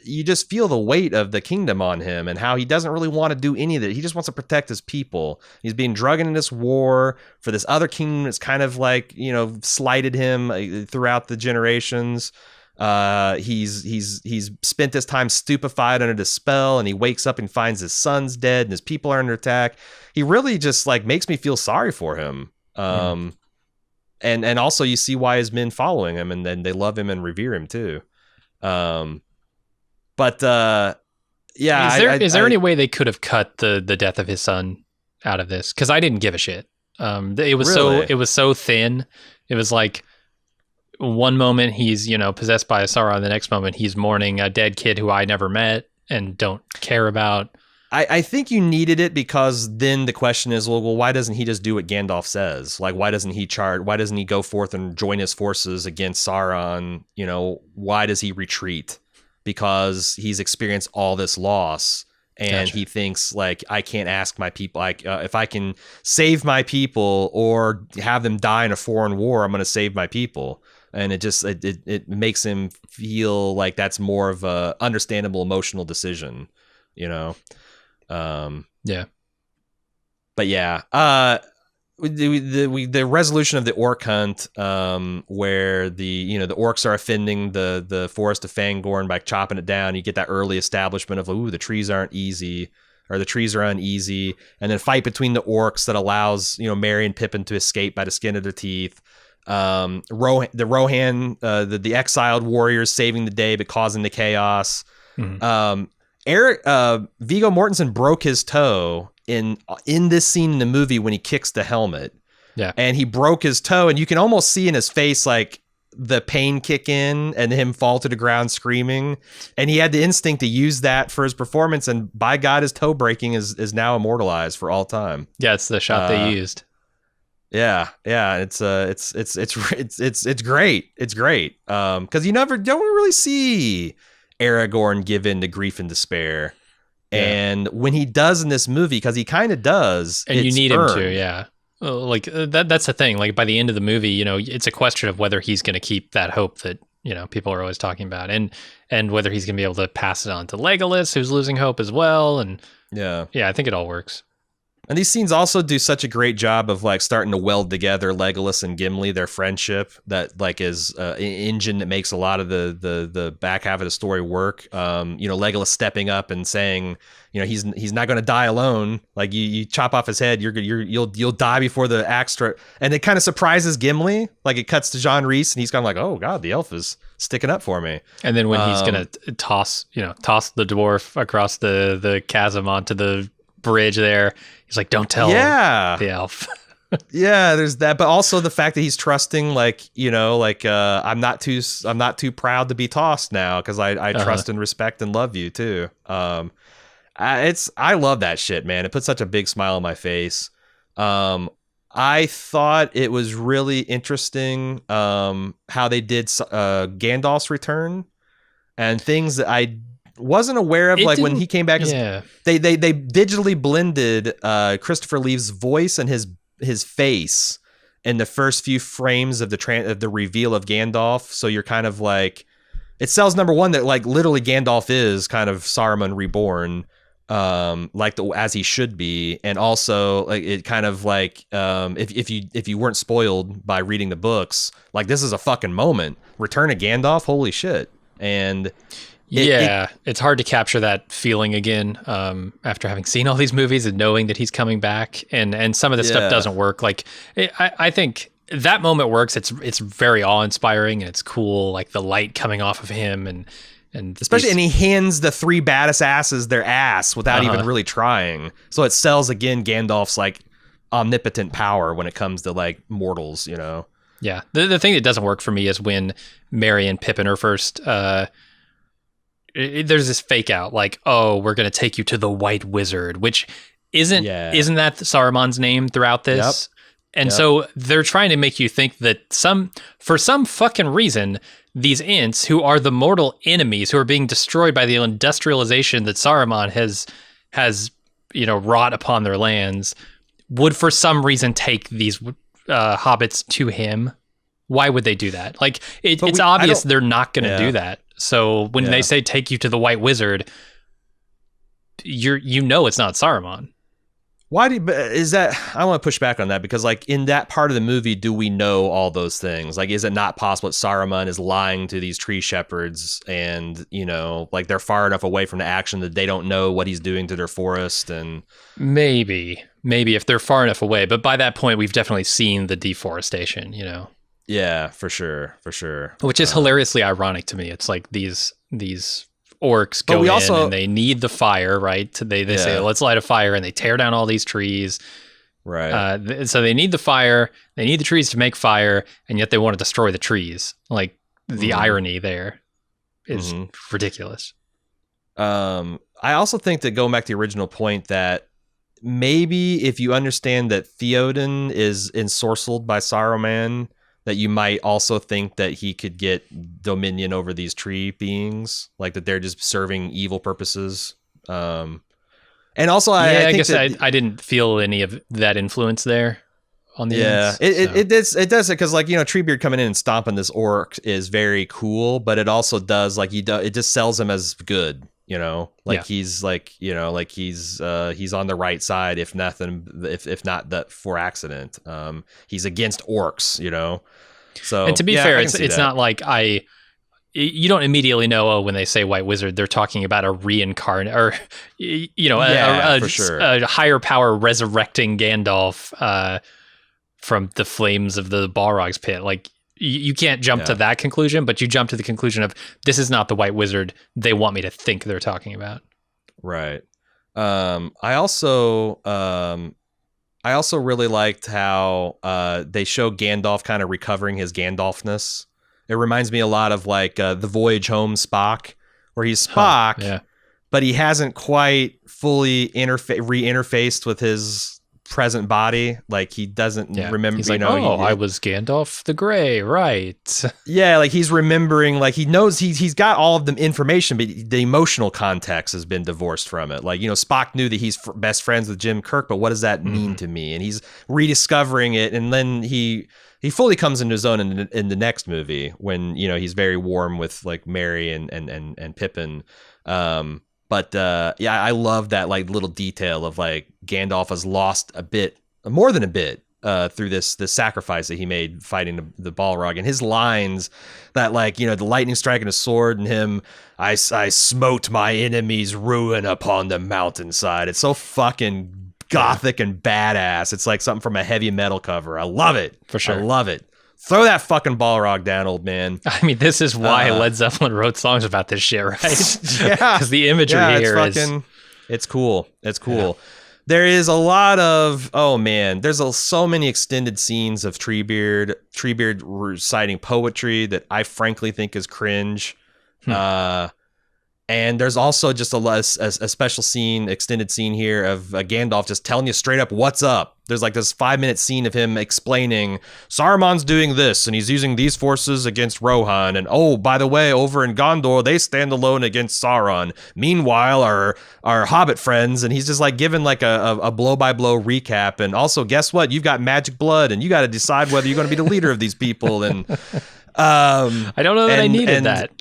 you just feel the weight of the kingdom on him, and how he doesn't really want to do any of it. He just wants to protect his people. He's being drugged into this war for this other kingdom that's kind of like, you know, slighted him throughout the generations. He's spent his time stupefied under the spell, and he wakes up and finds his son's dead and his people are under attack. He really just like makes me feel sorry for him. And also you see why his men following him, and then they love him and revere him too. Is there any way they could have cut the death of his son out of this? Because I didn't give a shit. It was so thin. It was like, one moment he's, you know, possessed by a Sauron, the next moment he's mourning a dead kid who I never met and don't care about. I think you needed it, because then the question is, well, why doesn't he just do what Gandalf says? Like, why doesn't he go forth and join his forces against Sauron? You know, why does he retreat? Because he's experienced all this loss, and Gotcha. he thinks like, I can't ask my people, like if I can save my people or have them die in a foreign war, I'm going to save my people. And it makes him feel like that's more of a understandable emotional decision, you know. Yeah. But yeah, the resolution of the orc hunt, where the orcs are offending the forest of Fangorn by chopping it down. You get that early establishment of, ooh, the trees aren't easy, or the trees are uneasy, and then fight between the orcs that allows Merry and Pippin to escape by the skin of their teeth. The Rohan, the exiled warriors saving the day but causing the chaos. Mm-hmm. Viggo Mortensen broke his toe in this scene in the movie when he kicks the helmet. Yeah. And he broke his toe, and you can almost see in his face like the pain kick in and him fall to the ground screaming. And he had the instinct to use that for his performance, and by God, his toe breaking is now immortalized for all time. Yeah, it's the shot they used. Yeah, it's great. It's great. Because you don't really see Aragorn give in to grief and despair. Yeah. And when he does in this movie, because he kind of does, and you need earned. him to, yeah. Like that's the thing. Like by the end of the movie, it's a question of whether he's going to keep that hope that people are always talking about, and whether he's going to be able to pass it on to Legolas, who's losing hope as well. And yeah, I think it all works. And these scenes also do such a great job of like starting to weld together Legolas and Gimli, their friendship that like is an engine that makes a lot of the back half of the story work. Legolas stepping up and saying, he's not going to die alone. Like you chop off his head, you'll die before the axe and it kind of surprises Gimli. Like it cuts to John Reese and he's kind of like, oh God, the elf is sticking up for me. And then when he's going to toss the dwarf across the chasm onto the bridge there, he's like, don't tell the elf. Yeah, there's that, but also the fact that he's trusting, I'm not too proud to be tossed now because I trust and respect and love you too. I love that shit, man. It puts such a big smile on my face. I thought it was really interesting how they did Gandalf's return and things that I wasn't aware of, when he came back. Yeah. They digitally blended Christopher Lee's voice and his face in the first few frames of the reveal of Gandalf. So you're kind of like, it sells number one that like literally Gandalf is kind of Saruman reborn, as he should be, and also like it kind of like if you weren't spoiled by reading the books, like this is a fucking moment. Return of Gandalf, holy shit, and. It's hard to capture that feeling again after having seen all these movies and knowing that he's coming back, and some of this stuff doesn't work. Like I think that moment works. It's very awe-inspiring and it's cool, like the light coming off of him and especially, and he hands the three baddest asses their ass without even really trying. So it sells again Gandalf's like omnipotent power when it comes to like mortals, Yeah, the thing that doesn't work for me is when Merry and Pippin are first. There's this fake out like, oh, we're going to take you to the White Wizard, which isn't that Saruman's name throughout this? Yep. And so they're trying to make you think that for some fucking reason, these Ents, who are the mortal enemies who are being destroyed by the industrialization that Saruman has wrought upon their lands, would for some reason take these hobbits to him. Why would they do that? Like it's obvious they're not going to do that. So when they say take you to the White Wizard, it's not Saruman. Is that? I want to push back on that because like in that part of the movie, do we know all those things? Like, is it not possible that Saruman is lying to these tree shepherds and like they're far enough away from the action that they don't know what he's doing to their forest? And maybe if they're far enough away, but by that point we've definitely seen the deforestation, Yeah, for sure. Which is hilariously ironic to me. It's like these orcs go in and they need the fire, right? They say, let's light a fire, and they tear down all these trees. Right. So they need the fire, they need the trees to make fire, and yet they want to destroy the trees. Like the irony there is ridiculous. I also think that going back to the original point that maybe if you understand that Theoden is ensorcelled by Saruman, that you might also think that he could get dominion over these tree beings, like that they're just serving evil purposes. And also, Yeah, I think guess that, I didn't feel any of that influence there on the yeah, ends. So. it does it because, like, you know, Treebeard coming in and stomping this orc is very cool, but it also does, like, it just sells him as good, you know, like he's like, you know, like he's on the right side, if nothing, if not that for accident. He's against orcs, you know. So, and to be yeah, fair, I can see it's that. not like you don't immediately know, oh, when they say White Wizard, they're talking about a reincarnate or, you know, For sure. a higher power resurrecting Gandalf from the flames of the Balrog's pit. Like, you can't jump to that conclusion, but you jump to the conclusion of, this is not the White Wizard they want me to think they're talking about. Right. I also really liked how they show Gandalf kind of recovering his Gandalfness. It reminds me a lot of, like, The Voyage Home Spock, where he's Spock, but he hasn't quite fully re-interfaced with his present body. Like, he doesn't remember. He's like, I was Gandalf the Grey, right? Yeah, like, he's remembering, like, he knows he's got all of the information, but the emotional context has been divorced from it. Like, you know, Spock knew that he's best friends with Jim Kirk, but what does that mean to me? And he's rediscovering it, and then he fully comes into his own in the next movie when, you know, he's very warm with, like, Merry and Pippin. But I love that, like, little detail of, like, Gandalf has lost a bit, more than a bit, through this sacrifice that he made fighting the Balrog, and his lines that, like, you know, the lightning striking a sword and him, I smote my enemy's ruin upon the mountainside. It's so fucking gothic and badass. It's like something from a heavy metal cover. I love it. For sure. I love it. Throw that fucking Balrog down, old man. I mean, this is why Led Zeppelin wrote songs about this shit, right? Yeah. Because the imagery here is... It's cool. It's cool. Yeah. There is a lot of... Oh, man. There's so many extended scenes of Treebeard reciting poetry that I frankly think is cringe. And there's also just a special scene, extended scene here of Gandalf just telling you straight up what's up. There's like this 5-minute scene of him explaining Saruman's doing this and he's using these forces against Rohan. And oh, by the way, over in Gondor, they stand alone against Sauron. Meanwhile, our Hobbit friends, and he's just like giving like a blow by blow recap. And also, guess what? You've got magic blood and you got to decide whether you're going to be the leader of these people. And I don't know that I needed that.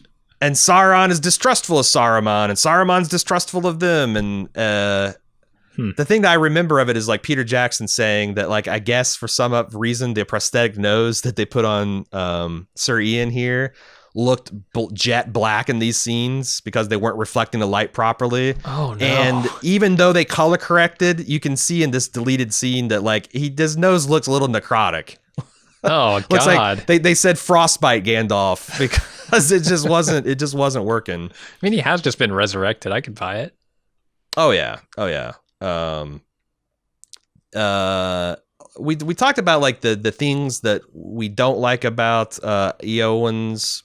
And Sauron is distrustful of Saruman, and Saruman's distrustful of them. And the thing that I remember of it is, like, Peter Jackson saying that, like, I guess for some reason the prosthetic nose that they put on Sir Ian here looked jet black in these scenes because they weren't reflecting the light properly. Oh no! And even though they color corrected, you can see in this deleted scene that, like, his nose looks a little necrotic. Oh god! Looks like they said frostbite Gandalf because it just wasn't working. I mean, he has just been resurrected. I could buy it. Oh yeah. We talked about, like, the things that we don't like about Eowyn's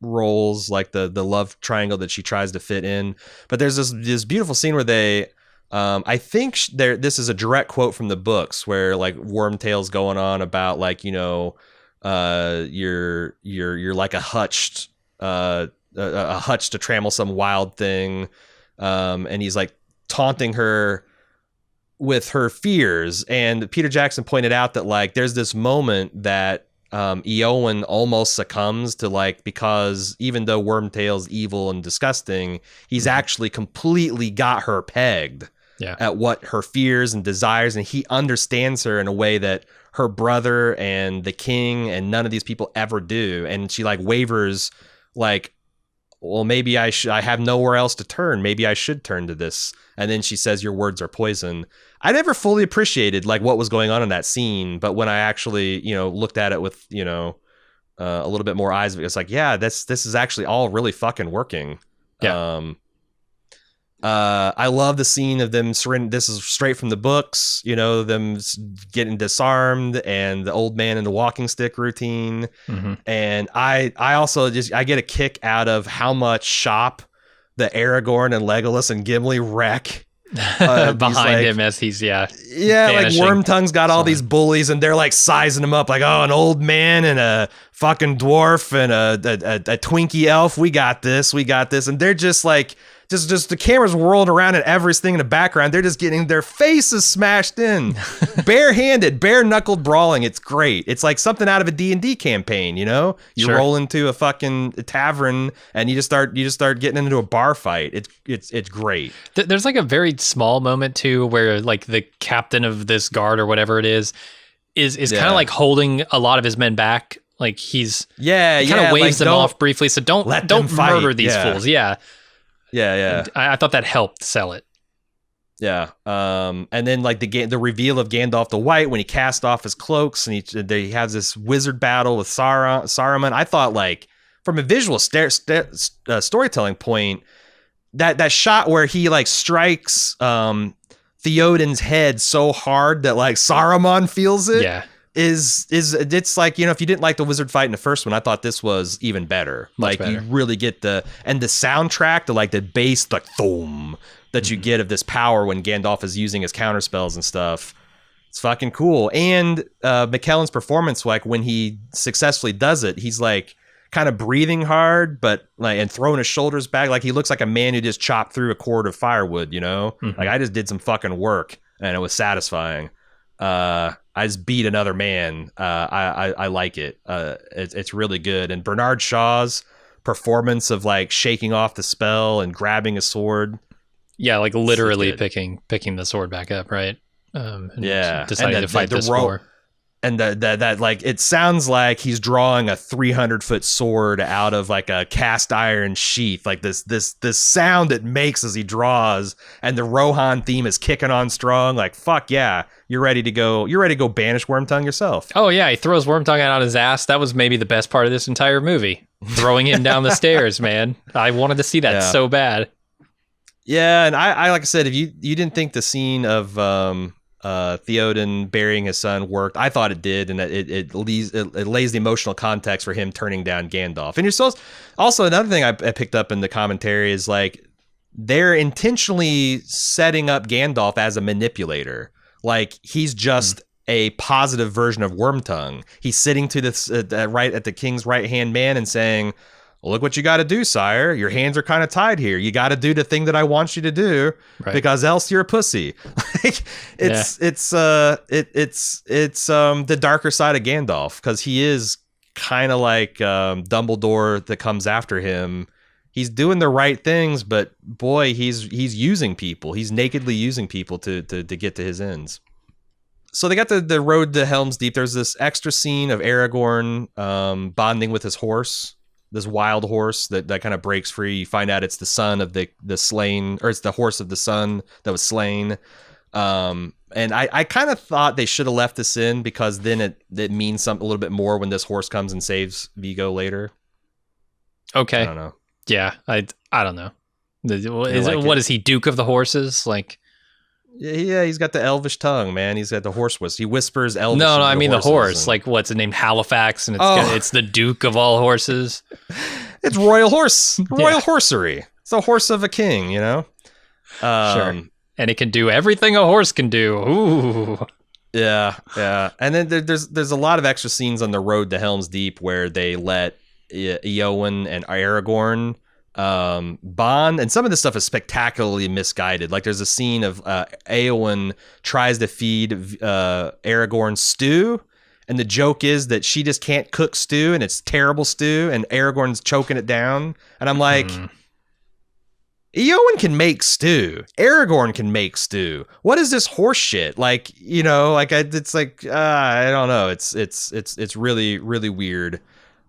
roles, like the love triangle that she tries to fit in. But there's this beautiful scene where they I think this is a direct quote from the books where, like, Wormtail's going on about, like, you know, you're like a hutch to trammel some wild thing, and he's like taunting her with her fears. And Peter Jackson pointed out that, like, there's this moment that Eowyn almost succumbs to, like, because even though Wormtail's evil and disgusting, he's actually completely got her pegged at what her fears and desires, and he understands her in a way that her brother and the king and none of these people ever do. And she, like, wavers, like, well, maybe I have nowhere else to turn. Maybe I should turn to this. And then she says, your words are poison. I never fully appreciated, like, what was going on in that scene, but when I actually, you know, looked at it with, you know, a little bit more eyes, it's like, yeah, this is actually all really fucking working. Yeah. I love the scene of them surrender. This is straight from the books, you know, them getting disarmed and the old man in the walking stick routine. Mm-hmm. And I also I get a kick out of how much shop the Aragorn and Legolas and Gimli wreck behind him as he's vanishing. Like, Wormtongue's got all these bullies and they're, like, sizing him up like, oh, an old man and a fucking dwarf and a Twinkie elf. We got this. And they're just, like, just the camera's whirling around and everything in the background. They're just getting their faces smashed in, barehanded, bare-knuckled brawling. It's great. It's like something out of a D&D campaign, you know? You roll into a fucking tavern and you just start getting into a bar fight. It's great. There's like a very small moment too where like the captain of this guard or whatever it is kind of like holding a lot of his men back. Like he's kind of waves them off briefly. So don't murder these fools. Yeah. And I thought that helped sell it. Yeah. And then like the reveal of Gandalf the White when he cast off his cloaks and he has this wizard battle with Saruman. I thought like from a visual storytelling point, that shot where he like strikes Theoden's head so hard that like Saruman feels it. Yeah. It's like, you know, if you didn't like the wizard fight in the first one, I thought this was even better. Much like better. You really get the soundtrack, the bass, like thum that you get of this power when Gandalf is using his counter spells and stuff. It's fucking cool. And McKellen's performance, like when he successfully does it, he's like kind of breathing hard, but like and throwing his shoulders back, like he looks like a man who just chopped through a cord of firewood. You know, like I just did some fucking work and it was satisfying. I just beat another man. I like it. It's really good. And Bernard Shaw's performance of like shaking off the spell and grabbing a sword. Yeah, like literally picking the sword back up, right? Deciding to fight this war. And that like it sounds like he's drawing a 300-foot sword out of like a cast iron sheath. Like this sound it makes as he draws, and the Rohan theme is kicking on strong. Like fuck yeah, you're ready to go banish Wormtongue yourself. Oh yeah, he throws Wormtongue out on his ass. That was maybe the best part of this entire movie. Throwing him down the stairs, man. I wanted to see that so bad. Yeah, and I like I said, if you didn't think the scene of Theoden burying his son worked, I thought it did, and it lays the emotional context for him turning down Gandalf. And you're also another thing I picked up in the commentary is like they're intentionally setting up Gandalf as a manipulator. Like he's just a positive version of Wormtongue. He's sitting to this right at the king's right hand man and saying, well, look what you got to do, sire. Your hands are kind of tied here. You got to do the thing that I want you to do, because else you're a pussy. Like it's the darker side of Gandalf, because he is kind of like Dumbledore that comes after him. He's doing the right things, but boy, he's using people. He's nakedly using people to get to his ends. So they got the road to Helm's Deep. There's this extra scene of Aragorn bonding with his horse. This wild horse that kind of breaks free. You find out it's the son of the slain, or it's the horse of the son that was slain. And I kind of thought they should have left this in, because then it means something a little bit more when this horse comes and saves Viggo later. Okay. I don't know. Yeah, I don't know. What is he, Duke of the Horses? Like, yeah, he's got the elvish tongue, man. He's got the horse whistle. He whispers elvish. No, I mean the horse. Like, what's it named? Halifax, and it's the Duke of all horses. It's royal horsery. It's the horse of a king, you know. Sure. And it can do everything a horse can do. Ooh. Yeah. And then there's a lot of extra scenes on the road to Helm's Deep where they let Eowyn and Aragorn bond, and some of this stuff is spectacularly misguided. Like there's a scene of Eowyn tries to feed Aragorn stew, and the joke is that she just can't cook stew, and it's terrible stew, and Aragorn's choking it down. And I'm like, Eowyn can make stew. Aragorn can make stew. What is this horse shit? Like, you know, like it's like I don't know. It's really, really weird.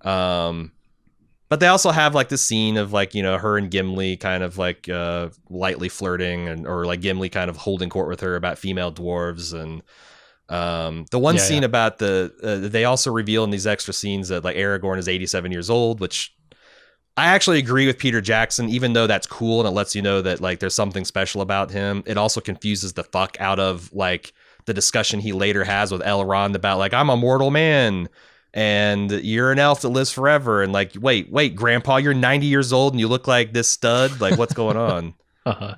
But they also have like this scene of like, you know, her and Gimli kind of like lightly flirting, or like Gimli kind of holding court with her about female dwarves. And the one scene about they also reveal in these extra scenes that like Aragorn is 87 years old, which I actually agree with Peter Jackson, even though that's cool and it lets you know that like there's something special about him. It also confuses the fuck out of like the discussion he later has with Elrond about like, I'm a mortal man and you're an elf that lives forever. And like, wait, grandpa, you're 90 years old and you look like this stud. Like, what's going on? I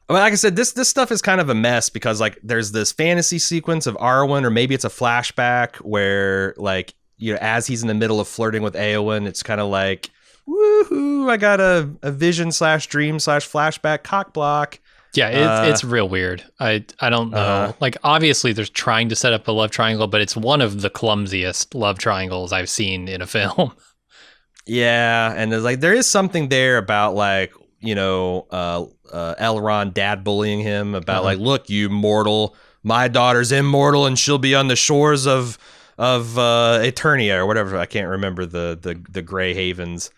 mean, like I said, this stuff is kind of a mess, because like there's this fantasy sequence of Arwen, or maybe it's a flashback where like, you know, as he's in the middle of flirting with Eowyn, it's kind of like, woohoo, I got a vision / dream / flashback cock block. Yeah, it's real weird. I don't know. Like, obviously, there's trying to set up a love triangle, but it's one of the clumsiest love triangles I've seen in a film. Yeah, and there's like there is something there about like Elrond dad bullying him about like, look, you mortal, my daughter's immortal and she'll be on the shores of Eternia or whatever. I can't remember the Grey Havens.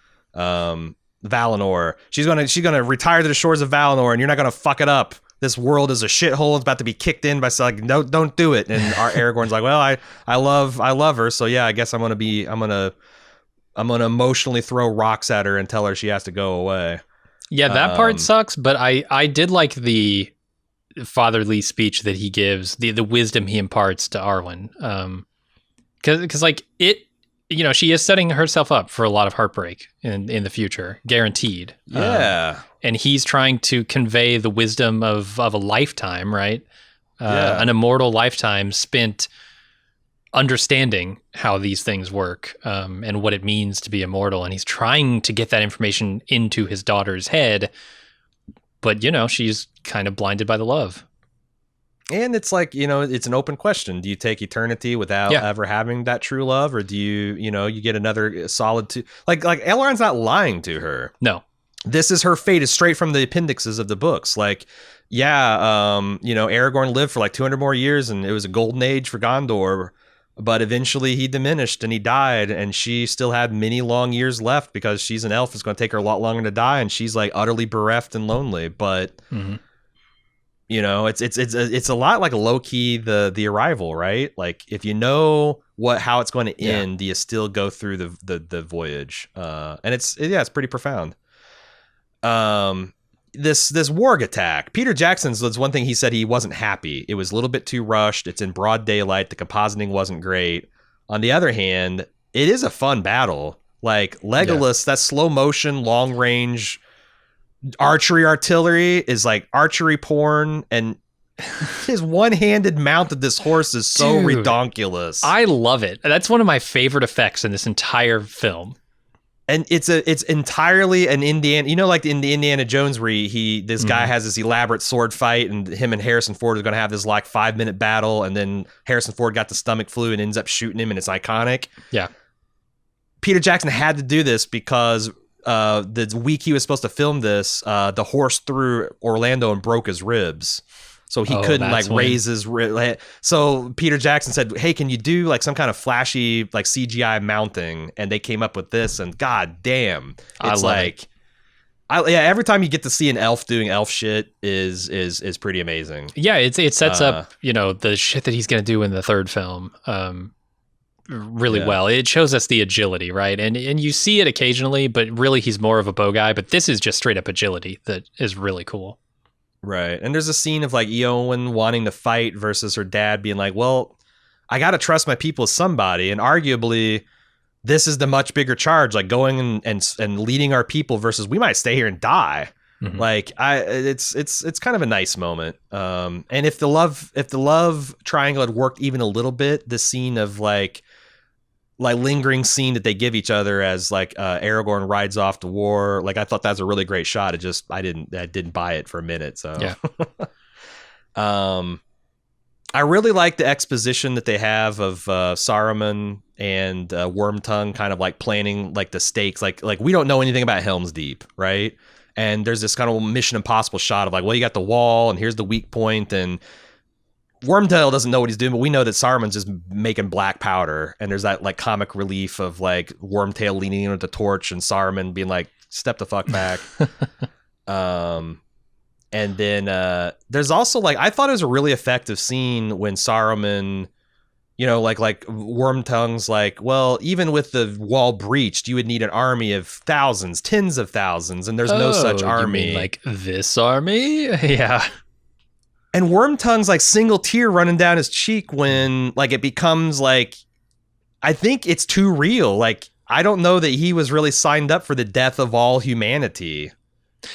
Valinor. She's gonna retire to the shores of Valinor, and you're not gonna fuck it up. This world is a shithole. It's about to be kicked in by like, no, don't do it. And our Aragorn's like, well, I love her, so yeah, I guess I'm gonna emotionally throw rocks at her and tell her she has to go away. Yeah, that part sucks, but I did like the fatherly speech that he gives, the wisdom he imparts to Arwen, because like it. She is setting herself up for a lot of heartbreak in the future, guaranteed. Yeah. And he's trying to convey the wisdom of a lifetime, right? An immortal lifetime spent understanding how these things work and what it means to be immortal. And he's trying to get that information into his daughter's head. But, she's kind of blinded by the love. And it's like, it's an open question. Do you take eternity without ever having that true love? Or do you get another solid like Elrond's not lying to her. No. This is her fate, is straight from the appendixes of the books. Like, Aragorn lived for like 200 more years and it was a golden age for Gondor. But eventually he diminished and he died. And she still had many long years left because she's an elf. It's going to take her a lot longer to die. And she's like utterly bereft and lonely. But... Mm-hmm. It's a lot like low key the Arrival, right? Like if you know how it's going to end, do you still go through the voyage? And it's pretty profound. This warg attack, Peter Jackson's was one thing he said he wasn't happy. It was a little bit too rushed. It's in broad daylight. The compositing wasn't great. On the other hand, it is a fun battle. Like Legolas, that slow motion, long range. Archery artillery is like archery porn, and his one-handed mount of this horse is so redonkulous. I love it. That's one of my favorite effects in this entire film. And it's entirely an Indiana, like in the Indiana Jones where this guy has this elaborate sword fight, and him and Harrison Ford are going to have this like 5-minute battle, and then Harrison Ford got the stomach flu and ends up shooting him, and it's iconic. Yeah. Peter Jackson had to do this because the week he was supposed to film this, the horse threw Orlando and broke his ribs, so he couldn't like raise his rib. So Peter Jackson said, hey, can you do like some kind of flashy like CGI mounting? And they came up with this, and god damn, it's like every time you get to see an elf doing elf shit is pretty amazing. Yeah, it sets up the shit that he's gonna do in the third film really well. It shows us the agility, right? And you see it occasionally, but really he's more of a bow guy. But this is just straight up agility that is really cool. Right. And there's a scene of like Eowyn wanting to fight versus her dad being like, well, I got to trust my people as somebody. And arguably this is the much bigger charge, like going and leading our people versus we might stay here and die. Mm-hmm. Like it's kind of a nice moment. And if the love triangle had worked even a little bit, the scene of like lingering scene that they give each other as like Aragorn rides off to war, like I thought that was a really great shot. It just I didn't buy it for a minute. So I really like the exposition that they have of Saruman and Wormtongue kind of like planning like the stakes. Like we don't know anything about Helm's Deep, right? And there's this kind of Mission Impossible shot of like, well, you got the wall and here's the weak point, and Wormtail doesn't know what he's doing, but we know that Saruman's just making black powder, and there's that like comic relief of like Wormtail leaning in with the torch and Saruman being like, step the fuck back. And then there's also like, I thought it was a really effective scene when Saruman, like Wormtongue's like, well, even with the wall breached, you would need an army of thousands, tens of thousands, and there's no such army. You mean like this army? Yeah. And Wormtongue's like single tear running down his cheek when like it becomes like, I think it's too real. Like, I don't know that he was really signed up for the death of all humanity.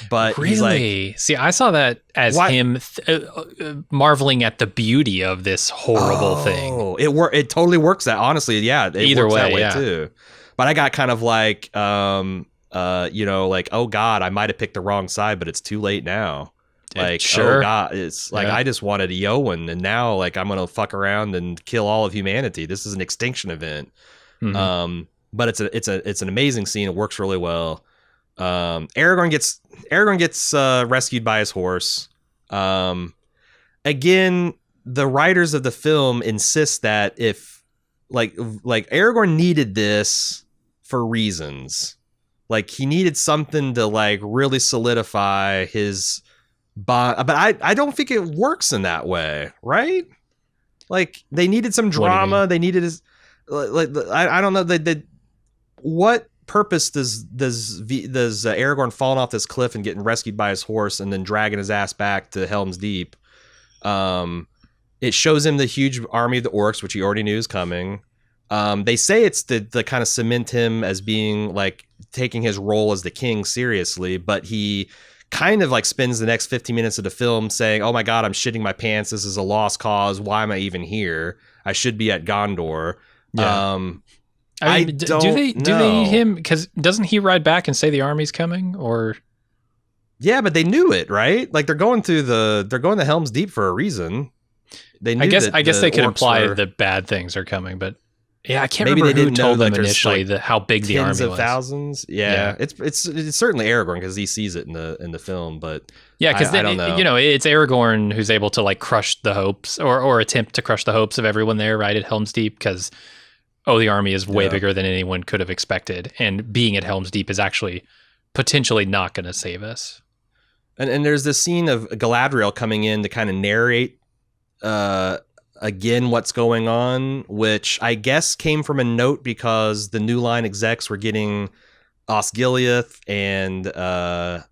But really? He's like, see, I saw that as him marveling at the beauty of this horrible thing. It totally works that, honestly. Yeah. It Either works way, that way too. But I got kind of like, like, oh God, I might have picked the wrong side, but it's too late now. Like, Sure. oh God, it's like, I just wanted a Yowen, and now like I'm gonna fuck around and kill all of humanity. This is an extinction event. Mm-hmm. But it's an amazing scene. It works really well. Aragorn gets rescued by his horse. Again, the writers of the film insist that if like Aragorn needed this for reasons. Like he needed something to like really solidify his bond, but I don't think it works in that way, right? Like they needed some drama. They needed his I don't know. They what purpose does Aragorn falling off this cliff and getting rescued by his horse and then dragging his ass back to Helm's Deep? It shows him the huge army of the orcs, which he already knew was coming. They say it's to kind of cement him as being like taking his role as the king seriously, but he kind of like spends the next 15 minutes of the film saying, oh my God, I'm shitting my pants. This is a lost cause. Why am I even here? I should be at Gondor. Yeah. I mean, do they need him? Because doesn't he ride back and say the army's coming? Or yeah, but they knew it, right? Like they're going to Helm's Deep for a reason. They knew I guess they could imply that bad things are coming, but yeah, I can't remember who told them initially how big the army was. Tens of thousands. Yeah. It's certainly Aragorn because he sees it in the film, but yeah, because I don't know. It's Aragorn who's able to like crush the hopes or attempt to crush the hopes of everyone there, right, at Helm's Deep, because the army is way bigger than anyone could have expected, and being at Helm's Deep is actually potentially not going to save us. And there's this scene of Galadriel coming in to kind of narrate again what's going on, which I guess came from a note because the New Line execs were getting Osgiliath and the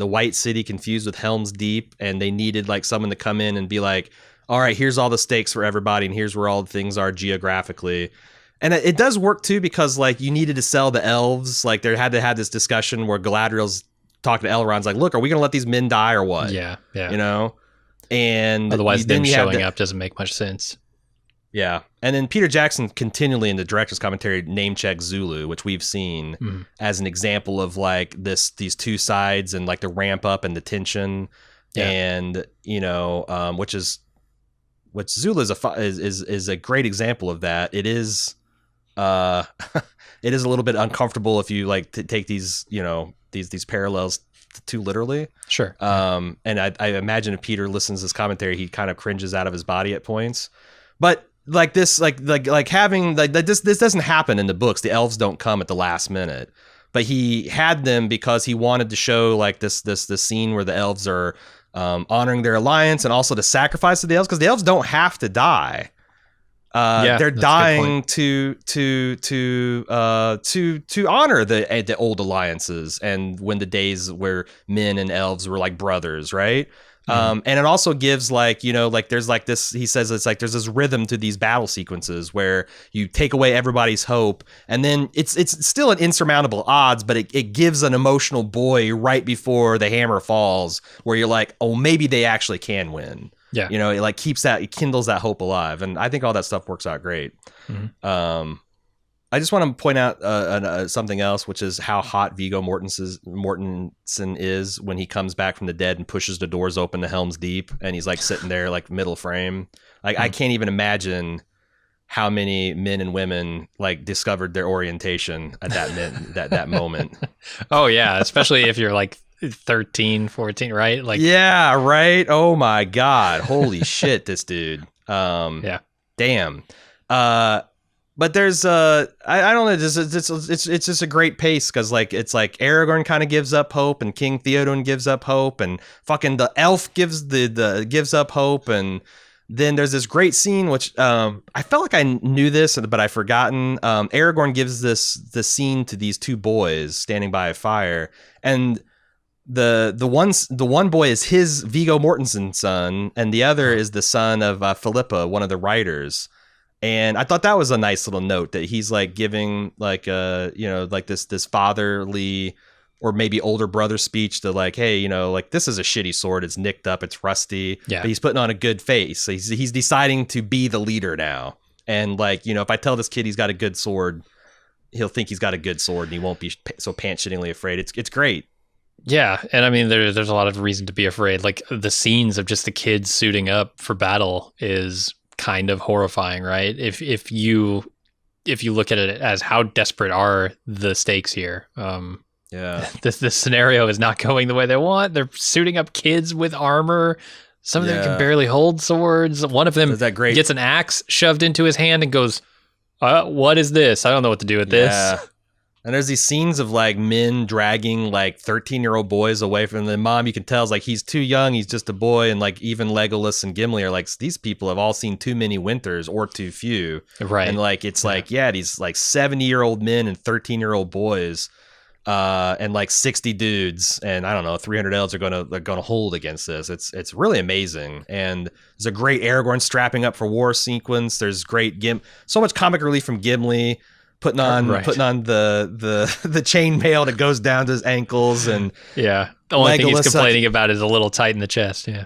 White City confused with Helm's Deep, and they needed like someone to come in and be like, all right, here's all the stakes for everybody, and here's where all the things are geographically. And it does work too, because like you needed to sell the elves. Like they had to have this discussion where Galadriel's talking to Elrond's like, look, are we going to let these men die or what? Yeah. You know? And otherwise them showing up doesn't make much sense. Yeah. And then Peter Jackson continually in the director's commentary name checks Zulu, which we've seen as an example of like these two sides and like the ramp up and the tension. Yeah. And, which Zulu is a great example of that. It is it is a little bit uncomfortable if you like to take these, these parallels too literally. Sure. And I imagine if Peter listens to this commentary, he kind of cringes out of his body at points. But like this, like having like this doesn't happen in the books. The elves don't come at the last minute, but he had them because he wanted to show like this scene where the elves are honoring their alliance, and also the sacrifice of the elves, because the elves don't have to die. They're dying to honor the old alliances, and when the days where men and elves were like brothers, right? And it also gives like, there's like this, he says it's like there's this rhythm to these battle sequences where you take away everybody's hope, and then it's still an insurmountable odds, but it gives an emotional buoy right before the hammer falls, where you're like, oh, maybe they actually can win. Yeah. It like it kindles that hope alive. And I think all that stuff works out great. Mm-hmm. I just want to point out something else, which is how hot Viggo Mortensen is when he comes back from the dead and pushes the doors open to Helm's Deep, and he's like sitting there like middle frame. Like I can't even imagine how many men and women like discovered their orientation at that moment. Oh yeah, especially if you're like 13, 14, right? Like yeah, right. Oh my God, holy shit, this dude. Yeah, damn. But there's I don't know, it's just a great pace, because like it's like Aragorn kind of gives up hope, and King Theoden gives up hope, and fucking the elf gives gives up hope, and then there's this great scene which I felt like I knew this but I've forgotten. Aragorn gives the scene to these two boys standing by a fire, and the one boy is his Viggo Mortensen's son, and the other is the son of Philippa, one of the writers. And I thought that was a nice little note, that he's like giving like like this fatherly or maybe older brother speech to like, hey, like this is a shitty sword, it's nicked up, it's rusty, but he's putting on a good face. So he's deciding to be the leader now. And like, if I tell this kid he's got a good sword, he'll think he's got a good sword and he won't be so pants-shittingly afraid. It's great. Yeah, and I mean, there's a lot of reason to be afraid. Like the scenes of just the kids suiting up for battle is kind of horrifying, right? If you look at it as how desperate are the stakes here. Yeah, this scenario is not going the way they want. They're suiting up kids with armor. Some of them can barely hold swords. One of them gets an axe shoved into his hand and goes, "What is this? I don't know what to do with this." And there's these scenes of like men dragging like 13-year-old boys away from the mom. You can tell it's like he's too young. He's just a boy. And like even Legolas and Gimli are like, these people have all seen too many winters or too few. Right. And like, it's like, these like 70-year-old men and 13-year-old boys and like 60 dudes. And I don't know, 300 elves are going to hold against this. It's really amazing. And there's a great Aragorn strapping up for war sequence. There's great so much comic relief from Gimli. Putting on the chain mail that goes down to his ankles, and the only thing he's complaining about is a little tight in the chest. And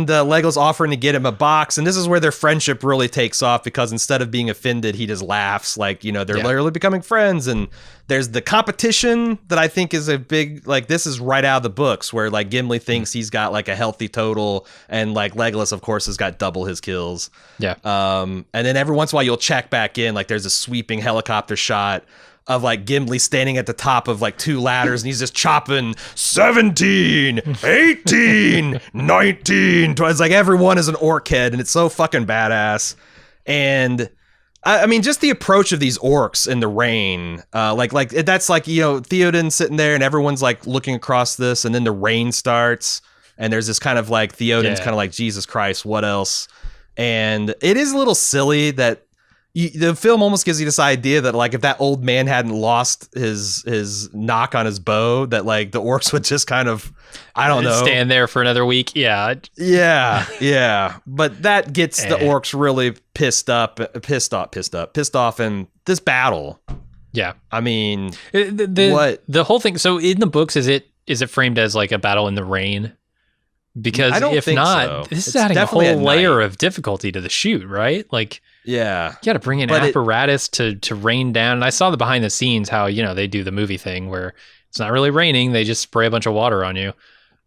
Legolas offering to get him a box, and this is where their friendship really takes off, because instead of being offended, he just laughs like, they're literally becoming friends. And there's the competition that I think is a big, like, this is right out of the books, where like Gimli thinks he's got like a healthy total, and like Legolas of course has got double his kills. And then every once in a while you'll check back in, like there's a sweeping helicopter shot of like Gimli standing at the top of like two ladders, and he's just chopping 17, 18, 19. It's like everyone is an orc head, and it's so fucking badass. And I mean, just the approach of these orcs in the rain, like that's like, Theoden sitting there, and everyone's like looking across this, and then the rain starts, and there's this kind of like Theoden's kind of like, Jesus Christ, what else? And it is a little silly that the film almost gives you this idea that like if that old man hadn't lost his knock on his bow, that like the orcs would just kind of, I don't know, stand there for another week. Yeah. But that gets the orcs really pissed off in this battle. Yeah. I mean, the whole thing. So in the books, is it framed as like a battle in the rain? Because I don't if think not, so. this is adding a whole layer of difficulty to the shoot, right? Like, you got to bring in apparatus to rain down. And I saw the behind the scenes how, they do the movie thing where it's not really raining. They just spray a bunch of water on you.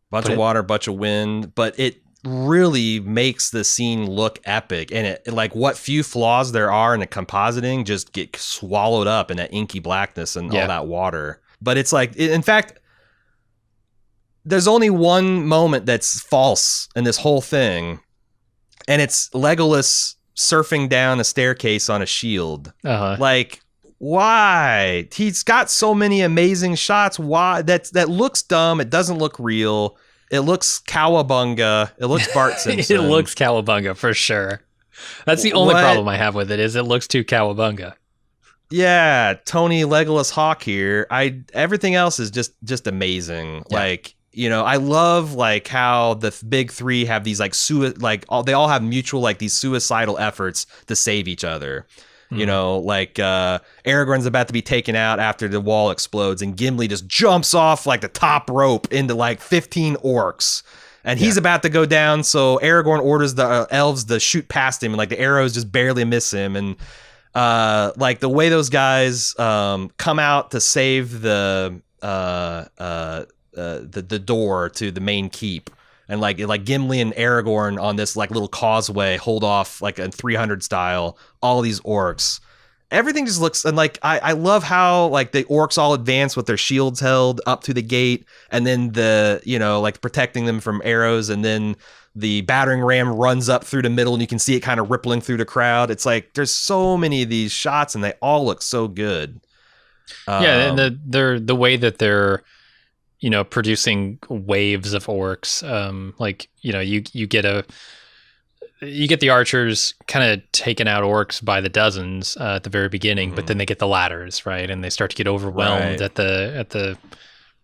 Bunch of water, bunch of wind. But it really makes the scene look epic. And it like what few flaws there are in the compositing just get swallowed up in that inky blackness and all that water. But it's like, in fact, there's only one moment that's false in this whole thing, and it's Legolas surfing down a staircase on a shield. Like, why? He's got so many amazing shots. Why? That looks dumb. It doesn't look real. It looks cowabunga. It looks Bart Simpson. It looks cowabunga for sure. That's the only problem I have with it, is it looks too cowabunga. Yeah, Tony Legolas Hawk here. Everything else is just amazing. Like, I love like how the big three have these like they all have mutual like these suicidal efforts to save each other. Like Aragorn's about to be taken out after the wall explodes, and Gimli just jumps off like the top rope into like 15 orcs, and he's about to go down. So Aragorn orders the elves to shoot past him, and like the arrows just barely miss him. And like the way those guys come out to save the door to the main keep, and like Gimli and Aragorn on this like little causeway hold off like a 300 style all these orcs. Everything just looks, and like I love how like the orcs all advance with their shields held up to the gate, and then the like protecting them from arrows, and then the battering ram runs up through the middle, and you can see it kind of rippling through the crowd. It's like there's so many of these shots, and they all look so good. And the way that they're producing waves of orcs. Like, you get the archers kind of taking out orcs by the dozens at the very beginning, but then they get the ladders, right? And they start to get overwhelmed at the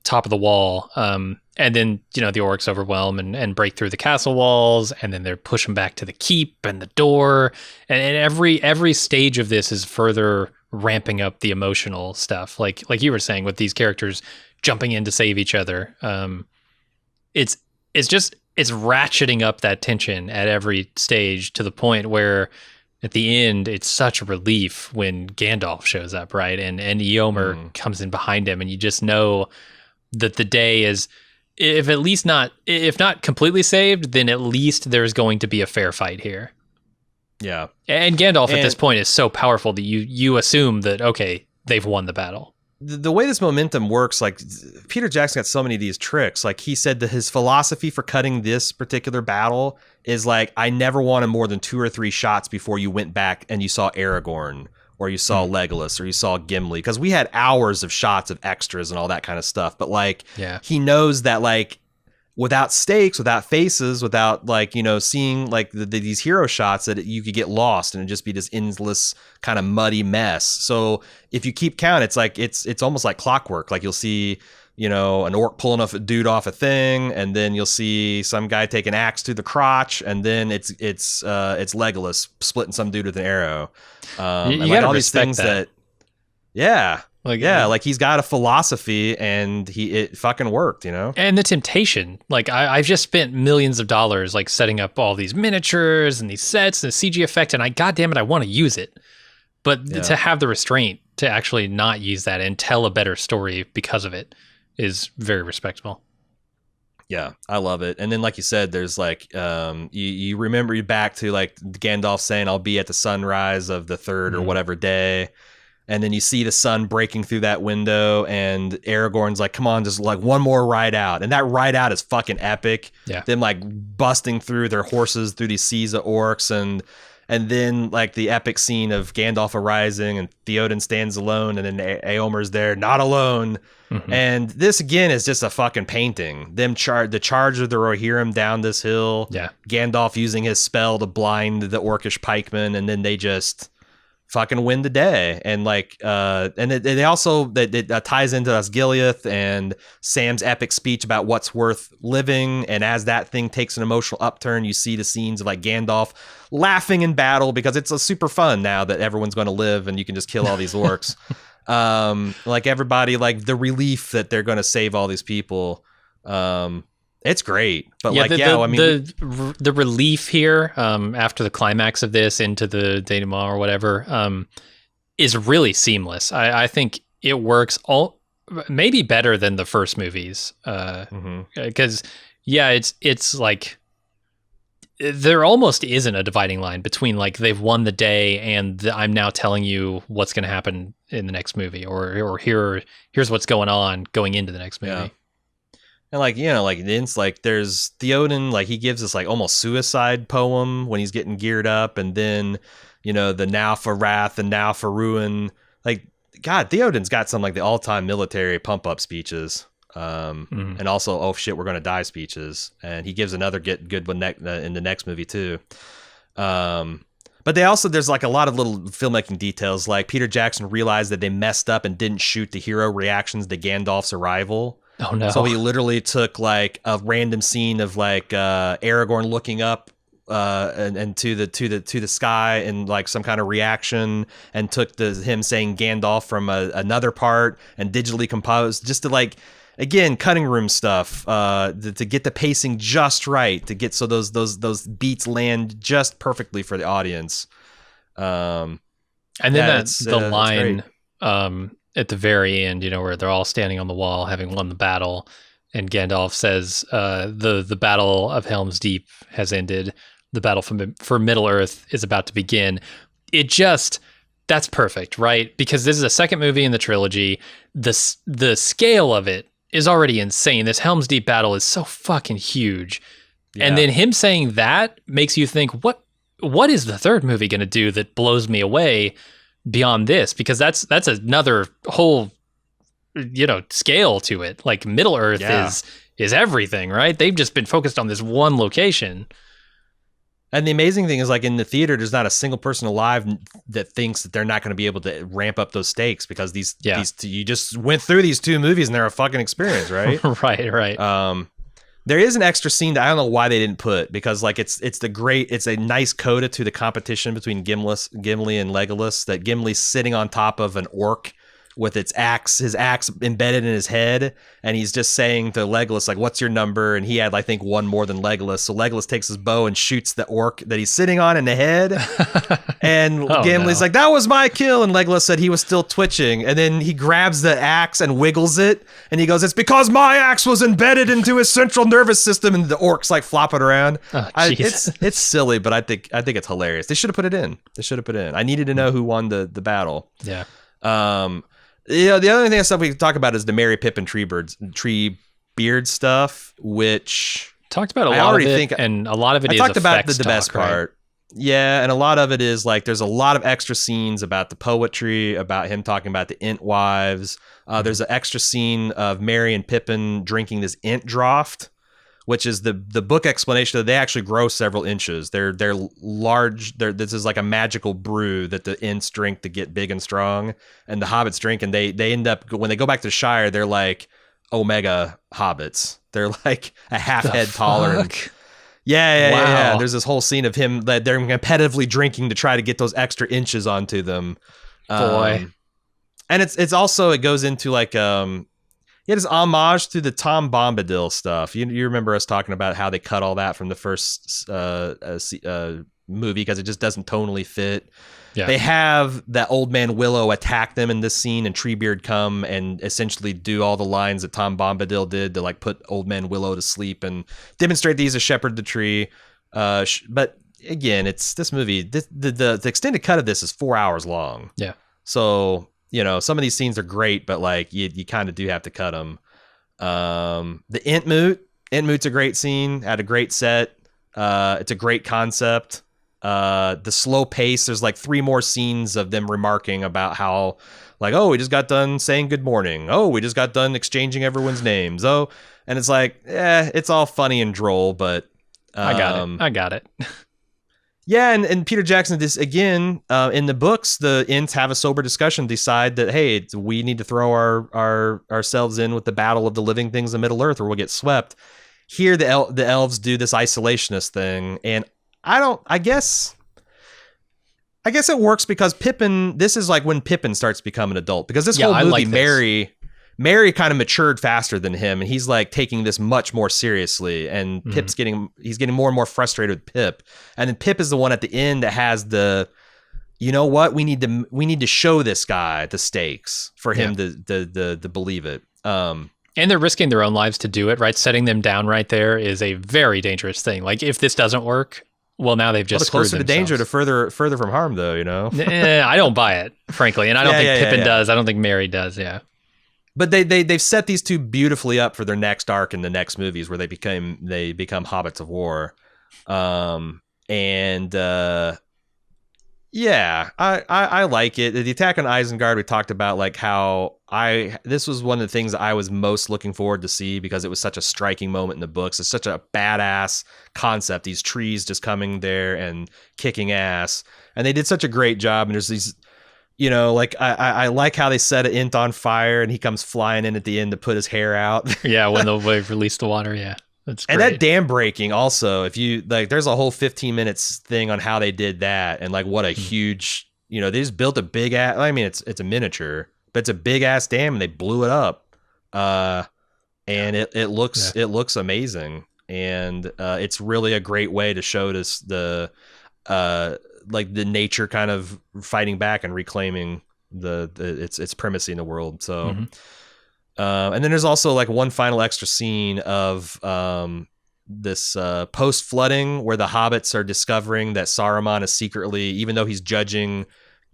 top of the wall. And then, the orcs overwhelm and break through the castle walls, and then they're pushing back to the keep and the door. And every stage of this is further ramping up the emotional stuff. Like you were saying, with these characters jumping in to save each other. It's ratcheting up that tension at every stage to the point where at the end, it's such a relief when Gandalf shows up, right? And Eomer comes in behind him, and you just know that the day is, if not completely saved, then at least there's going to be a fair fight here. Yeah. And Gandalf at this point is so powerful that you assume that, okay, they've won the battle. The way this momentum works, like Peter Jackson got so many of these tricks. Like he said that his philosophy for cutting this particular battle is like, I never wanted more than 2 or 3 shots before you went back and you saw Aragorn or you saw Legolas or you saw Gimli. Because we had hours of shots of extras and all that kind of stuff. But like, he knows that like without stakes, without faces, without like, you know, seeing like these hero shots, that you could get lost and it'd just be this endless kind of muddy mess. So if you keep count, it's like, it's almost like clockwork. Like you'll see, you know, an orc pulling a dude off a thing, and then you'll see some guy take an axe to the crotch, and then it's Legolas splitting some dude with an arrow. You and gotta like all these things that. Like he's got a philosophy, and it fucking worked, you know? And the temptation, like I've just spent millions of dollars like setting up all these miniatures and these sets and the CG effect, and goddamn it, I want to use it. But to have the restraint to actually not use that and tell a better story because of it is very respectable. Yeah, I love it. And then, like you said, there's like, you remember you back to like Gandalf saying, I'll be at the sunrise of the third or whatever day. And then you see the sun breaking through that window, and Aragorn's like, come on, just like one more ride out. And that ride out is fucking epic. Yeah. Them like busting through their horses through these seas of orcs, and then like the epic scene of Gandalf arising and Theoden stands alone, and then Eomer's there, not alone. And this again is just a fucking painting. The charge of the Rohirrim down this hill. Yeah. Gandalf using his spell to blind the orcish pikemen, and then they just fucking win the day. And like and it also ties into Osgiliath and Sam's epic speech about what's worth living. And as that thing takes an emotional upturn, you see the scenes of like Gandalf laughing in battle, because it's a super fun now that everyone's going to live and you can just kill all these orcs. Like everybody, like the relief that they're going to save all these people. It's great, but the relief here after the climax of this into the denouement or whatever is really seamless. I think it works maybe better than the first movies because it's like there almost isn't a dividing line between like they've won the day and I'm now telling you what's going to happen in the next movie, or here's what's going on going into the next movie. Yeah. And like, you know, like it's like there's Theoden, like he gives this like almost suicide poem when he's getting geared up, and then, you know, the now for wrath and now for ruin. Like, God, Theoden's got some like the all-time military pump-up speeches. And also, oh shit, we're gonna die speeches. And he gives another good one in the next movie too. But there's like a lot of little filmmaking details. Like Peter Jackson realized that they messed up and didn't shoot the hero reactions to Gandalf's arrival. Oh no! So he literally took like a random scene of like Aragorn looking up and to the sky and like some kind of reaction, and took him saying Gandalf from another part and digitally composed, just to like, again, cutting room stuff to get the pacing just right, to get so those beats land just perfectly for the audience. And then that's the line at the very end, you know, where they're all standing on the wall having won the battle, and Gandalf says, the battle of Helm's Deep has ended. The battle for Middle-earth is about to begin. That's perfect, right? Because this is a second movie in the trilogy. The scale of it is already insane. This Helm's Deep battle is so fucking huge. Yeah. And then him saying that makes you think, what is the third movie going to do that blows me away beyond this? Because that's another whole, you know, scale to it. Like Middle-earth is everything, right? They've just been focused on this one location. And the amazing thing is, like, in the theater, there's not a single person alive that thinks that they're not going to be able to ramp up those stakes, because these you just went through these 2 movies and they're a fucking experience, right? Right. There is an extra scene that I don't know why they didn't put, because like it's a nice coda to the competition between Gimli and Legolas, that Gimli's sitting on top of an orc with his axe embedded in his head, and he's just saying to Legolas, like, what's your number? And he had, I think, one more than Legolas. So Legolas takes his bow and shoots the orc that he's sitting on in the head. And Gimli's like, that was my kill. And Legolas said he was still twitching. And then he grabs the axe and wiggles it. And he goes, it's because my axe was embedded into his central nervous system. And the orc's like flopping around. It's silly, but I think it's hilarious. They should have put it in. I needed to know who won the battle. Yeah. The other thing stuff we can talk about is the Merry Pippin tree beard stuff, which talked about a lot of it, and a lot of it is talked about the best right? part. Yeah, and a lot of it is like there's a lot of extra scenes about the poetry, about him talking about the Ent wives. There's an extra scene of Merry and Pippin drinking this Ent draught, which is the book explanation that they actually grow several inches. They're large. This is like a magical brew that the Ents drink to get big and strong, and the hobbits drink, and they end up, when they go back to the Shire, they're like Omega hobbits. They're like a half head taller. Yeah. There's this whole scene of him that they're competitively drinking to try to get those extra inches onto them. Boy. And it's also, it goes into like it's homage to the Tom Bombadil stuff. You remember us talking about how they cut all that from the first movie because it just doesn't tonally fit. Yeah. They have that old man Willow attack them in this scene, and Treebeard come and essentially do all the lines that Tom Bombadil did to like put old man Willow to sleep and demonstrate that he's a shepherd the tree. But again, it's this movie. The extended cut of this is 4 hours long. Yeah. So, some of these scenes are great, but like you kind of do have to cut them. The Entmoot's a great scene, had a great set. It's a great concept. The slow pace, there's like 3 more scenes of them remarking about how like, oh, we just got done saying good morning. Oh, we just got done exchanging everyone's names. Oh, and it's like, it's all funny and droll, but I got it. Yeah, and Peter Jackson, this again, in the books, the Ents have a sober discussion, decide that, hey, we need to throw ourselves in with the battle of the living things in Middle Earth or we'll get swept. Here, the elves do this isolationist thing, and I guess it works because Pippin, this is like when Pippin starts to become an adult, because this whole movie, like Merry kind of matured faster than him, and he's like taking this much more seriously, and Pip's getting more and more frustrated with Pip. And then Pip is the one at the end that has the, you know what, we need to show this guy the stakes for him to believe it. And they're risking their own lives to do it, right? Setting them down right there is a very dangerous thing. Like if this doesn't work, well, now they've just screwed closer to danger to further from harm, though, I don't buy it, frankly, and I don't think Pippin does. I don't think Merry does. Yeah. But they've set these two beautifully up for their next arc in the next movies, where they become hobbits of war, I like it. The attack on Isengard, we talked about like how this was one of the things I was most looking forward to see, because it was such a striking moment in the books. It's such a badass concept. These trees just coming there and kicking ass, and they did such a great job. And there's these. Like I like how they set an Ent on fire and he comes flying in at the end to put his hair out. Yeah, when they've released the water. Yeah, that's great. And that dam breaking also, if you like, there's a whole 15 minutes thing on how they did that, and like what a huge, they just built a big ass. I mean, it's a miniature, but it's a big ass dam, and they blew it up. And it looks amazing, and it's really a great way to show this like the nature kind of fighting back and reclaiming its primacy in the world. So, and then there's also like one final extra scene of this post flooding, where the hobbits are discovering that Saruman is secretly, even though he's judging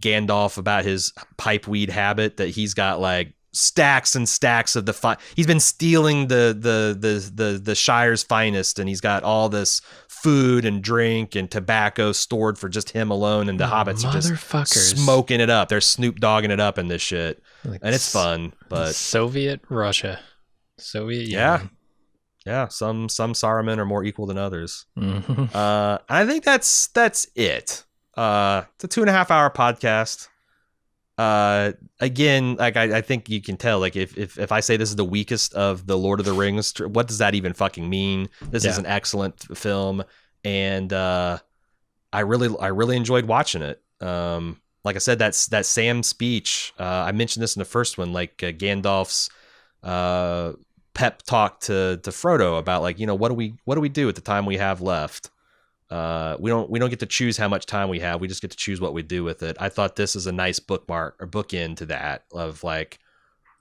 Gandalf about his pipeweed habit, that he's got like stacks and stacks of he's been stealing the Shire's finest, and he's got all this food and drink and tobacco stored for just him alone, and the hobbits are just smoking it up. They're Snoop Dogging it up in this shit, like, and it's fun. But Soviet Russia, Soviet Union. Yeah. Some Saruman are more equal than others. I think that's it. It's a 2.5 hour podcast. Again, like I think you can tell, like if I say this is the weakest of the Lord of the Rings, what does that even fucking mean? This is an excellent film, and I really enjoyed watching it. like I said, that Sam speech. I mentioned this in the first one, like Gandalf's pep talk to Frodo about like, what do we do with the time we have left? We don't get to choose how much time we have. We just get to choose what we do with it. I thought this is a nice bookmark or bookend to that of like,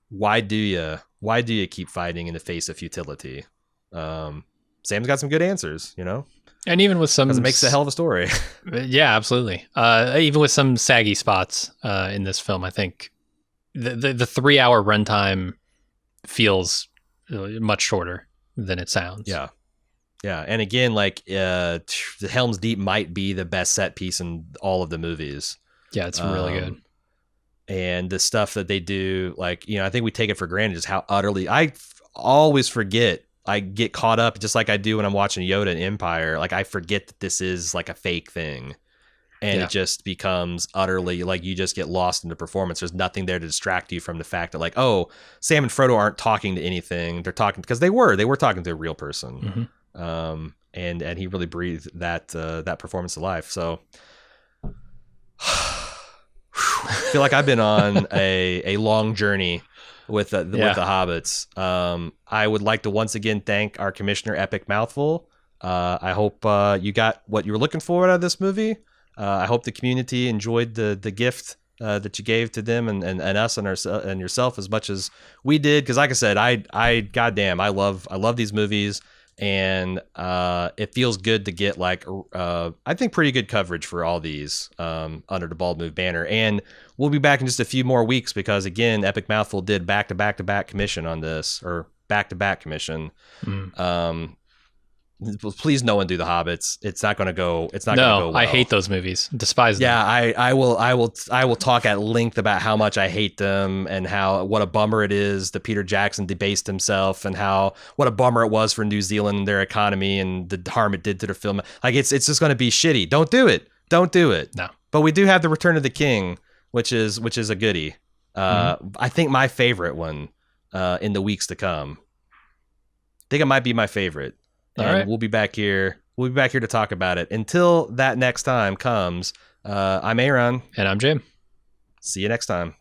why do you keep fighting in the face of futility? Sam's got some good answers, And even with some, because it makes a hell of a story. Yeah, absolutely. Even with some saggy spots in this film, I think the 3-hour runtime feels much shorter than it sounds. Yeah. And again, like the Helm's Deep might be the best set piece in all of the movies. Yeah, it's really good. And the stuff that they do, like, I think we take it for granted just how utterly, I always forget. I get caught up just like I do when I'm watching Yoda and Empire. Like I forget that this is like a fake thing. And it just becomes utterly like you just get lost in the performance. There's nothing there to distract you from the fact that like, oh, Sam and Frodo aren't talking to anything. They're talking because they were talking to a real person. Mm-hmm. And he really breathed that performance to life. So I feel like I've been on a long journey with the Hobbits. I would like to once again thank our commissioner, Epic Mouthful. I hope you got what you were looking for out of this movie. I hope the community enjoyed the gift that you gave to them and us and yourself as much as we did. Because like I said, I goddamn, I love these movies. And it feels good to get like I think pretty good coverage for all these under the Bald Move banner. And we'll be back in just a few more weeks because again, Epic Mouthful did back-to-back commission on this, or back-to-back commission. Please no one do the Hobbits. It's not going to go. It's not going to go well. I hate those movies. Despise them. Yeah, I will talk at length about how much I hate them and what a bummer it is that Peter Jackson debased himself and what a bummer it was for New Zealand and their economy and the harm it did to their film. Like it's just going to be shitty. Don't do it. Don't do it. No. But we do have the Return of the King, which is a goodie. I think my favorite one in the weeks to come. I think it might be my favorite. And all right. We'll be back here. We'll be back here to talk about it. Until that next time comes, I'm Aaron. And I'm Jim. See you next time.